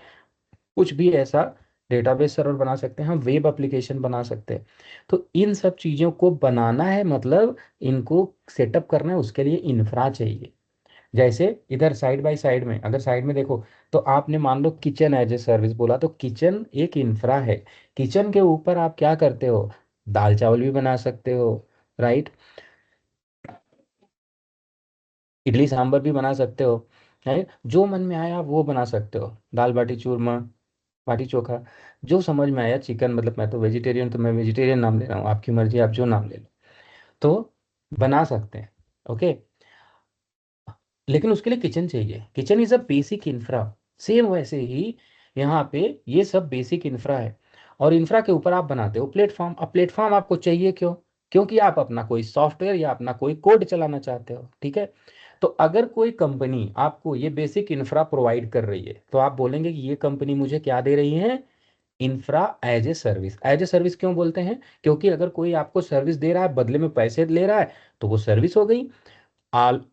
कुछ भी ऐसा डेटाबेस सर्वर बना सकते हैं। हम वेब एप्लीकेशन बना सकते हैं। तो इन सब चीज़ों को बनाना है, मतलब इनको सेटअप करना है, उसके लिए इंफ्रा चाहिए। जैसे इधर साइड बाय साइड में, अगर साइड में देखो, तो आपने मान लो किचन एज ए सर्विस बोला, तो किचन एक इंफ्रा है। किचन के ऊपर आप क्या करते हो? दाल चावल भी बना सकते हो, राइट। इडली सांभर भी बना सकते हो, राइट। जो मन में आया आप वो बना सकते हो। दाल बाटी चूरमा, बाटी चोखा, जो समझ में आया। चिकन, मतलब मैं तो वेजिटेरियन, तो मैं वेजिटेरियन नाम ले रहा हूँ, आपकी मर्जी, आप जो नाम ले लो, तो बना सकते हैं। ओके, लेकिन उसके लिए किचन चाहिए। Kitchen is a basic infra. Same वैसे ही यहाँ पे ये सब बेसिक इंफ्रा है, और इंफ्रा के ऊपर आप बनाते हो प्लेटफॉर्म। अब प्लेटफॉर्म आपको चाहिए क्यों? क्योंकि आप अपना कोई सॉफ्टवेयर या अपना कोई कोड चलाना चाहते हो, ठीक है। तो अगर कोई कंपनी आपको ये बेसिक इंफ्रा प्रोवाइड कर रही है, तो आप बोलेंगे कि ये कंपनी मुझे क्या दे रही है? Infra as a service. As a service क्यों बोलते हैं? क्योंकि अगर कोई आपको सर्विस दे रहा है, बदले में पैसे ले रहा है, तो वो सर्विस हो गई। आल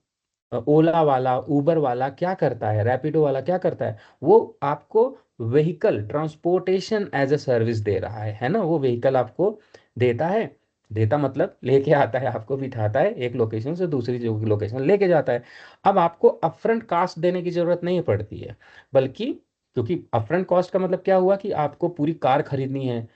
ओला वाला, उबर वाला क्या करता है, रैपिडो वाला क्या करता है? वो आपको vehicle transportation as a service दे रहा है ना। वो व्हीकल आपको देता है, देता मतलब लेके आता है, आपको बिठाता है एक लोकेशन से दूसरी लोकेशन लेके जाता है। अब आपको अपफ्रंट कास्ट देने की जरूरत नहीं पड़ती है, बल्कि, क्योंकि अपफ्रंट कॉस्ट का मतलब क्या हुआ कि आपको पूरी कार खरीदनी है।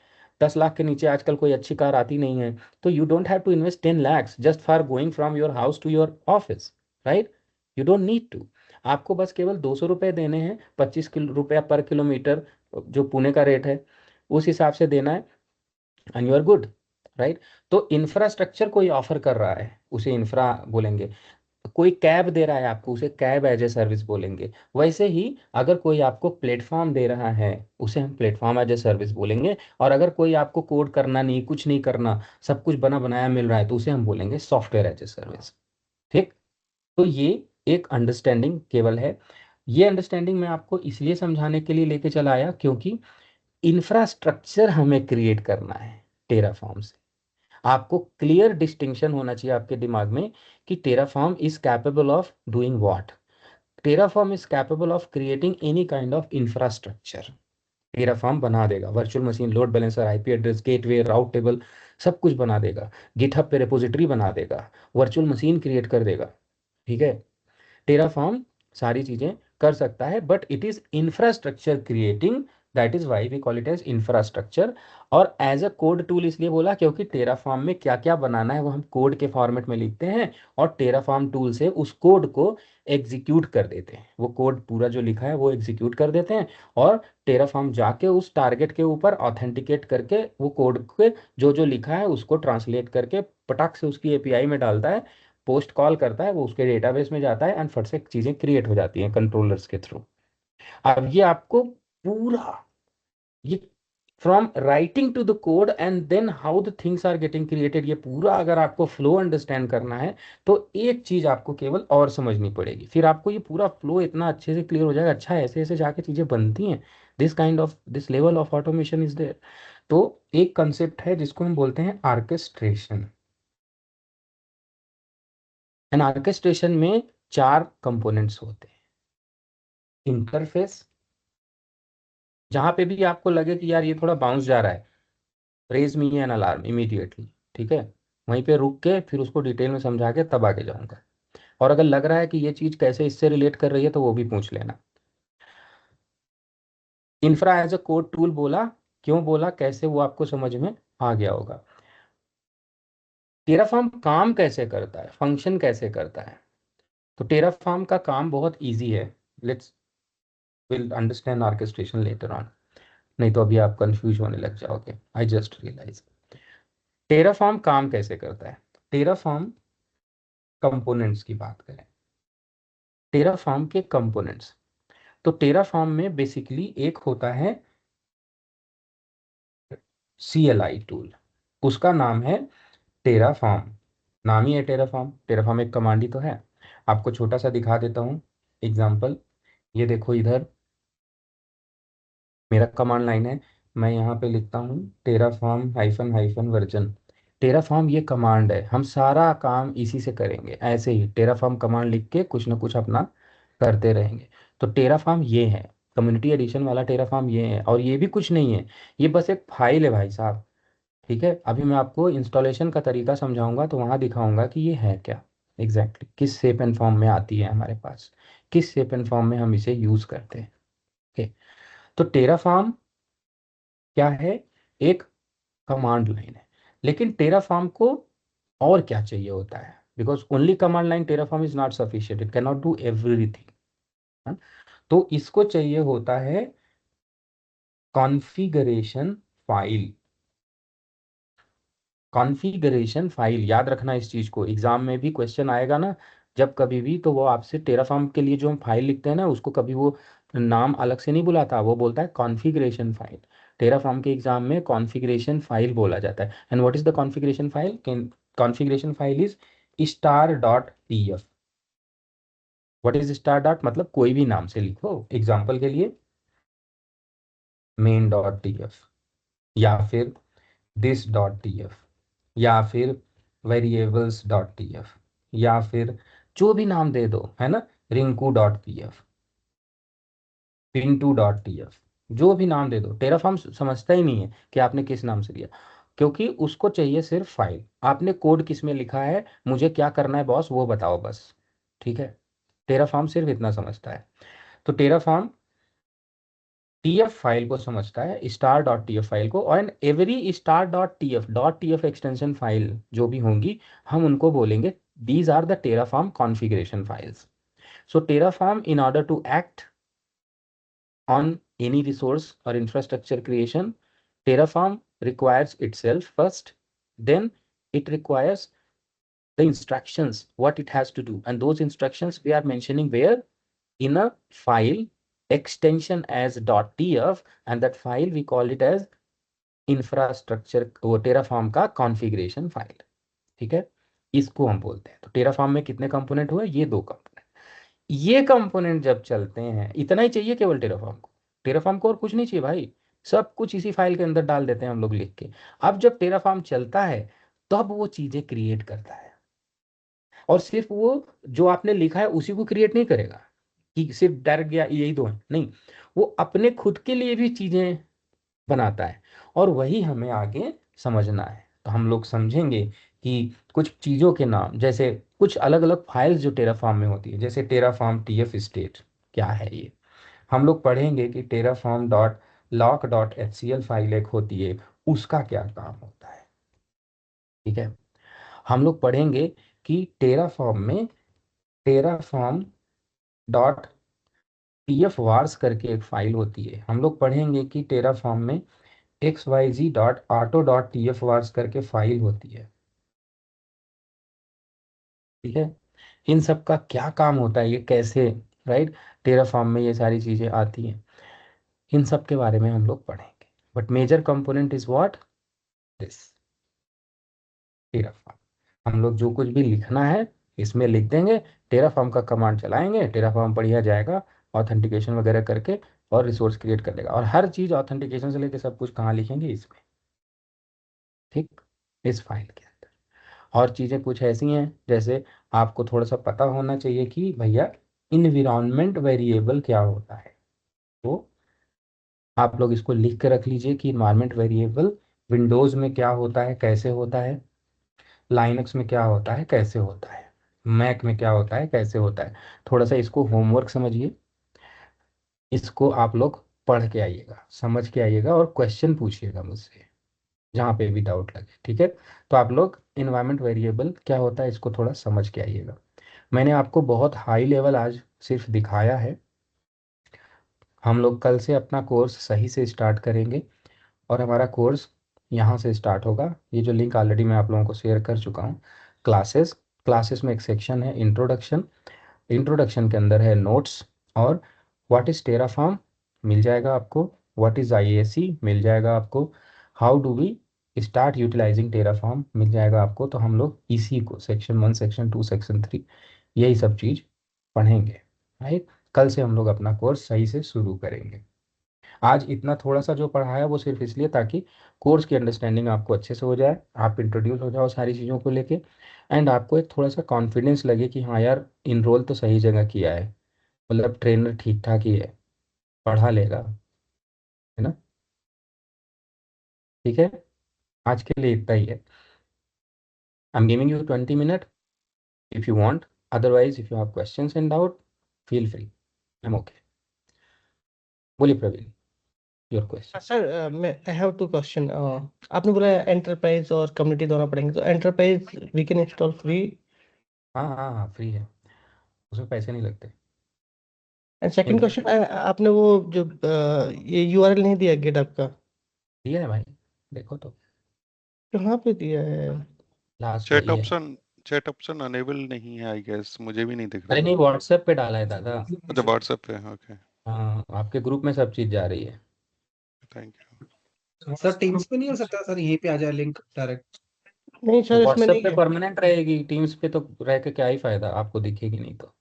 10 लाख के नीचे आजकल कोई अच्छी कार आती नहीं है, तो you don't have to invest 10 lakhs just for going from your house to your office, right. You don't need to. आपको बस केवल 200 रुपये देने हैं, 25 रुपया पर किलोमीटर, जो पुणे का रेट है उस हिसाब से देना है, and you are good, right. तो इंफ्रास्ट्रक्चर कोई ऑफर कर रहा है, उसे इंफ्रा बोलेंगे। कोई कैब दे रहा है आपको, उसे कैब एज ए सर्विस बोलेंगे। वैसे ही अगर कोई आपको प्लेटफॉर्म दे रहा है, उसे हम प्लेटफॉर्म एज ए सर्विस बोलेंगे। और अगर कोई आपको कोड करना नहीं, कुछ नहीं करना, सब कुछ बना बनाया मिल रहा है, तो उसे हम बोलेंगे सॉफ्टवेयर एज ए सर्विस, ठीक। तो ये एक अंडरस्टैंडिंग केवल है। ये अंडरस्टैंडिंग मैं आपको इसलिए समझाने के लिए लेके चला आया, क्योंकि इंफ्रास्ट्रक्चर हमें क्रिएट करना है टेराफॉर्म से। आपको क्लियर डिस्टिंक्शन होना चाहिए आपके दिमाग में कि Terraform is capable of doing what. Terraform is capable of creating any kind of infrastructure. Terraform बना देगा virtual machine, load balancer, IP address, gateway, राउट टेबल, सब कुछ बना देगा। गिटहब पे रिपोजिटरी बना देगा, वर्चुअल मशीन क्रिएट कर देगा, ठीक है। टेराफॉर्म सारी चीजें कर सकता है, but it is infrastructure creating, that is why we call it as infrastructure. और एज अ कोड टूल इसलिए बोला क्योंकि टेराफॉर्म में क्या क्या बनाना है वो हम कोड के फॉर्मेट में लिखते हैं, और टेराफॉर्म टूल से उस कोड को एग्जीक्यूट कर देते हैं। वो कोड पूरा जो लिखा है वो एग्जीक्यूट कर देते हैं, और टेराफॉर्म जाके उस टारगेट के ऊपर ऑथेंटिकेट करके वो कोड के जो जो लिखा है उसको ट्रांसलेट करके पटाख से उसकी एपीआई में डालता है, पोस्ट कॉल करता है, वो उसके डेटाबेस में जाता है, एंड फट से चीजें क्रिएट हो जाती हैं कंट्रोलर्स के थ्रू। अब ये आपको पूरा, ये from writing to the code and then how the things are getting created, ये पूरा अगर आपको फ्लो अंडरस्टैंड करना है तो एक चीज आपको केवल और समझनी पड़ेगी, फिर आपको ये पूरा फ्लो इतना अच्छे से क्लियर हो जाएगा। अच्छा, ऐसे ऐसे जाके चीजें बनती हैं, this kind of this level of automation is there. तो एक कंसेप्ट है जिसको हम बोलते हैं आर्केस्ट्रेशन। एंड आर्केस्ट्रेशन में 4 कंपोनेंट्स होते हैं। इंटरफेस, जहां पे भी आपको लगे कि यार ये थोड़ा बाउंस जा रहा है, raise me an alarm immediately, ठीक है, वहीं पे रुक के फिर उसको डिटेल में समझा के तब आगे जाऊंगा। और अगर लग रहा है कि ये चीज कैसे इससे रिलेट कर रही है तो वो भी पूछ लेना। Infra as a code tool बोला, क्यों बोला, कैसे, वो आपको समझ में आ गया होगा। टेराफॉर्म काम कैसे करता है, फंक्शन कैसे करता है, तो टेराफॉर्म का काम बहुत इजी है। Let's will understand orchestration later on, नहीं तो अभी आप कंफ्यूज होने लग जाओगे। आई जस्ट रियलाइज टेराफॉर्म काम कैसे करता है। टेराफॉर्म कंपोनेंट्स की बात करें, टेराफॉर्म के कंपोनेंट्स, तो टेराफॉर्म में बेसिकली एक होता है CLI टूल, उसका नाम है टेराफॉर्म। नाम ही है टेराफॉर्म, टेराफॉर्म एक कमांड ही तो है। आपको छोटा सा दिखा देता हूँ एग्जांपल। ये देखो इधर मेरा कमांड लाइन है, मैं यहाँ पे लिखता हूँ Terraform hyphen hyphen version. Terraform ये कमांड है, हम सारा काम इसी से करेंगे, ऐसे ही टेराफॉर्म कमांड लिख के कुछ ना कुछ अपना करते रहेंगे। तो टेराफॉर्म ये है, कम्युनिटी एडिशन वाला टेराफॉर्म ये है, और ये भी कुछ नहीं है, ये बस एक फाइल है भाई साहब। ठीक है, अभी मैं आपको इंस्टॉलेशन का तरीका समझाऊंगा तो वहां दिखाऊंगा कि ये है क्या एग्जैक्टली exactly, किस शेप एंड फॉर्म में आती है हमारे पास, किस शेप एंड फॉर्म में हम इसे यूज करते हैं। ओके, तो टेराफॉर्म क्या है, एक कमांड लाइन है। लेकिन टेराफॉर्म को और क्या चाहिए होता है, because only command line Terraform is not sufficient, it can not do everything. तो इसको चाहिए होता है कॉन्फ़िगरेशन फाइल। कॉन्फ़िगरेशन फाइल, याद रखना इस चीज को, एग्जाम में भी क्वेश्चन आएगा ना जब कभी भी, तो वो आपसे टेराफॉर्म के लिए जो हम फाइल लिखते हैं ना, उसको कभी वो नाम अलग से नहीं बुलाता, वो बोलता है कॉन्फ़िगरेशन फाइल। टेराफॉर्म के एग्जाम में कॉन्फ़िगरेशन फाइल बोला जाता है। And what is the configuration file, configuration file is star.tf। What is star dot, मतलब कोई भी नाम से लिखो, एग्जाम्पल के लिए main.tf, या फिर this.tf, या फिर variables.tf, या फिर जो भी नाम दे दो, है ना, rinku.tf, pinto.tf, जो भी नाम दे दो। टेराफॉर्म समझता ही नहीं है कि आपने किस नाम से लिया, क्योंकि उसको चाहिए सिर्फ फाइल, आपने कोड किस में लिखा है, मुझे क्या करना है बॉस वो बताओ बस। ठीक है, टेराफॉर्म सिर्फ इतना समझता है। तो टेराफॉर्म टीएफ फाइल को समझता है, star.tf फाइल को, और एवरी star.tf एक्सटेंशन फाइल जो भी होंगी हम उनको बोलेंगे these are the Terraform configuration files. So Terraform in order to act on any resource or infrastructure creation, Terraform requires itself first, then it requires the instructions what it has to do, and those instructions we are mentioning where, in a file extension as .tf, and that file we call it as infrastructure, वो Terraform का configuration file. ठीक है, इसको हम बोलते हैं। तो Terraform में कितने कंपोनेंट हुए, ये 2 कंपोनेंट। ये कंपोनेंट जब चलते हैं, इतना ही चाहिए केवल टेराफॉर्म को, टेराफॉर्म को और कुछ नहीं चाहिए भाई, सब कुछ इसी फाइल के अंदर डाल देते हैं हम लोग लिख के। अब जब टेराफॉर्म चलता है तब वो चीजें क्रिएट करता है, और सिर्फ वो जो आपने लिखा है उसी को क्रिएट नहीं करेगा कि सिर्फ डायरेक्ट या यही दो है, नहीं, वो अपने खुद के लिए भी चीजें बनाता है, और वही हमें आगे समझना है। तो हम लोग समझेंगे कि कुछ चीज़ों के नाम, जैसे कुछ अलग अलग फाइल्स जो टेराफॉर्म में होती है, जैसे टेराफॉर्म TF स्टेट क्या है, ये हम लोग पढ़ेंगे कि Terraform dot lock dot HCL file एक होती है, उसका क्या काम होता है। ठीक है, हम लोग पढ़ेंगे कि टेराफॉर्म में टेराफॉर्म डॉट TF वार्स करके एक फाइल होती है। हम लोग पढ़ेंगे कि टेराफॉर्म में xyz.auto.tf करके फाइल होती है। ठीक है, इन सब का क्या काम होता है, ये कैसे, राइट, टेराफॉर्म में ये सारी चीजें आती हैं, इन सब के बारे में हम लोग पढ़ेंगे। But major component is what, this Terraform. हम लोग जो कुछ भी लिखना है इसमें लिख देंगे, टेराफॉर्म का कमांड चलाएंगे, टेराफॉर्म बढ़िया जाएगा ऑथेंटिकेशन वगैरह करके और रिसोर्स क्रिएट कर देगा। और हर चीज़ ऑथेंटिकेशन से लेके सब कुछ कहाँ लिखेंगे, इसमें, ठीक, इस फाइल के अंदर। और चीज़ें कुछ ऐसी हैं जैसे आपको थोड़ा सा पता होना चाहिए कि भैया इन्विरॉन्मेंट वेरिएबल क्या होता है, तो आप लोग इसको लिख के रख लीजिए कि इन्वायरमेंट वेरिएबल विंडोज़ में क्या होता है, कैसे होता है, लाइनक्स में क्या होता है, कैसे होता है, मैक में क्या होता है, कैसे होता है। थोड़ा सा इसको होमवर्क समझिए, इसको आप लोग पढ़ के आइएगा, समझ के आइएगा और क्वेश्चन पूछिएगा मुझसे जहाँ पे भी डाउट लगे, ठीक है। तो आप लोग इन्वायरमेंट वेरिएबल क्या होता है इसको थोड़ा समझ के आइएगा। मैंने आपको बहुत हाई लेवल आज सिर्फ दिखाया है। हम लोग कल से अपना कोर्स सही से स्टार्ट करेंगे और हमारा कोर्स यहाँ से स्टार्ट होगा। ये जो लिंक ऑलरेडी मैं आप लोगों को शेयर कर चुका हूँ, क्लासेस, क्लासेस में एक सेक्शन है इंट्रोडक्शन, इंट्रोडक्शन के अंदर है नोट्स, और व्हाट इज़ टेराफॉर्म मिल जाएगा आपको, व्हाट इज़ आईएसी मिल जाएगा आपको, how do we start utilising Terraform मिल जाएगा आपको। तो हम लोग इसी को सेक्शन 1, सेक्शन 2, सेक्शन 3 यही सब चीज़ पढ़ेंगे, राइट। कल से हम लोग अपना कोर्स सही से शुरू करेंगे। आज इतना थोड़ा सा जो पढ़ा है वो सिर्फ इसलिए ताकि कोर्स की अंडरस्टैंडिंग आपको अच्छे से हो जाए, आप इंट्रोड्यूस हो जाओ सारी चीज़ों को लेके, एंड आपको एक थोड़ा सा कॉन्फिडेंस लगे कि हाँ यार इनरोल तो सही जगह किया है, मतलब ट्रेनर ठीक ठाक ही है, पढ़ा लेगा, है ना। ठीक है, आज के लिए इतना ही है। I am giving you 20 minute if you want, otherwise if you have questions and doubt feel free, I am okay. बोलिए प्रवीण, योर क्वेश्चन। सर मैं आई हैव टू क्वेश्चन। आपने बोला एंटरप्राइज और कम्युनिटी दोनों पढ़ेंगे, तो enterprise we can install free हाँ हाँ हाँ, फ्री है, उसमें पैसे नहीं लगते। एंड सेकंड क्वेश्चन, आपने वो जो ये यूआरएल नहीं दिया गिटहब का, दिया है भाई, देखो तो कहाँ पे दिया है? लास्ट चैट वही है। ऑप्शन, चैट ऑप्शन अनेबल नहीं है आई गेस, मुझे भी नहीं दिख अरे रहा। नहीं, व्हाट्सएप पे डाला है दादा। अच्छा व्हाट्सएप पे, ओके, हाँ, आपके ग्रुप में सब चीज़ जा रही है। Thank you. सर टीम्स पे नहीं हो सकता सर, यहीं पे आ जाए लिंक डायरेक्ट? नहीं सर इसमें व्हाट्सएप नहीं पे है परमानेंट रहेगी, टीम्स पे तो रह के क्या ही फायदा, आपको दिखेगी नहीं तो।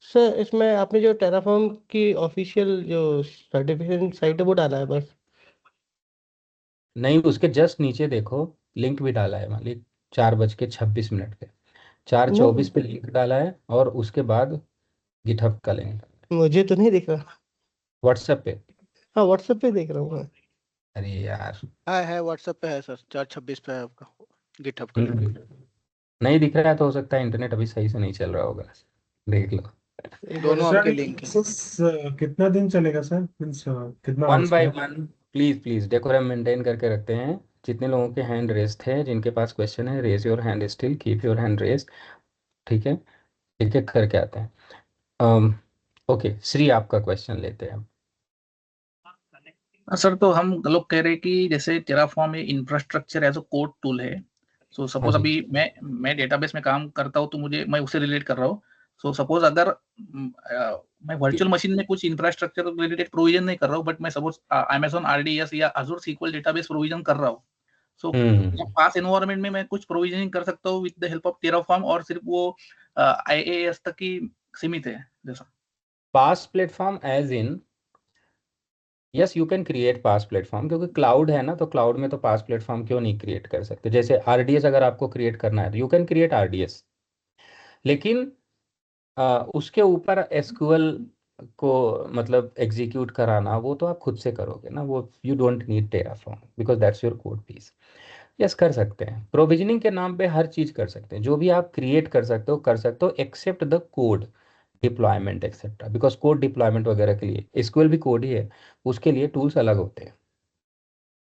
सर। इसमें आपने जो टेराफॉर्म की ऑफिशियल जो सर्टिफिकेशन साइट है वो डाला है बस। नहीं, उसके जस्ट नीचे देखो, लिंक भी डाला है मालिक, 4:26 पे, चार नहीं चौबीस पे लिंक डाला है और उसके बाद गिटहब का लिंक मुझे तो नहीं दिख रहा। व्हाट्सएप पे। हाँ व्हाट्सएप पे देख रहा हूँ मैं। अरे यार, हाँ है, व्हाट्सएप पे है सर, 4:26 पे है आपका गिटहब का लिंक। नहीं दिख रहा है तो हो सकता है इंटरनेट अभी सही से नहीं चल रहा होगा, देख लो। एक दोनों मिनट। सर आपके ये लिंक है। प्रोसेस कितना दिन चलेगा सर, मीन्स कितना वन आवर्स बाय का? One, please please decorum maintain करके रखते हैं। जितने लोगों के हैंड रेस थे, जिनके पास क्वेश्चन है, raise your hand, still keep your hand raise, ठीक है, एक एक करके आते हैं। ओके श्री, आपका क्वेश्चन लेते हैं। सर तो हम लोग कह रहे हैं कि जैसे टेराफॉर्म एक infrastructure as a code tool है। सो हाँ सपोज जी, अभी मैं डेटाबेस में काम करता हूँ तो मुझे मैं उससे रिलेट कर रहा हूँ। सो सपोज अगर मैं वर्चुअल मशीन में कुछ इंफ्रास्ट्रक्चर रिलेटेड प्रोविजन नहीं कर रहा हूँ, बट मैं सपोज अमेजोन आरडीएस या अजूर सीक्वल डेटाबेस प्रोविजन कर रहा हूँ। सो हम्म, पास एनवायरनमेंट में मैं कुछ प्रोविजनिंग कर सकता हूँ with the help of Terraform, और सिर्फ वो आईएएस तक ही सीमित है जैसा? PaaS platform as in, yes you can create PaaS platform, क्योंकि क्लाउड है ना, तो क्लाउड में तो पास प्लेटफॉर्म क्यों नहीं क्रिएट कर सकते। जैसे आरडीएस अगर आपको क्रिएट करना है तो यू कैन क्रिएट आरडीएस, लेकिन उसके ऊपर एसक्यूएल को मतलब एग्जीक्यूट कराना वो तो आप खुद से करोगे ना, वो you don't need Terraform because that's your code piece. Yes कर सकते हैं, प्रोविजनिंग के नाम पे हर चीज़ कर सकते हैं, जो भी आप क्रिएट कर सकते हो except the code deployment etcetera, because code deployment वगैरह के लिए एसक्यूएल भी कोड ही है, उसके लिए टूल्स अलग होते हैं।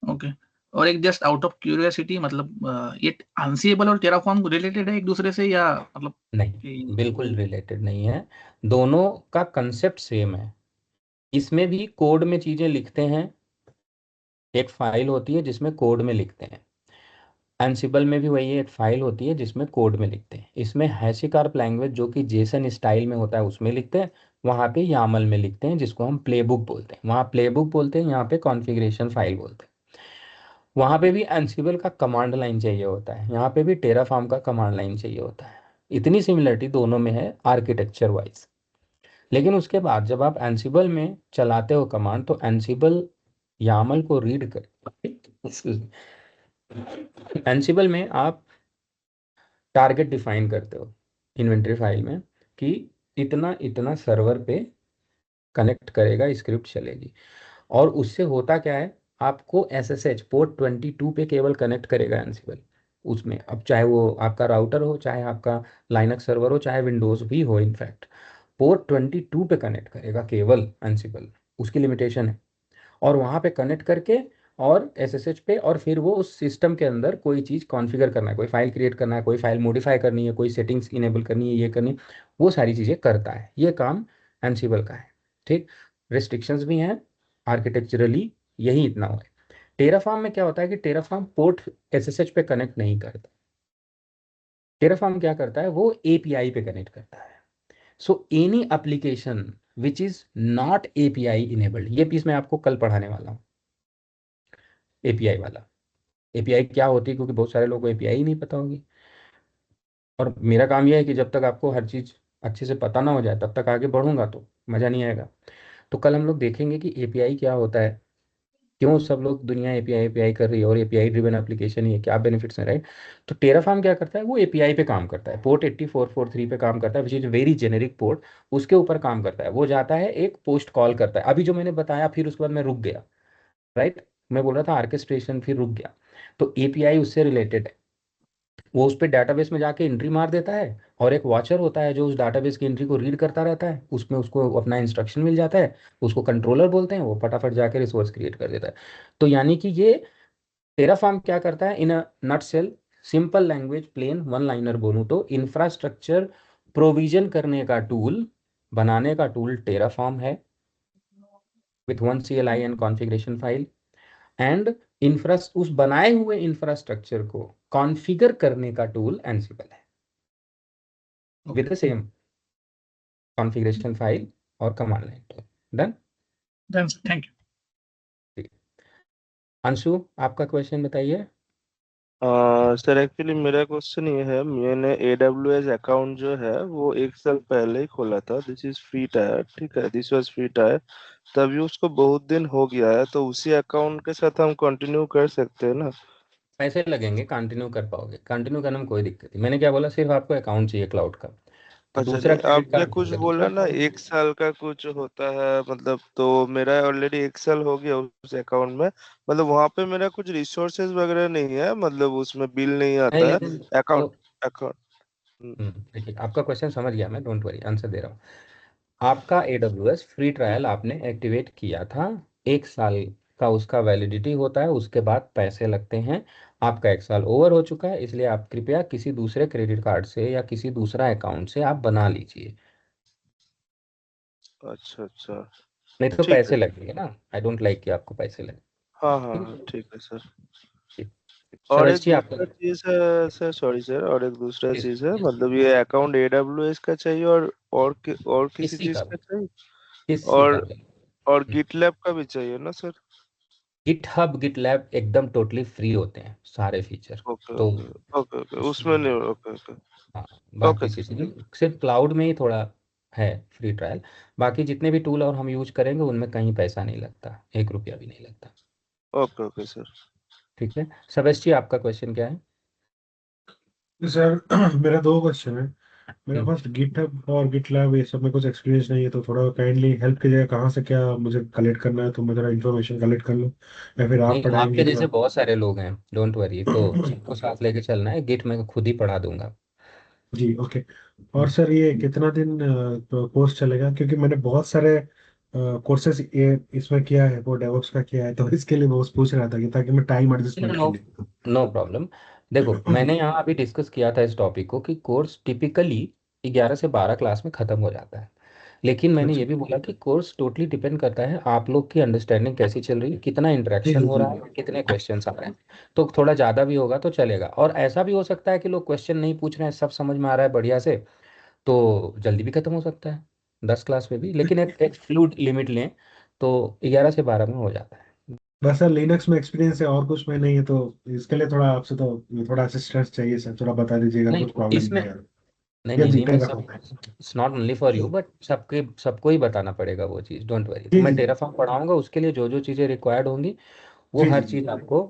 ओके। और एक जस्ट आउट ऑफ क्यूरियोसिटी, मतलब ये अनसीएबल और टेराफॉर्म रिलेटेड है एक दूसरे से, या मतलब नहीं, बिल्कुल रिलेटेड नहीं है, दोनों का कंसेप्ट सेम है। इसमें भी कोड में चीज़ें लिखते हैं, एक फाइल होती है जिसमें कोड में लिखते हैं, एंसिबल में भी वही एक फाइल होती है जिसमें कोड में लिखते हैं। इसमें हैशिकार्प लैंग्वेज जो कि जेसन स्टाइल में होता है उसमें लिखते हैं, वहाँ पे YAML में लिखते हैं, जिसको हम प्लेबुक बोलते हैं। वहाँ प्लेबुक बोलते हैं, यहाँ पे कॉन्फ़िगरेशन फाइल बोलते हैं। वहाँ पे भी एंसिबल का कमांड लाइन चाहिए होता है, यहाँ पे भी टेराफॉर्म का कमांड लाइन चाहिए होता है। इतनी सिमिलरिटी दोनों में है आर्किटेक्चर वाइज। लेकिन उसके बाद जब आप एंसिबल में चलाते हो कमांड, तो एंसिबल YAML को रीड कर एंसिबल में आप टारगेट डिफाइन करते हो इन्वेंटरी फाइल में, कि इतना इतना सर्वर पे कनेक्ट करेगा, स्क्रिप्ट चलेगी। और उससे होता क्या है, आपको SSH पोर्ट 22 पे केवल कनेक्ट करेगा एंसिबल उसमें। अब चाहे वो आपका राउटर हो, चाहे आपका लाइनक्स सर्वर हो, चाहे विंडोज भी हो, इनफैक्ट पोर्ट 22 पे कनेक्ट करेगा केवल एंसिबल, उसकी लिमिटेशन है। और वहाँ पे कनेक्ट करके और SSH पे, और फिर वो उस सिस्टम के अंदर कोई चीज़ कॉन्फ़िगर करना है, कोई फाइल क्रिएट करना है, कोई फाइल मॉडिफाई करनी है, कोई सेटिंग्स इनेबल करनी है, ये करनी है, वो सारी चीज़ें करता है। ये काम एंसिबल का है। ठीक, रिस्ट्रिक्शंस भी हैं आर्किटेक्चरली, यही इतना हुआ है। टेराफॉर्म में क्या होता है कि टेराफॉर्म पोर्ट SSH पे कनेक्ट नहीं करता। टेराफॉर्म क्या करता है, वो API पे कनेक्ट करता है। So any application which is not API enabled, ये पीस मैं आपको कल पढ़ाने वाला हूँ, API वाला। API क्या होती है, क्योंकि बहुत सारे लोगों को API ही नहीं पता होगी। और मेरा काम यह है कि जब तक आपको हर चीज़ अच्छे से पता ना हो जाए, तब तक आगे बढ़ूंगा तो मज़ा नहीं आएगा। तो कल हम लोग देखेंगे कि API क्या होता है, क्यों सब लोग दुनिया API कर रही है, और API ड्रिवन एप्लीकेशन ही है, क्या बेनिफिट्स हैं, राइट। तो टेराफॉर्म क्या करता है, वो API पे काम करता है, पोर्ट 8443 पे काम करता है, which is very generic port. उसके ऊपर काम करता है, वो जाता है एक पोस्ट कॉल करता है, अभी जो मैंने बताया, फिर उसके बाद मैं रुक गया, राइट। मैं बोल रहा था ऑर्केस्ट्रेशन, फिर रुक गया। तो API उससे रिलेटेड है। वो उस पर डाटाबेस में जाके एंट्री मार देता है, और एक वॉचर होता है जो उस डाटाबेस की एंट्री को रीड करता रहता है, उसमें उसको अपना इंस्ट्रक्शन मिल जाता है, उसको कंट्रोलर बोलते हैं, वो फटाफट जाके रिसोर्स क्रिएट कर देता है। तो यानी कि ये टेराफॉर्म क्या करता है, in a nutshell, simple language, plain one liner बोलूँ तो, इंफ्रास्ट्रक्चर प्रोविजन करने का टूल, बनाने का टूल टेराफॉर्म है, with one CLI and configuration file. And infra उस बनाए हुए इंफ्रास्ट्रक्चर को कॉन्फ़िगर करने का टूल एंसिबल है, with the same configuration file और command line tool. Done. Done sir, thank you. Anshu, आपका क्वेश्चन बताइए। सर एक्चुअली मेरा क्वेश्चन ये है, मैंने AWS अकाउंट जो है वो 1 साल पहले ही खोला था। दिस इज फ्री टायर, ठीक है, दिस वाज फ्री टायर। तभी उसको बहुत दिन हो गया है, तो उसी अकाउंट के साथ हम कंटिन्यू कर सकते हैं ना? पैसे लगेंगे, कंटिन्यू कर पाओगे, कंटिन्यू करने में कोई दिक्कत नहीं। मैंने क्या बोला, सिर्फ आपको अकाउंट चाहिए क्लाउड का, तो अच्छा दूसरा नहीं, क्रेडिट आपने कार्ड कुछ दोगे, दूसरा बोला ना क्लाउड। 1 साल का कुछ होता है, मतलब तो मेरा ऑलरेडी 1 साल हो गया उस अकाउंट में। मतलब वहां पे मेरा कुछ रिसोर्सेज वगैरह नहीं है, मतलब उसमें बिल नहीं नहीं, आता है। लेकिन अकाउंट तो अकाउंट देखिए, आपका क्वेश्चन समझ गया मैं, डोंट वरी, आंसर दे रहा हूँ। आपका AWS फ्री ट्रायल आपने एक्टिवेट किया था, 1 साल का उसका वैलिडिटी होता है, उसके बाद पैसे लगते हैं। आपका 1 साल ओवर हो चुका है, इसलिए आप कृपया किसी दूसरे क्रेडिट कार्ड से या किसी दूसरा अकाउंट से आप बना लीजिए, अच्छा अच्छा, नहीं तो ठीक है। पैसे लगेंगे ना। आई डोंट लाइक कि आपको पैसे लगे। हाँ हाँ ठीक हाँ, है, ठीक है सर। ठीक। और एक सरस जी, आपका दूसरा चीज है सर, सॉरी सर, और एक दूसरा किस चीज है, मतलब ये अकाउंट AWS का चाहिए, और किसी किसी चीज का का भी, चाहिए? किसी का और भी। और गिटलैब का भी चाहिए ना सर? गिटहब, गिटलैब एकदम टोटली फ्री होते हैं सारे फीचर। ओके तो ओके ओके ओके, उसमें उसमें, नहीं, ओके ओके। हाँ, ओके बाकी सर। किसी में, सिर्फ क्लाउड में ही थोड़ा है फ्री ट्रायल। बाकी जितने भी टूल और हम यूज करेंगे उनमें कहीं पैसा नहीं लगता, 1 रुपया भी नहीं लगता। Okay okay sir. ठीक है, सबेश जी, आपका क्वेश्चन क्या है। सर मेरा दो क्वेश्चन है। मेरा हम्म, फर्स्ट गिटहब और गिटलैब ये सब में कुछ एक्सपीरियंस नहीं है, तो थोड़ा काइंडली हेल्प कीजिएगा, कहाँ से क्या मुझे कलेक्ट करना है, तो मैं जरा इन्फॉर्मेशन कलेक्ट कर लूँ, या फिर आप नहीं, आपके पढ़ाएंगे जैसे तो। बहुत सारे लोग हैं, डोंट वरी, तो सबको साथ लेके चलना है, गिट मैं खुद ही पढ़ा दूंगा। जी ओके। और हम्म, सर ये कितना दिन कोर्स चलेगा, क्योंकि मैंने बहुत सारे कोर्सेज ये इसमें किया है, वो डेवऑप्स का किया है, तो इसके लिए मैं बस पूछ रहा था कि ताकि मैं टाइम एडजस्टमेंट के नो, लिए। No problem. देखो, मैंने यहाँ अभी डिस्कस किया था इस टॉपिक को कि कोर्स टिपिकली 11 से 12 क्लास में ख़त्म हो जाता है। लेकिन मैंने अच्छा। ये भी बोला कि कोर्स टोटली डिपेंड करता है आप लोग की अंडरस्टैंडिंग कैसी चल रही है, कितना जी इंटरेक्शन जी हो जी। रहा है, कितने क्वेश्चंस आ रहे हैं। तो थोड़ा ज़्यादा भी होगा तो चलेगा, और ऐसा भी हो सकता है कि लोग क्वेश्चन नहीं पूछ रहे हैं, सब समझ में आ रहा है बढ़िया से, तो जल्दी भी खत्म हो सकता है। 10 क्लास में भी, लेकिन एक फ्लूइड लिमिट लें तो 11 से 12 में हो जाता है। बस सर लिनक्स में एक्सपीरियंस है और कुछ में नहीं है, तो इसके लिए थोड़ा आपसे तो थोड़ा असिस्टेंस चाहिए सर, थोड़ा बता दीजिएगा नहीं कुछ प्रॉब्लम इसमें, नहीं है नहीं या नहीं नहीं, मैं दिक्कत सब, है। It's not only for you but सबके सबको ही बताना पड़ेगा वो चीज़, डोंट वरी। तो जी मैं जी टेराफॉर्म पढ़ाऊंगा, उसके लिए जो जो चीज़ें रिक्वायर्ड होंगी वो जी जी हर जी चीज़ आपको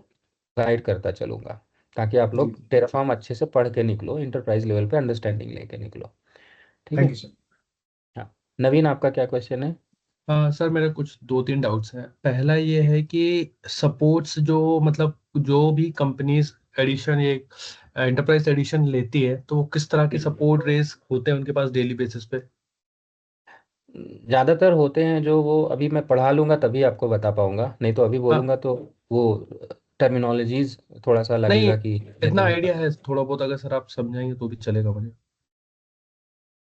गाइड करता चलूंगा, ताकि आप जी। लोग टेराफॉर्म अच्छे से पढ़ के निकलो, इंटरप्राइज लेवल पे अंडरस्टैंडिंग लेके निकलो। ठीक थैंक है। You sir. हाँ, नवीन आपका क्या क्वेश्चन है? हाँ सर, मेरे कुछ दो तीन डाउट्स हैं। पहला ये है कि सपोर्ट्स जो मतलब जो भी कंपनीज एडिशन, ये एंटरप्राइज एडिशन लेती है, तो वो किस तरह के सपोर्ट रेस होते हैं उनके पास डेली बेसिस पे? ज़्यादातर होते हैं जो, वो अभी मैं पढ़ा लूंगा तभी आपको बता पाऊंगा, नहीं तो अभी हाँ, बोलूंगा तो वो टर्मिनोलॉजीज थोड़ा सा नहीं, लगेगा कि इतना जैसे नहीं आइडिया पता। है थोड़ा बहुत, अगर सर आप समझाएंगे तो भी चलेगा मुझे।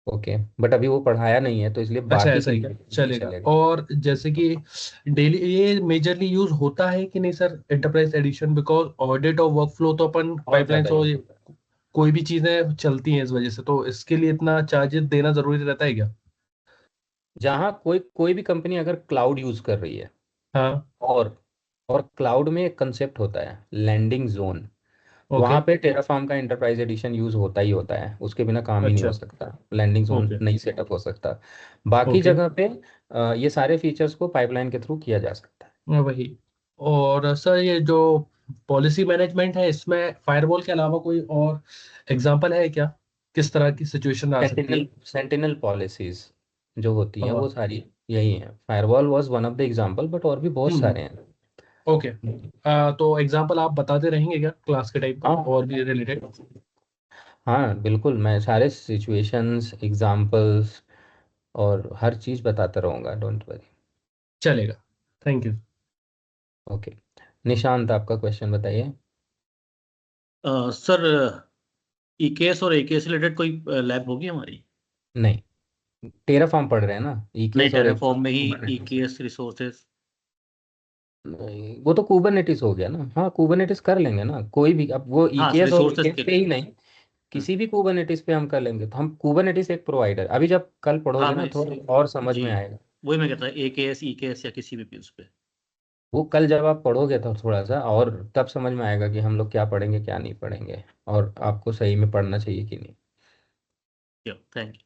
ओके, बट अभी वो पढ़ाया नहीं है तो इसलिए अच्छा, बाकी ऐसा के ही क्या? लिए नहीं चलेगा। चलेगा। और जैसे कि डेली ये मेजरली यूज होता है कि नहीं sir enterprise edition? Because audit और वर्कफ्लो तो अपन बहुत पाइपलाइंस ज़्यादा और यूज होता है। कोई भी चीजें चलती हैं इस वजह से, तो इसके लिए इतना चार्जेस देना जरूरी रहता है क्या? जहाँ कोई कोई भी कंपनी अगर क्लाउड यूज कर रही है, हाँ। और क्लाउड में एक कंसेप्ट होता है लैंडिंग जोन, ओके। वहां पे टेराफॉर्म का एंटरप्राइज एडिशन यूज होता ही होता है, उसके बिना काम ही नहीं हो अच्छा। सकता, लैंडिंग जोन ओके। नहीं सेटअप हो सकता। बाकी ओके। जगह पे ये सारे फीचर्स को पाइपलाइन के थ्रू किया जा सकता है। वही। और सर ये जो पॉलिसी मैनेजमेंट है, इसमें फायरवॉल के अलावा कोई और एग्जांपल है क्या? किस तरह की सिचुएशन आ सकती है? सेंटिनल पॉलिसीज जो होती हैं वो हाँ। सारी यही है, firewall was one of the example, but और भी बहुत हम्म। सारे हैं। ओके। तो एग्जांपल आप बताते रहेंगे क्या क्लास के टाइम पे, हाँ और भी रिलेटेड? हाँ बिल्कुल, मैं सारे सिचुएशंस एग्जांपल्स और हर चीज़ बताता रहूँगा, डोंट वरी। चलेगा। Thank you. ओके, निशांत आपका क्वेश्चन बताइए। सर, ईकेएस और एकेएस रिलेटेड कोई लैब होगी हमारी? नहीं, टेराफॉर्म पढ़ रहे हैं ना, नहीं, ईकेएस और एक टेराफॉर्म में ही ईकेएस रिसोर्सेज। वो तो कुबरनेटिस हो गया ना। हाँ कुबरनेटिस कर लेंगे ना, कोई भी, अब वो हाँ, ईकेएस और रिसोर्सेज ईकेएस के पे ही लिए। नहीं, हम्म, किसी भी कुबरनेटिस पे हम कर लेंगे। तो हम कुबरनेटिस एक प्रोवाइडर, अभी जब कल हाँ, पढ़ोगे मैं ना थोड़ा और समझ जी, में आएगा। वही मैं कहता एकेएस ईकेएस या किसी भी उस पे। वो कल जब आप पढ़ोगे तो थोड़ा सा और तब समझ में आएगा कि हम लोग क्या पढ़ेंगे क्या नहीं पढ़ेंगे, और आपको सही में पढ़ना चाहिए कि नहीं। Thank you.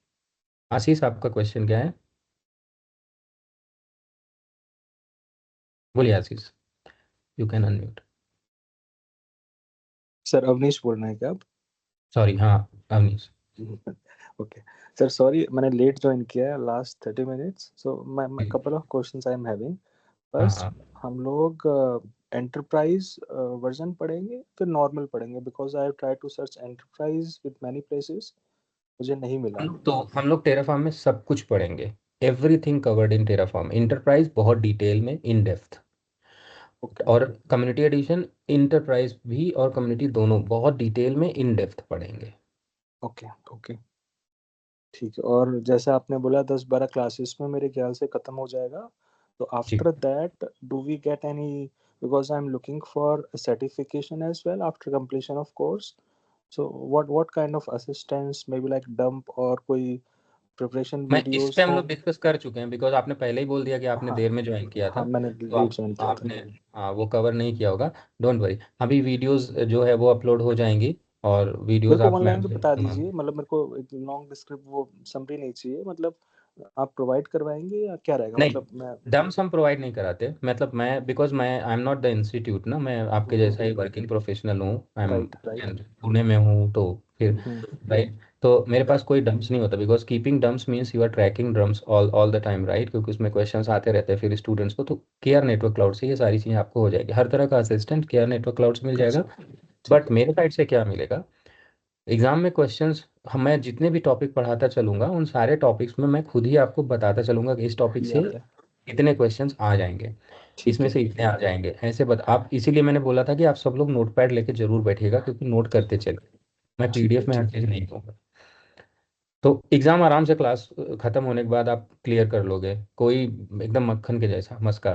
आशीष आपका क्वेश्चन क्या है? बोलिए Ashish, you can unmute. Sir Avnish बोल रहे हैं क्या आप? सॉरी, हाँ अवनीश। ओके सर, सॉरी मैंने लेट ज्वाइन किया है, लास्ट 30 मिनट्स, सो मैं couple of questions I am having. हाँ फर्स्ट, हाँ, हम लोग एंटरप्राइज वर्जन पढ़ेंगे फिर नॉर्मल पढ़ेंगे? Because I have tried to search enterprise with many places, मुझे नहीं मिला। हम लोग टेराफॉर्म में सब कुछ पढ़ेंगे, everything covered in Terraform. Enterprise बहुत डिटेल में, इन डेप्थ, ओके और कम्युनिटी एडिशन, इंटरप्राइज भी और कम्युनिटी दोनों बहुत डिटेल में इन डेप्थ पढ़ेंगे। ओके ओके, ठीक है। और जैसे आपने बोला 10-12 क्लासेस में मेरे ख्याल से खत्म हो जाएगा, तो जी, after that do we get any, because I am looking for certification as well after completion of course, so what kind of assistance, maybe like dump और कोई preparation मैं इस videos पे हम हो? लोग डिस्कस कर चुके हैं, बिकॉज आपने पहले ही बोल दिया कि आपने हाँ देर में ज्वाइन किया हाँ, था, मैंने तो लेट ज्वाइन किया था। आपने, हाँ वो कवर नहीं किया होगा। डोंट वरी, अभी वीडियोस जो है वो अपलोड हो जाएंगी, और मेरे वीडियोस को आप वन लाइन मैम तो से बता दीजिए, मतलब मेरे को एक लॉन्ग डिस्क्रिप्ट वो समरी नहीं चाहिए, मतलब आप प्रोवाइड करवाएंगे या क्या रहेगा, नहीं, मतलब मैं। डम्स हम प्रोवाइड नहीं कराते, मतलब मैं, बिकॉज मैं I am not the institute ना, मैं आपके जैसा ही वर्किंग प्रोफेशनल हूँ, I am right right. Pune में हूँ, तो फिर राइट, तो मेरे पास कोई डम्स नहीं होता, because keeping dumps means you are tracking drums all the time, right, क्योंकि उसमें क्वेश्चंस आते रहते हैं फिर स्टूडेंट्स को। तो केयर नेटवर्क क्लाउड से ये सारी चीज़ें आपको हो जाएगी, हर तरह का असिस्टेंट केयर नेटवर्क क्लाउड से मिल जाएगा। ठीक बट है। मेरे साइड से क्या मिलेगा, एग्जाम में क्वेश्चंस, हम मैं जितने भी टॉपिक पढ़ाता चलूंगा उन सारे टॉपिक्स में मैं खुद ही आपको बताता चलूंगा कि इस टॉपिक ये से आता है। इतने क्वेश्चंस आ जाएंगे, ठीक इसमें है। से इतने आ जाएंगे, ऐसे आप, इसीलिए मैंने बोला था कि आप सब लोग नोट पैड लेके जरूर बैठिएगा, क्योंकि नोट करते चले, मैं ठीक है। पीडीएफ में हर ठीक चीज़ नहीं दूंगा। तो एग्जाम आराम से, क्लास खत्म होने के बाद आप क्लियर कर लोगे, कोई एकदम मक्खन के जैसा मस्का।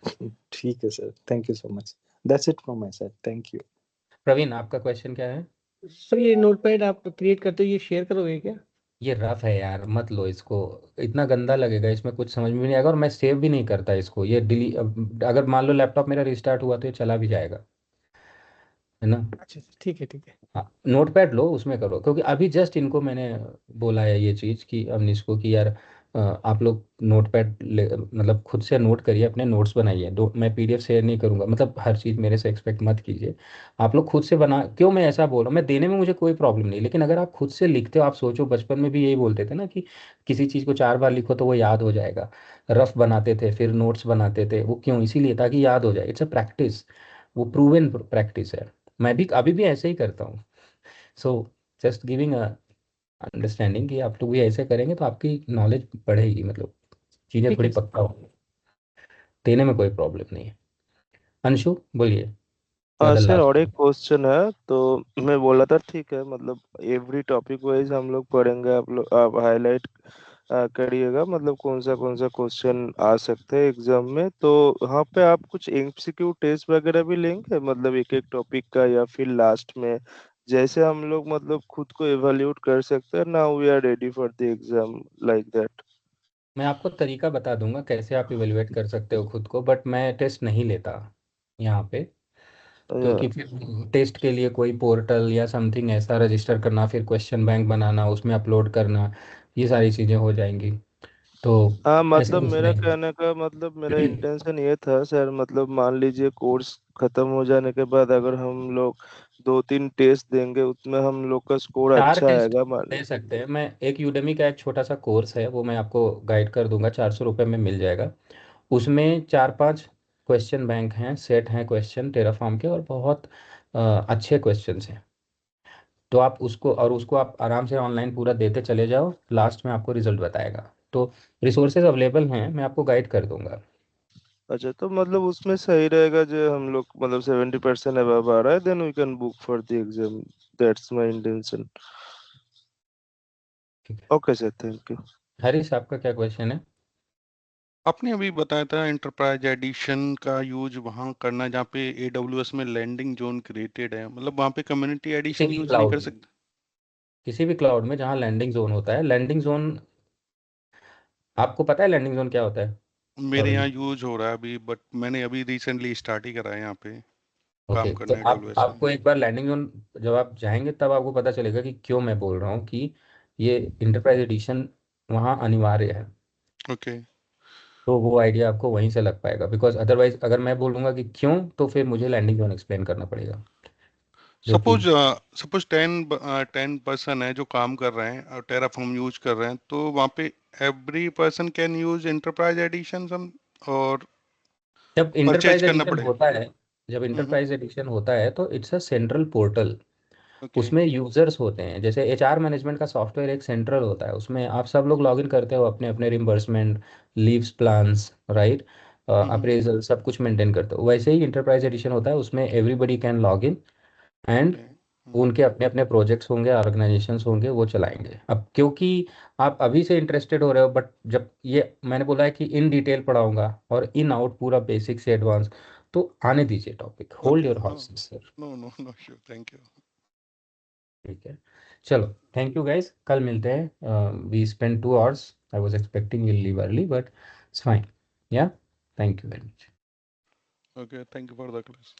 है। ठीक है sir, thank you so much, that's it from my side, thank you. Praveen आपका क्वेश्चन क्या है? सर ये नोटपैड आप क्रिएट करते हो, ये शेयर करोगे क्या? ये रफ है यार, मत लो इसको, इतना गंदा लगेगा, इसमें कुछ समझ में भी नहीं आएगा और मैं सेव भी नहीं करता इसको। ये अगर मान लो लैपटॉप मेरा रिस्टार्ट हुआ तो ये चला भी जाएगा, है ना। अच्छा ठीक है ठीक है। हाँ, नोटपैड लो, उसमें करो, क्योंकि अभी जस्ट इनको मैंने बोला है ये चीज़ कि अवनीश को कि यार आप लोग नोटपैड मतलब खुद से नोट करिए, अपने नोट्स बनाइए। दो, मैं पीडीएफ शेयर नहीं करूंगा, मतलब हर चीज़ मेरे से एक्सपेक्ट मत कीजिए। आप लोग खुद से बना, क्यों मैं ऐसा बोल रहा हूँ, मैं देने में मुझे कोई प्रॉब्लम नहीं, लेकिन अगर आप खुद से लिखते हो, आप सोचो बचपन में भी यही बोलते थे ना कि किसी चीज़ को 4 बार लिखो तो वो याद हो जाएगा। रफ बनाते थे, फिर नोट्स बनाते थे, वो क्यों? इसीलिए ताकि याद हो जाए। इट्स अ प्रैक्टिस, वो प्रूवन प्रैक्टिस है। मैं भी अभी भी ऐसे ही करता हूँ। So just giving a understanding कि आप लोग भी ऐसे करेंगे तो आपकी नॉलेज बढ़ेगी, मतलब चीज़ें ठीक थोड़ी है सर। पक्का होंगी, देने में कोई प्रॉब्लम नहीं है। अंशु बोलिए, यू आर द सर और लास्ट। एक क्वेश्चन है, तो मैं बोला था ठीक है, मतलब एवरी टॉपिक वाइज हम लोग पढ़ेंगे, आप हाईलाइट करिएगा, मतलब कौन सा क्वेश्चन आ सकते हैं एग्जाम में। तो वहाँ पे आप कुछ एमसीक्यू टेस्ट वगैरह भी लेंगे, मतलब एक एक टॉपिक का, या फिर लास्ट में जैसे हम लोग मतलब खुद को एवेल्यूट कर सकते हैं, now we are ready for the exam, like that. मैं आपको तरीका बता दूंगा कैसे आप इवेलुएट कर सकते हो खुद को, बट मैं टेस्ट नहीं लेता यहाँ पे, क्योंकि फिर टेस्ट के लिए कोई पोर्टल या समथिंग ऐसा रजिस्टर करना, फिर क्वेश्चन बैंक बनाना, उसमें अपलोड करना, ये सारी चीज़ें हो जाएंगी, तो हाँ, ऐसा मतलब कुछ मेरा नहीं। कहने का मतलब, मेरा इंटेंशन ये था सर, मतलब मान लीजिए कोर्स खत्म हो जाने के बाद अगर हम लोग 2-3 टेस्ट देंगे, उसमें हम लोग का स्कोर 4 अच्छा टेस्ट आएगा मान। दे सकते हैं। मैं एक यूडेमी का एक छोटा सा कोर्स है, वो मैं आपको गाइड कर दूंगा, 400 रुपये में मिल जाएगा। उसमें 4-5 क्वेश्चन बैंक हैं, सेट हैं क्वेश्चन टेराफॉर्म के, और बहुत अच्छे क्वेश्चंस हैं। तो आप उसको, और उसको आप आराम से ऑनलाइन पूरा देते चले जाओ, लास्ट में आपको रिजल्ट बताएगा। तो रिसोर्सेज अवेलेबल हैं, मैं आपको गाइड कर दूंगा। अच्छा, तो मतलब उसमें सही रहेगा जो हम लोग मतलब 70% अबव आ रहा है, then we can book for the exam, that's my intention. ठीक है, okay sir, thank you. Harish आपका क्या क्वेश्चन है? आपने अभी बताया था एंटरप्राइज एडिशन का यूज वहां करना जहाँ पे एडब्ल्यूएस में लैंडिंग जोन क्रिएटेड है, मतलब वहां पे कम्युनिटी किसी एडिशन भी यूज नहीं क्लाउड कर में, सकते? किसी भी क्लाउड में जहाँ लैंडिंग जोन होता है, लैंडिंग जोन, आपको पता है लैंडिंग जोन क्या होता है? मेरे सौरभ यहाँ जी। यूज हो रहा है अभी, बट मैंने अभी रिसेंटली स्टार्ट ही करा है यहाँ पे काम ओके, तो करना आप एडब्ल्यूएस में। आपको एक बार लैंडिंग जोन, जब आप जाएंगे तब आपको पता चलेगा कि क्यों मैं बोल रहा हूँ कि ये इंटरप्राइज एडिशन वहाँ अनिवार्य है। ओके। तो वो आइडिया आपको वहीं से लग पाएगा, बिकॉज अदरवाइज अगर मैं बोलूँगा कि क्यों, तो फिर मुझे लैंडिंग जोन एक्सप्लेन करना पड़ेगा, जो कि सपोज सपोज 10% है जो काम कर रहे हैं और टेराफॉर्म यूज कर रहे हैं, तो वहाँ पे every person can use enterprise edition some, और जब परचेज इंटरप्राइज करना एडिशन पड़ेगा? होता है, जब इंटरप्राइज एडिशन होता है तो it's a central portal. Okay. उसमें यूजर्स होते हैं, जैसे एचआर मैनेजमेंट का सॉफ्टवेयर एक सेंट्रल होता है, उसमें आप सब लोग लॉगिन करते हो, अपने अपने reimbursement, leaves plans, right, appraisal, सब कुछ मेंटेन करते हो। वैसे ही इंटरप्राइज एडिशन होता है, उसमें everybody can log in, and okay. उनके अपने अपने प्रोजेक्ट्स होंगे, ऑर्गेनाइजेशंस होंगे, वो चलाएंगे। अब क्योंकि आप अभी से इंटरेस्टेड हो रहे हो, बट जब ये मैंने बोला है कि इन डिटेल पढ़ाऊंगा और इन आउट पूरा बेसिक से एडवांस, तो आने दीजिए topic, hold okay. Your no, horses sir. No, no, no, sure, thank you. ठीक है, चलो, थैंक यू गाइस, कल मिलते हैं। We spend 2 hours, I was expecting will leave early, but it's fine. Yeah, thank you very much. Okay, thank you for the class.